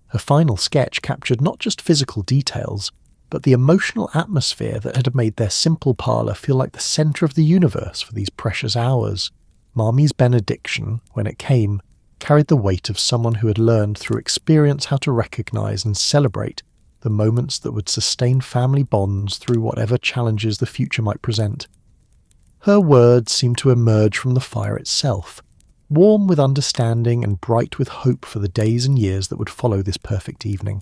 Her final sketch captured not just physical details, but the emotional atmosphere that had made their simple parlour feel like the centre of the universe for these precious hours. Marmie's benediction, when it came, carried the weight of someone who had learned through experience how to recognise and celebrate the moments that would sustain family bonds through whatever challenges the future might present. Her words seemed to emerge from the fire itself, warm with understanding and bright with hope for the days and years that would follow this perfect evening.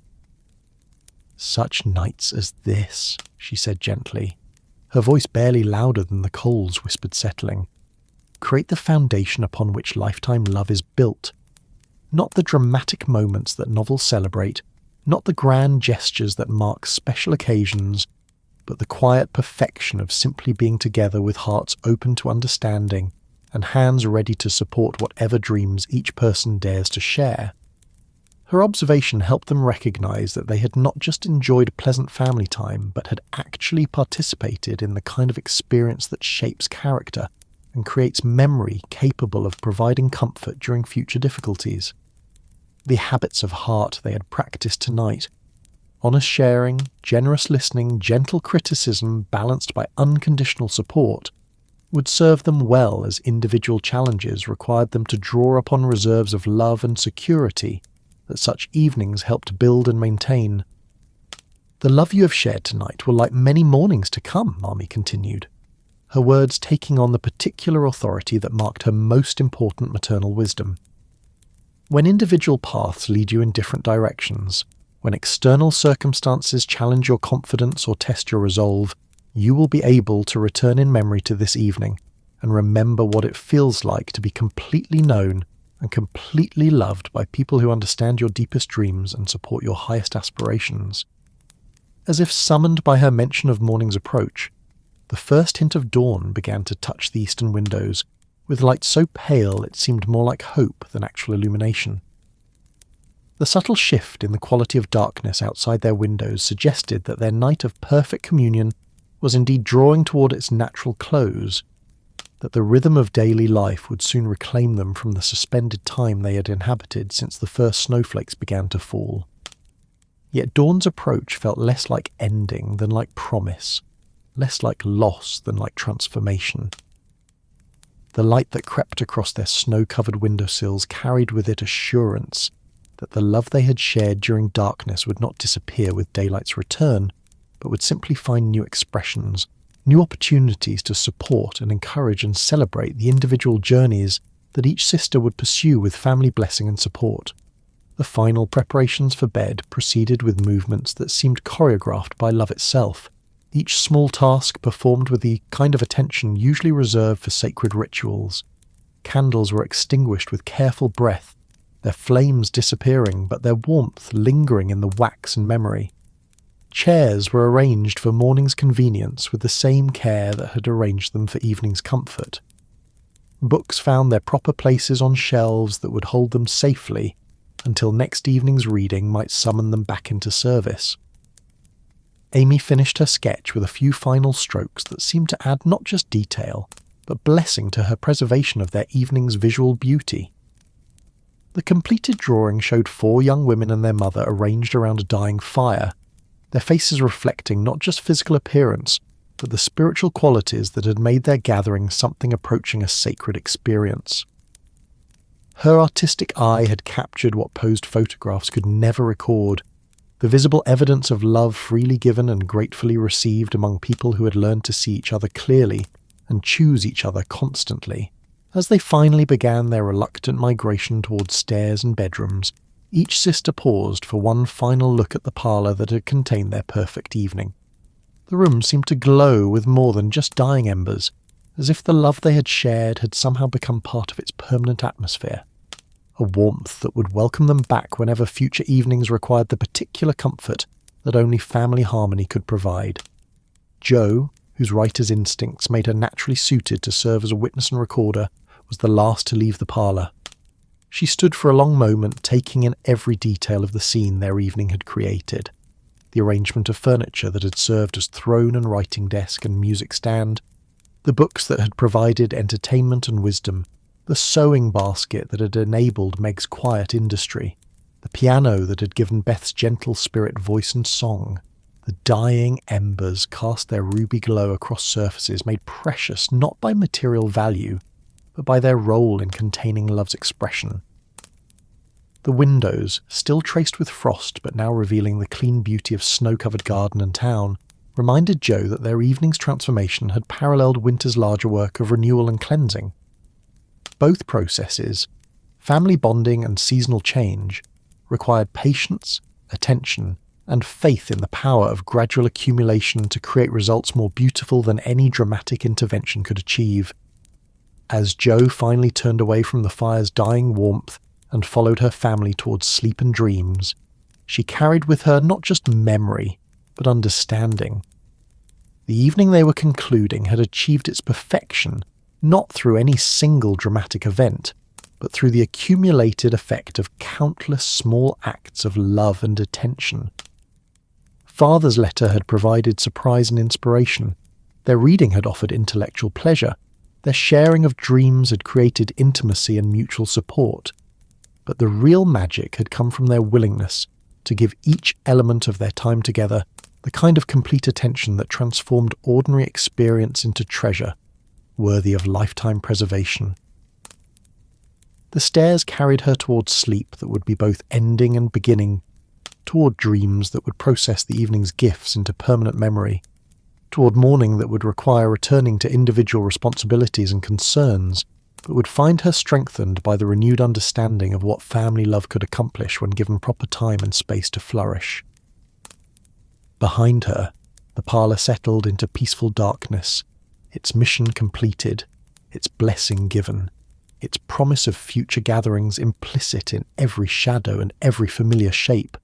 "Such nights as this," she said gently, her voice barely louder than the coals whispered settling, "create the foundation upon which lifetime love is built. Not the dramatic moments that novels celebrate, not the grand gestures that mark special occasions, but the quiet perfection of simply being together with hearts open to understanding and hands ready to support whatever dreams each person dares to share." Her observation helped them recognise that they had not just enjoyed pleasant family time, but had actually participated in the kind of experience that shapes character and creates memory capable of providing comfort during future difficulties. The habits of heart they had practised tonight, honest sharing, generous listening, gentle criticism balanced by unconditional support, would serve them well as individual challenges required them to draw upon reserves of love and security that such evenings helped build and maintain. "The love you have shared tonight will light many mornings to come," Marmee continued, her words taking on the particular authority that marked her most important maternal wisdom. "When individual paths lead you in different directions, when external circumstances challenge your confidence or test your resolve, you will be able to return in memory to this evening and remember what it feels like to be completely known and completely loved by people who understand your deepest dreams and support your highest aspirations. As if summoned by her mention of morning's approach, the first hint of dawn began to touch the eastern windows, with light so pale it seemed more like hope than actual illumination. The subtle shift in the quality of darkness outside their windows suggested that their night of perfect communion was indeed drawing toward its natural close, that the rhythm of daily life would soon reclaim them from the suspended time they had inhabited since the first snowflakes began to fall. Yet dawn's approach felt less like ending than like promise, less like loss than like transformation. The light that crept across their snow-covered windowsills carried with it assurance that the love they had shared during darkness would not disappear with daylight's return, but would simply find new expressions, new opportunities to support and encourage and celebrate the individual journeys that each sister would pursue with family blessing and support. The final preparations for bed proceeded with movements that seemed choreographed by love itself, each small task performed with the kind of attention usually reserved for sacred rituals. Candles were extinguished with careful breath, their flames disappearing but their warmth lingering in the wax and memory. Chairs were arranged for morning's convenience with the same care that had arranged them for evening's comfort. Books found their proper places on shelves that would hold them safely until next evening's reading might summon them back into service. Amy finished her sketch with a few final strokes that seemed to add not just detail, but blessing to her preservation of their evening's visual beauty. The completed drawing showed 4 young women and their mother arranged around a dying fire, their faces reflecting not just physical appearance, but the spiritual qualities that had made their gathering something approaching a sacred experience. Her artistic eye had captured what posed photographs could never record, the visible evidence of love freely given and gratefully received among people who had learned to see each other clearly and choose each other constantly. As they finally began their reluctant migration towards stairs and bedrooms, each sister paused for one final look at the parlour that had contained their perfect evening. The room seemed to glow with more than just dying embers, as if the love they had shared had somehow become part of its permanent atmosphere. A warmth that would welcome them back whenever future evenings required the particular comfort that only family harmony could provide. Jo, whose writer's instincts made her naturally suited to serve as a witness and recorder, was the last to leave the parlour. She stood for a long moment taking in every detail of the scene their evening had created. The arrangement of furniture that had served as throne and writing desk and music stand, the books that had provided entertainment and wisdom, the sewing basket that had enabled Meg's quiet industry, the piano that had given Beth's gentle spirit voice and song. The dying embers cast their ruby glow across surfaces made precious not by material value, but by their role in containing love's expression. The windows, still traced with frost but now revealing the clean beauty of snow-covered garden and town, reminded Jo that their evening's transformation had paralleled winter's larger work of renewal and cleansing. Both processes, family bonding and seasonal change, required patience, attention, and faith in the power of gradual accumulation to create results more beautiful than any dramatic intervention could achieve. As Jo finally turned away from the fire's dying warmth and followed her family towards sleep and dreams, she carried with her not just memory, but understanding. The evening they were concluding had achieved its perfection not through any single dramatic event, but through the accumulated effect of countless small acts of love and attention. Father's letter had provided surprise and inspiration. Their reading had offered intellectual pleasure. Their sharing of dreams had created intimacy and mutual support. But the real magic had come from their willingness to give each element of their time together the kind of complete attention that transformed ordinary experience into treasure, worthy of lifetime preservation. The stairs carried her towards sleep that would be both ending and beginning, toward dreams that would process the evening's gifts into permanent memory, toward morning that would require returning to individual responsibilities and concerns, but would find her strengthened by the renewed understanding of what family love could accomplish when given proper time and space to flourish. Behind her, the parlour settled into peaceful darkness, its mission completed, its blessing given, its promise of future gatherings implicit in every shadow and every familiar shape,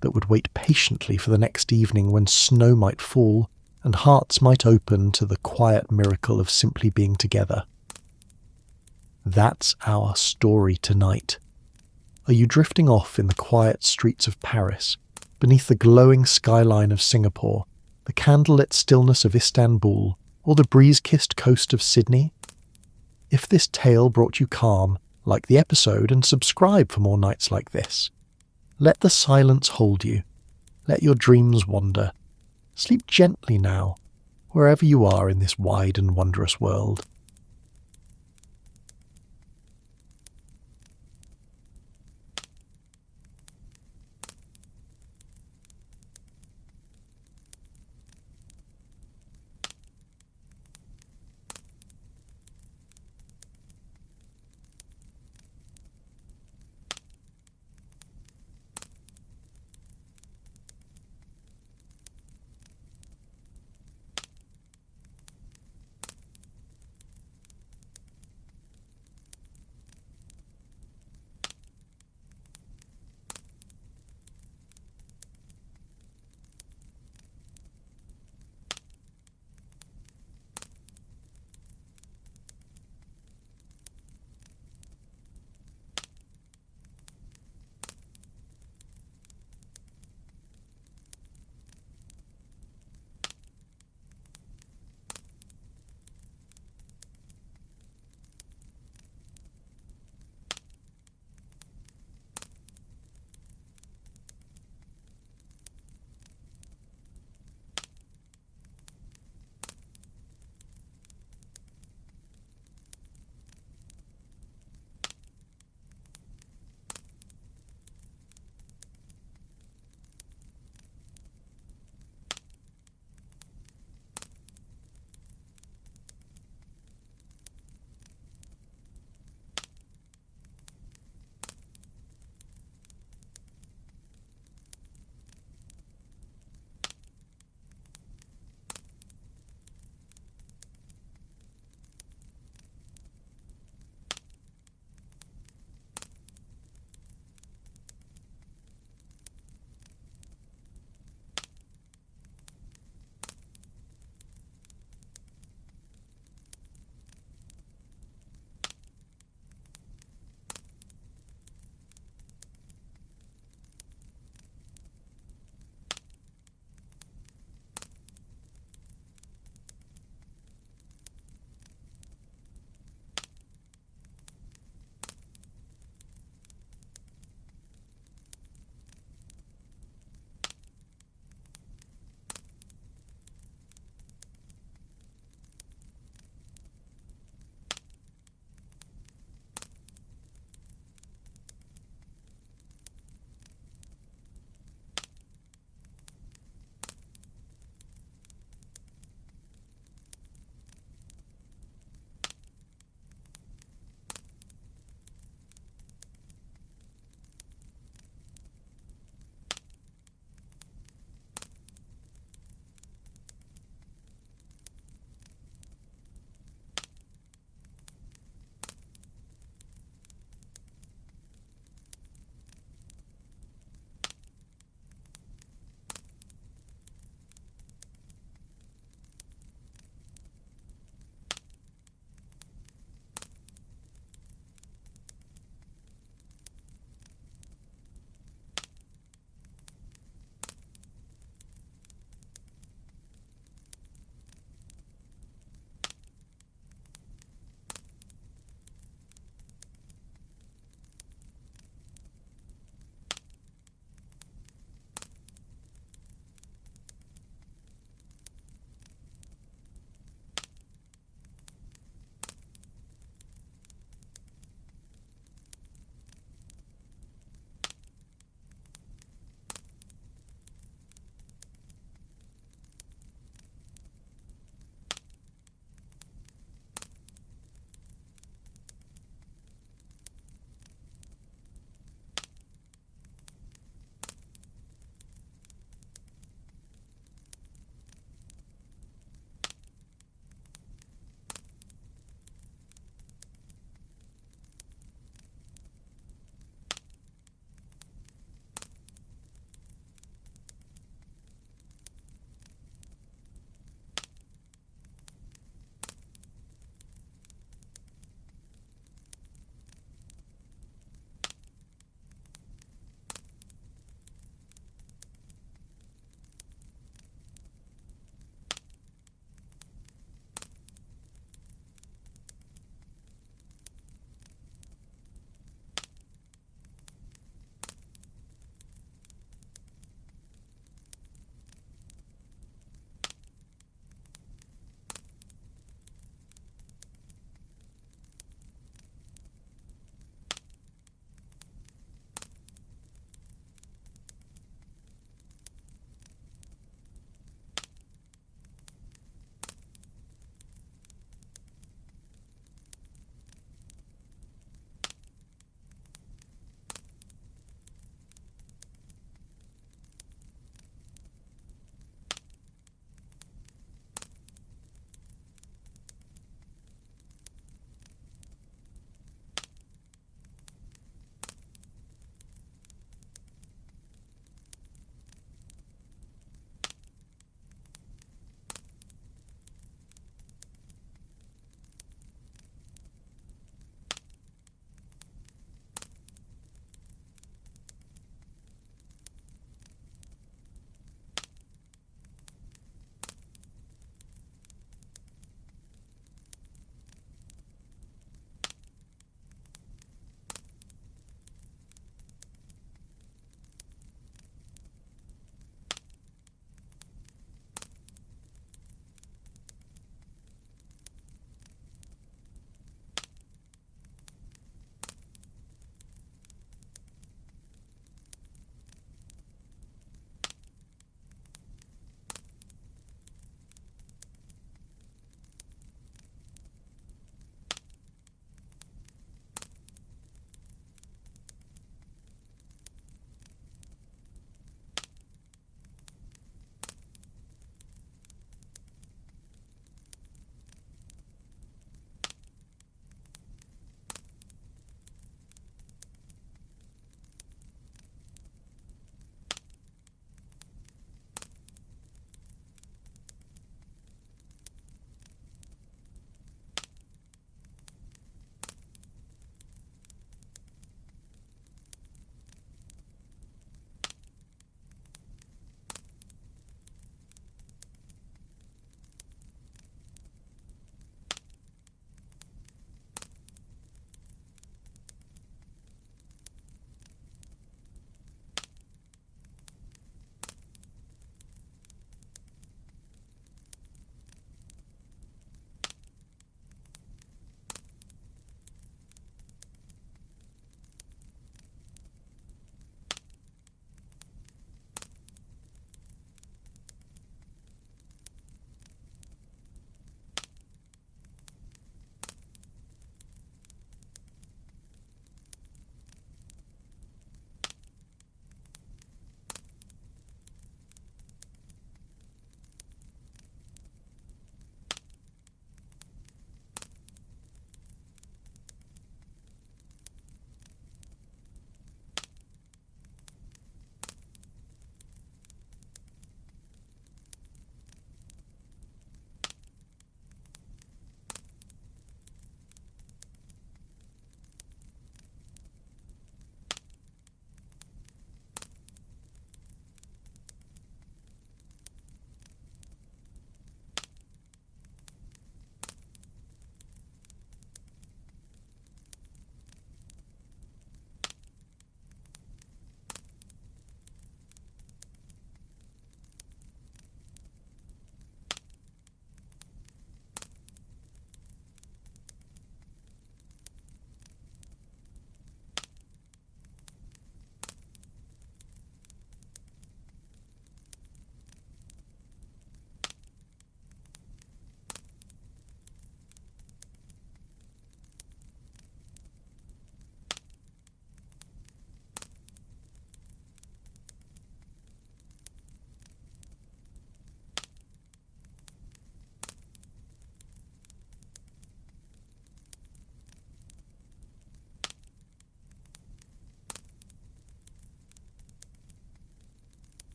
that would wait patiently for the next evening when snow might fall and hearts might open to the quiet miracle of simply being together. That's our story tonight. Are you drifting off in the quiet streets of Paris, beneath the glowing skyline of Singapore, the candlelit stillness of Istanbul, or the breeze-kissed coast of Sydney? If this tale brought you calm, like the episode and subscribe for more nights like this. Let the silence hold you. Let your dreams wander. Sleep gently now, wherever you are in this wide and wondrous world.